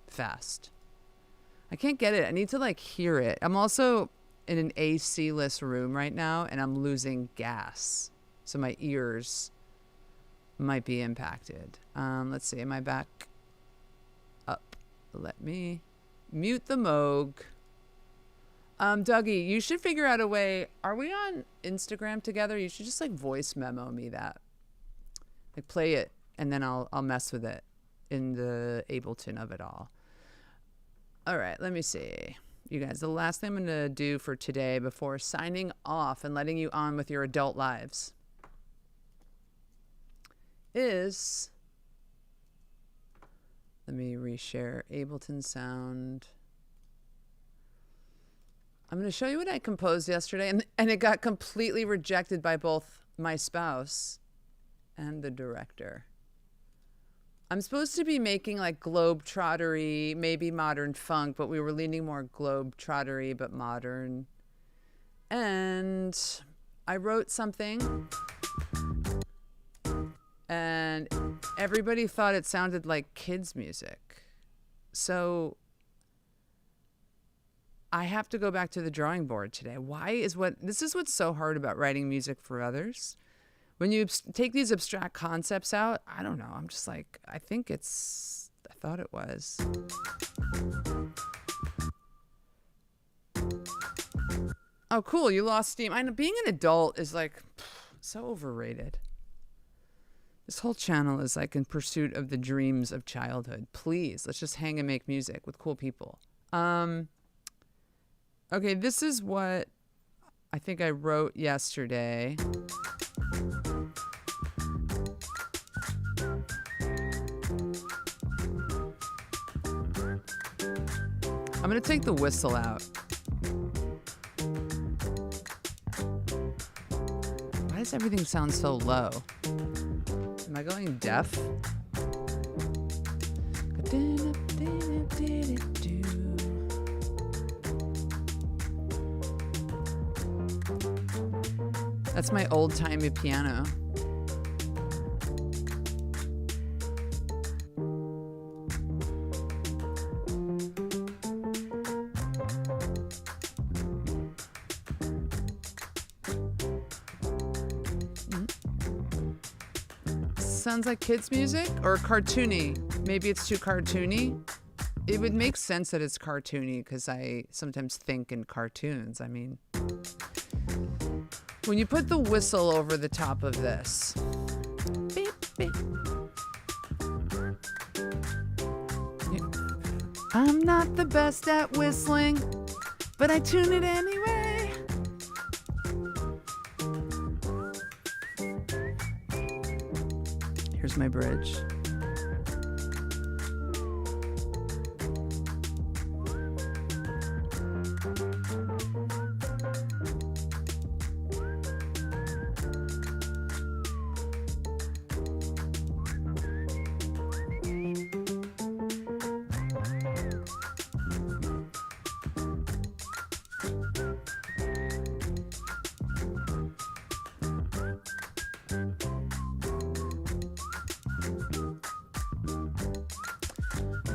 Speaker 1: fast. I can't get it. I need to like hear it. I'm also in an AC-less room right now, and I'm losing gas. So my ears might be impacted. Let's see, am I back up? Let me mute the Moog. Dougie, you should figure out a way. Are we on Instagram together? You should just like voice memo me that. Like play it and then I'll mess with it in the Ableton of it all. All right, let me see. You guys, the last thing I'm gonna do for today before signing off and letting you on with your adult lives is, let me reshare Ableton sound. I'm going to show you what I composed yesterday, and it got completely rejected by both my spouse and the director. I'm supposed to be making like globe-trottery, maybe modern funk, but we were leaning more globe-trottery but modern. And I wrote something and everybody thought it sounded like kids' music. So I have to go back to the drawing board today. This is what's so hard about writing music for others. When you take these abstract concepts out, I don't know. I'm just like, I thought it was. Oh, cool. You lost steam. I know being an adult is like so overrated. This whole channel is like in pursuit of the dreams of childhood. Please, let's just hang and make music with cool people. Okay, this is what I think I wrote yesterday. I'm going to take the whistle out. Why does everything sound so low? Am I going deaf? That's my old-timey piano. Sounds like kids' music or cartoony. Maybe it's too cartoony. It would make sense that it's cartoony because I sometimes think in cartoons. I mean, when you put the whistle over the top of this, beep, beep. I'm not the best at whistling, but I tune it anyway. Here's my bridge.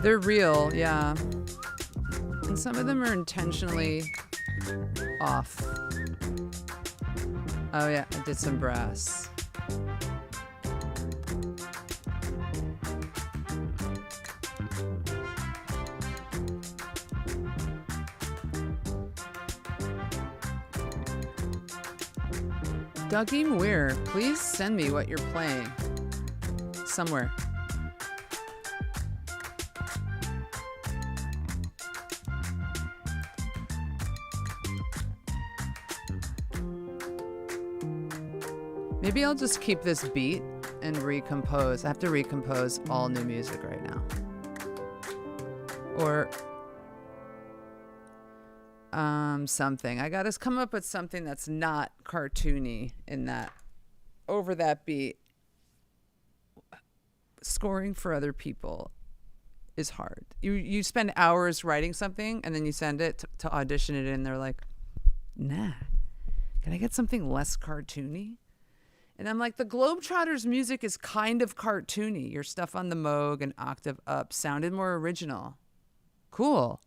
Speaker 1: They're real, yeah. And some of them are intentionally off. Oh yeah, I did some brass. Dougie Weir, please send me what you're playing. Somewhere. Maybe I'll just keep this beat and recompose. I have to recompose all new music right now. Or something. I gotta come up with something that's not cartoony in that, over that beat. Scoring for other people is hard. You spend hours writing something and then you send it to audition it in and they're like, nah, can I get something less cartoony? And I'm like, the Globetrotters music is kind of cartoony. Your stuff on the Moog and octave up sounded more original. Cool.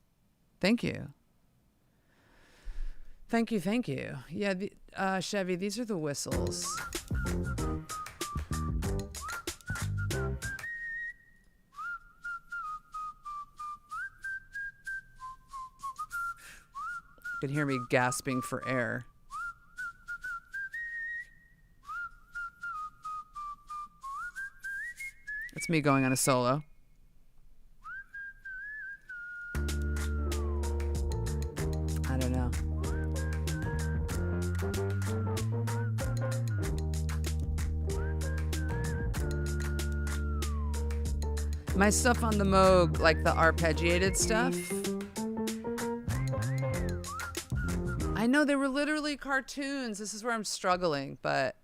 Speaker 1: Thank you. Thank you, thank you. Yeah, Chevy, these are the whistles. You can hear me gasping for air. It's me going on a solo. I don't know. My stuff on the Moog, like the arpeggiated stuff. I know they were literally cartoons. This is where I'm struggling, but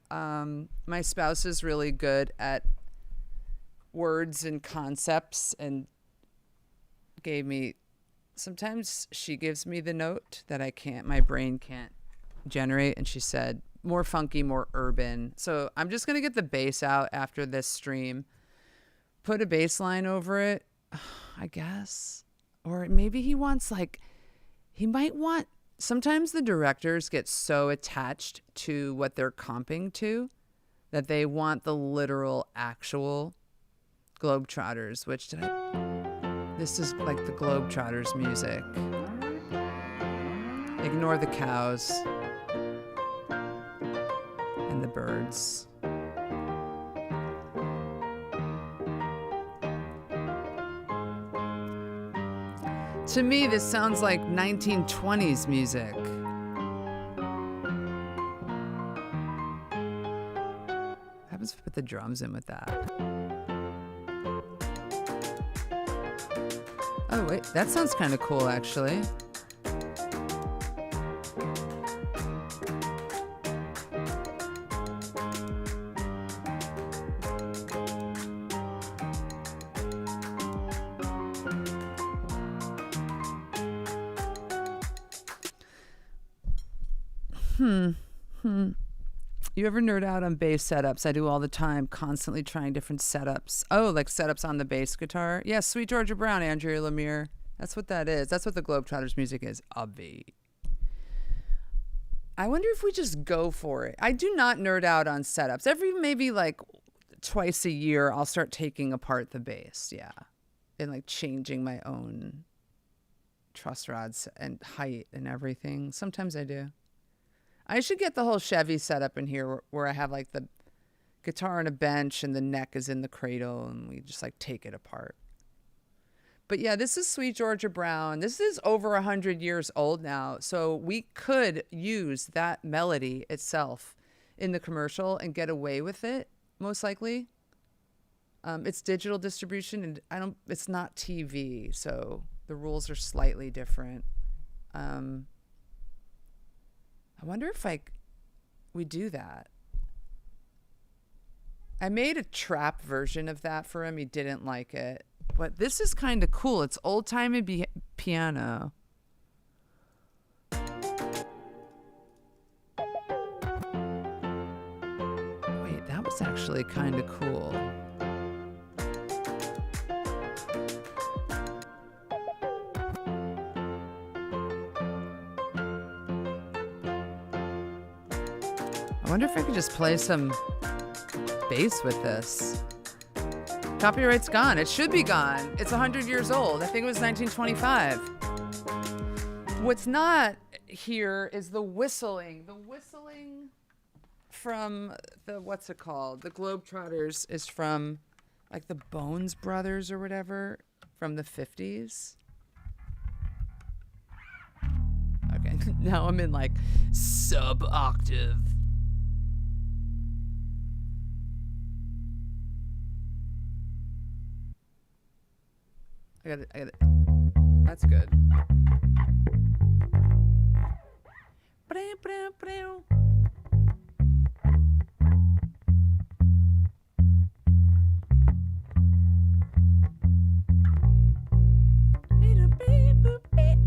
Speaker 1: my spouse is really good at words and concepts and gave me, sometimes she gives me the note that my brain can't generate. And she said, more funky, more urban. So I'm just going to get the bass out after this stream, put a bass line over it, I guess. Or maybe he wants he might want, sometimes the directors get so attached to what they're comping to that they want the literal actual Globetrotters, this is like the Globetrotters music. Ignore the cows and the birds. To me, this sounds like 1920s music. What happens if I put the drums in with that? Oh, wait, that sounds kind of cool, actually. You ever nerd out on bass setups? I do all the time, constantly trying different setups. Oh, like setups on the bass guitar? Yeah, Sweet Georgia Brown, Andrea Lemire. That's what that is. That's what the Globetrotters music is. Obvi. I wonder if we just go for it. I do not nerd out on setups. Every maybe like twice a year, I'll start taking apart the bass. Yeah. And like changing my own truss rods and height and everything. Sometimes I do. I should get the whole Chevy setup in here where I have like the guitar on a bench and the neck is in the cradle and we just like take it apart. But yeah, this is Sweet Georgia Brown. This is over 100 years old now. So we could use that melody itself in the commercial and get away with it, most likely. It's digital distribution and it's not TV. So the rules are slightly different. I wonder if we do that. I made a trap version of that for him. He didn't like it. But this is kind of cool. It's old-timey piano. Wait, that was actually kind of cool. I wonder if I could just play some bass with this. Copyright's gone. It should be gone. It's 100 years old. I think it was 1925. What's not here is the whistling. The whistling from what's it called? The Globetrotters is from like the Bones Brothers or whatever from the 50s. Okay, now I'm in like sub-octave. I got it. That's good.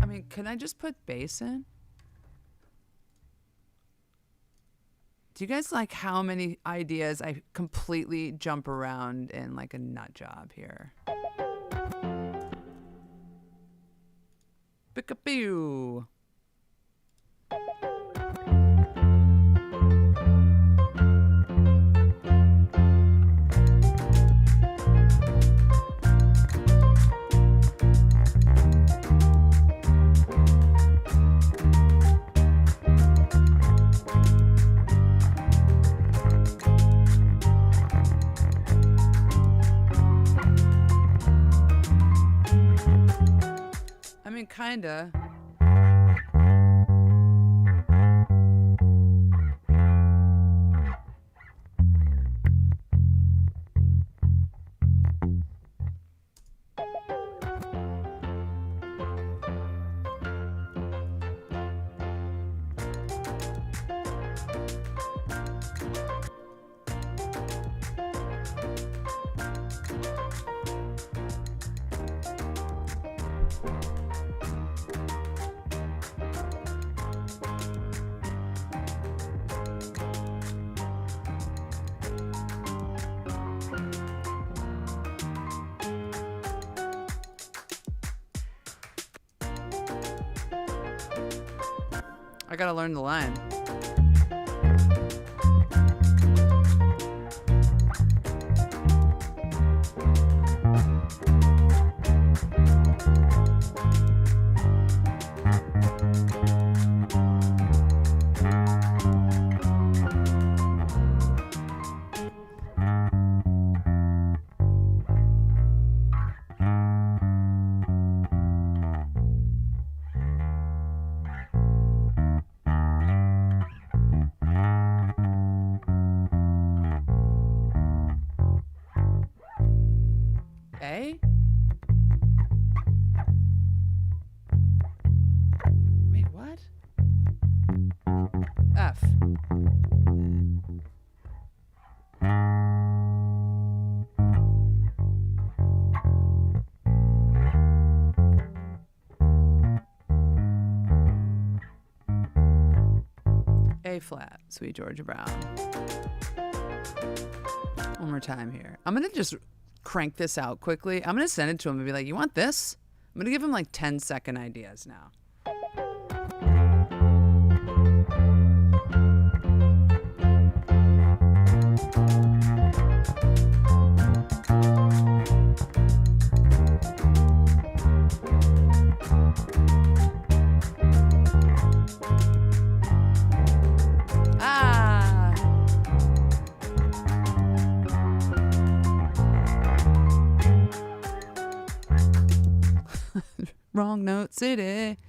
Speaker 1: I mean, can I just put bass in? Do you guys like how many ideas I completely jump around in like a nut job here? Pick-a-pew. I mean, kinda. I gotta learn the line. A? Wait, what? F. A flat, Sweet Georgia Brown. One more time here. I'm gonna just crank this out quickly. I'm gonna send it to him and be like, you want this? I'm gonna give him like 10-second ideas now. Wrong Note City.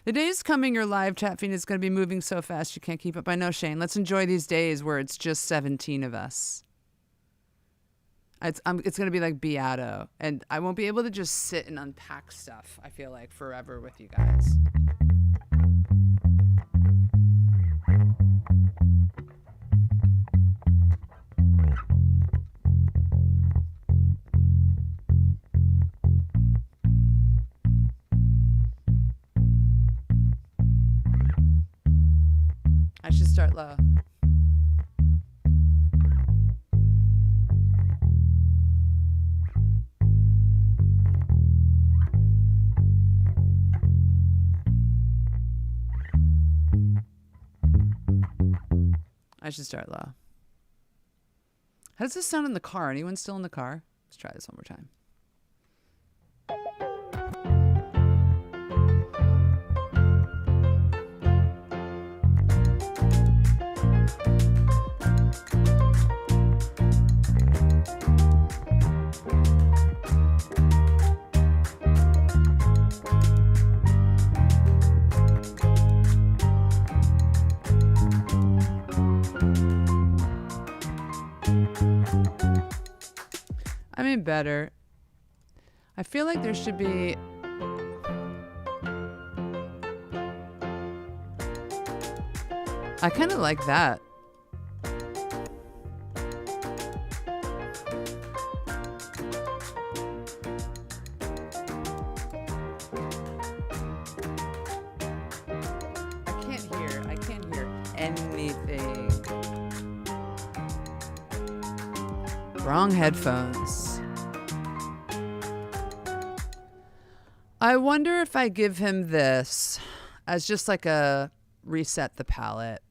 Speaker 1: The day's coming your live chat feed is going to be moving so fast you can't keep up. I know, Shane. Let's enjoy these days where it's just 17 of us. It's going to be like Beato. And I won't be able to just sit and unpack stuff, I feel like, forever with you guys. I should start low. I should start low. How does this sound in the car? Anyone still in the car? Let's try this one more time. I mean, better. I feel like there should be... I kind of like that. I can't hear anything. Wrong headphones. I wonder if I give him this as just like a reset the palette,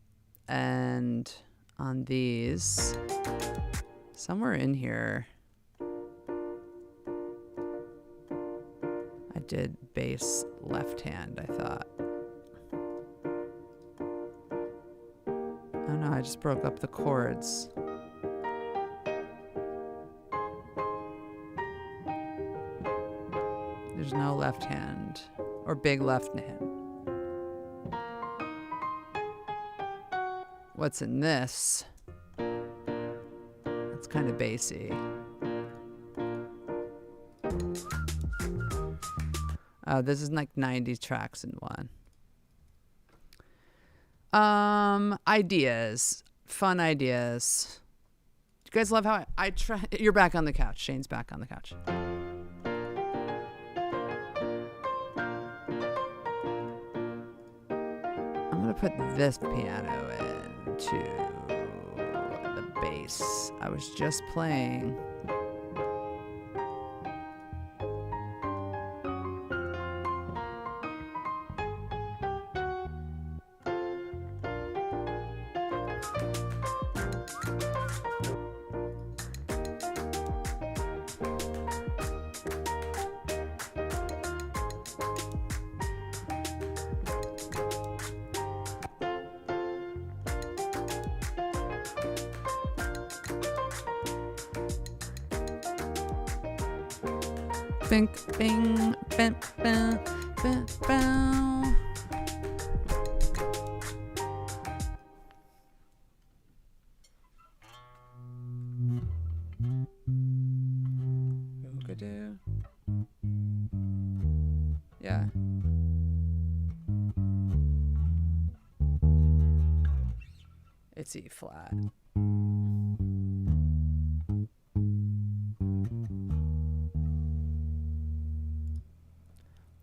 Speaker 1: and on these, somewhere in here, I did bass left hand, I thought. Oh no, I just broke up the chords. There's no left hand or big left hand. What's in this? It's kind of bassy. Oh, this is like 90 tracks in one. Ideas. Fun ideas. You guys love how I try? You're back on the couch. Shane's back on the couch. I'm gonna put this piano into the bass I was just playing. Bing, bing, bing, bing, bing, bing. Oogadoo. Yeah. It's E flat.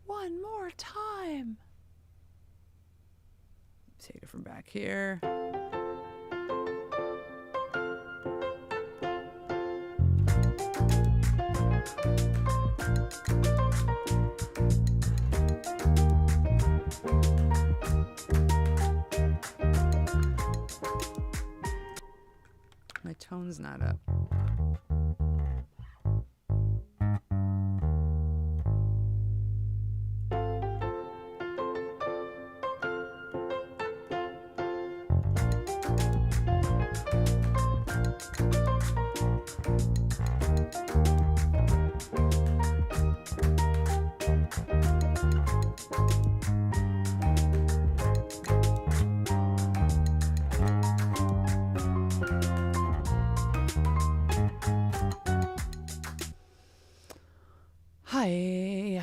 Speaker 1: One more time. Take it from back here. My tone's not up. Hi.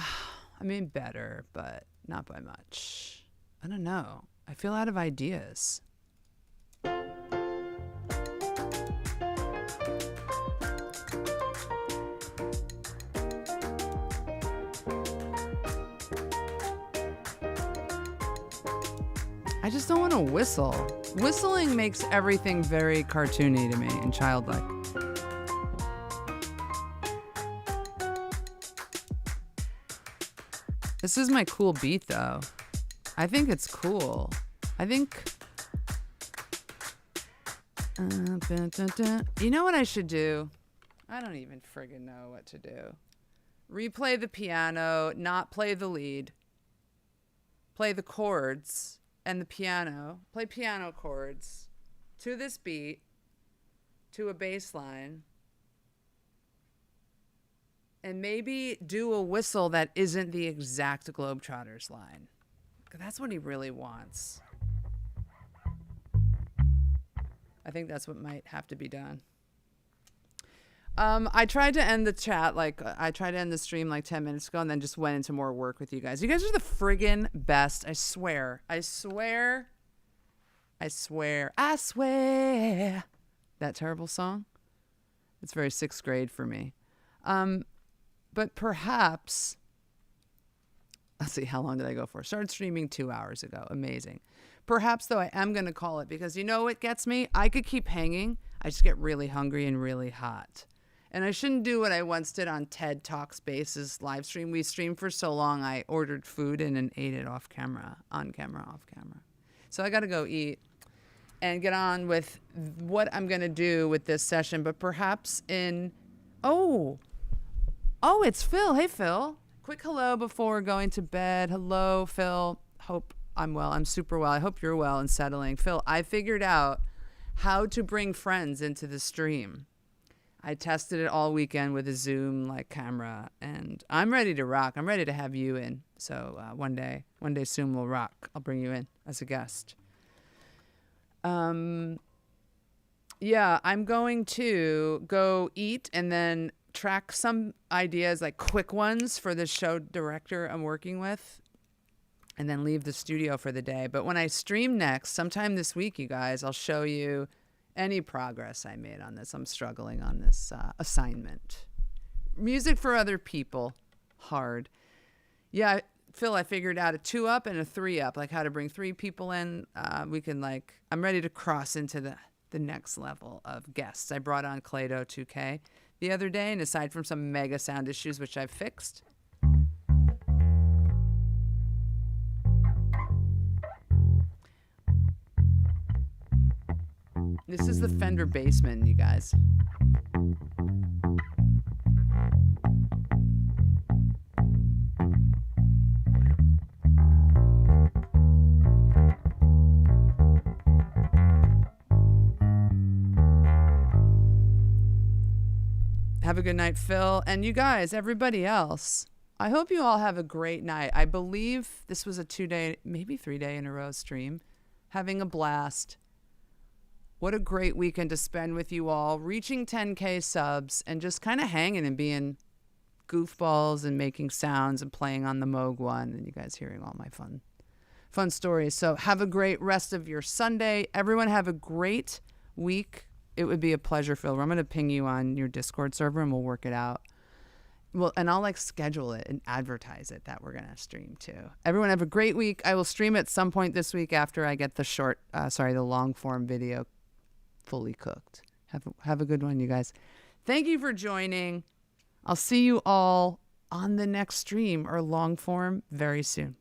Speaker 1: I mean, better, but not by much. I don't know. I feel out of ideas. I just don't want to whistle. Whistling makes everything very cartoony to me and childlike. This is my cool beat, though. I think it's cool. I think... You know what I should do? I don't even friggin' know what to do. Replay the piano, not play the lead. Play the chords and the piano. Play piano chords to this beat, to a bass line. And maybe do a whistle that isn't the exact Globetrotters line. That's what he really wants. I think that's what might have to be done. I tried to end the chat, I tried to end the stream like 10 minutes ago and then just went into more work with you guys. You guys are the friggin' best. I swear. I swear. I swear. I swear. That terrible song? It's very sixth grade for me. But perhaps, let's see, how long did I go for? Started streaming 2 hours ago. Amazing. Perhaps, though, I am going to call it because you know what gets me? I could keep hanging. I just get really hungry and really hot. And I shouldn't do what I once did on TED Talk Spaces live stream. We streamed for so long, I ordered food in and ate it off camera, on camera, off camera. So I got to go eat and get on with what I'm going to do with this session. But perhaps in, oh, it's Phil. Hey, Phil. Quick hello before going to bed. Hello, Phil. Hope I'm well. I'm super well. I hope you're well and settling. Phil, I figured out how to bring friends into the stream. I tested it all weekend with a Zoom camera, and I'm ready to rock. I'm ready to have you in. So one day soon we'll rock. I'll bring you in as a guest. Yeah, I'm going to go eat and then track some ideas, quick ones for the show director I'm working with, and then leave the studio for the day. But when I stream next, sometime this week, you guys, I'll show you any progress I made on this. I'm struggling on this assignment. Music for other people. Hard. Yeah, Phil, I figured out a 2-up and a 3-up, how to bring 3 people in. We can I'm ready to cross into the next level of guests. I brought on Clado 2K the other day, and aside from some mega sound issues, which I've fixed, This is the Fender Bassman, you guys. Have a good night, Phil. And you guys, everybody else, I hope you all have a great night. I believe this was a 2-day, maybe 3-day in a row stream. Having a blast. What a great weekend to spend with you all. Reaching 10K subs and just kind of hanging and being goofballs and making sounds and playing on the Moog One. And you guys hearing all my fun stories. So have a great rest of your Sunday. Everyone have a great week. It would be a pleasure, Phil. I'm going to ping you on your Discord server and we'll work it out. Well, and I'll schedule it and advertise it that we're going to stream too. Everyone have a great week. I will stream at some point this week after I get the long form video fully cooked. Have a good one, you guys. Thank you for joining. I'll see you all on the next stream or long form very soon.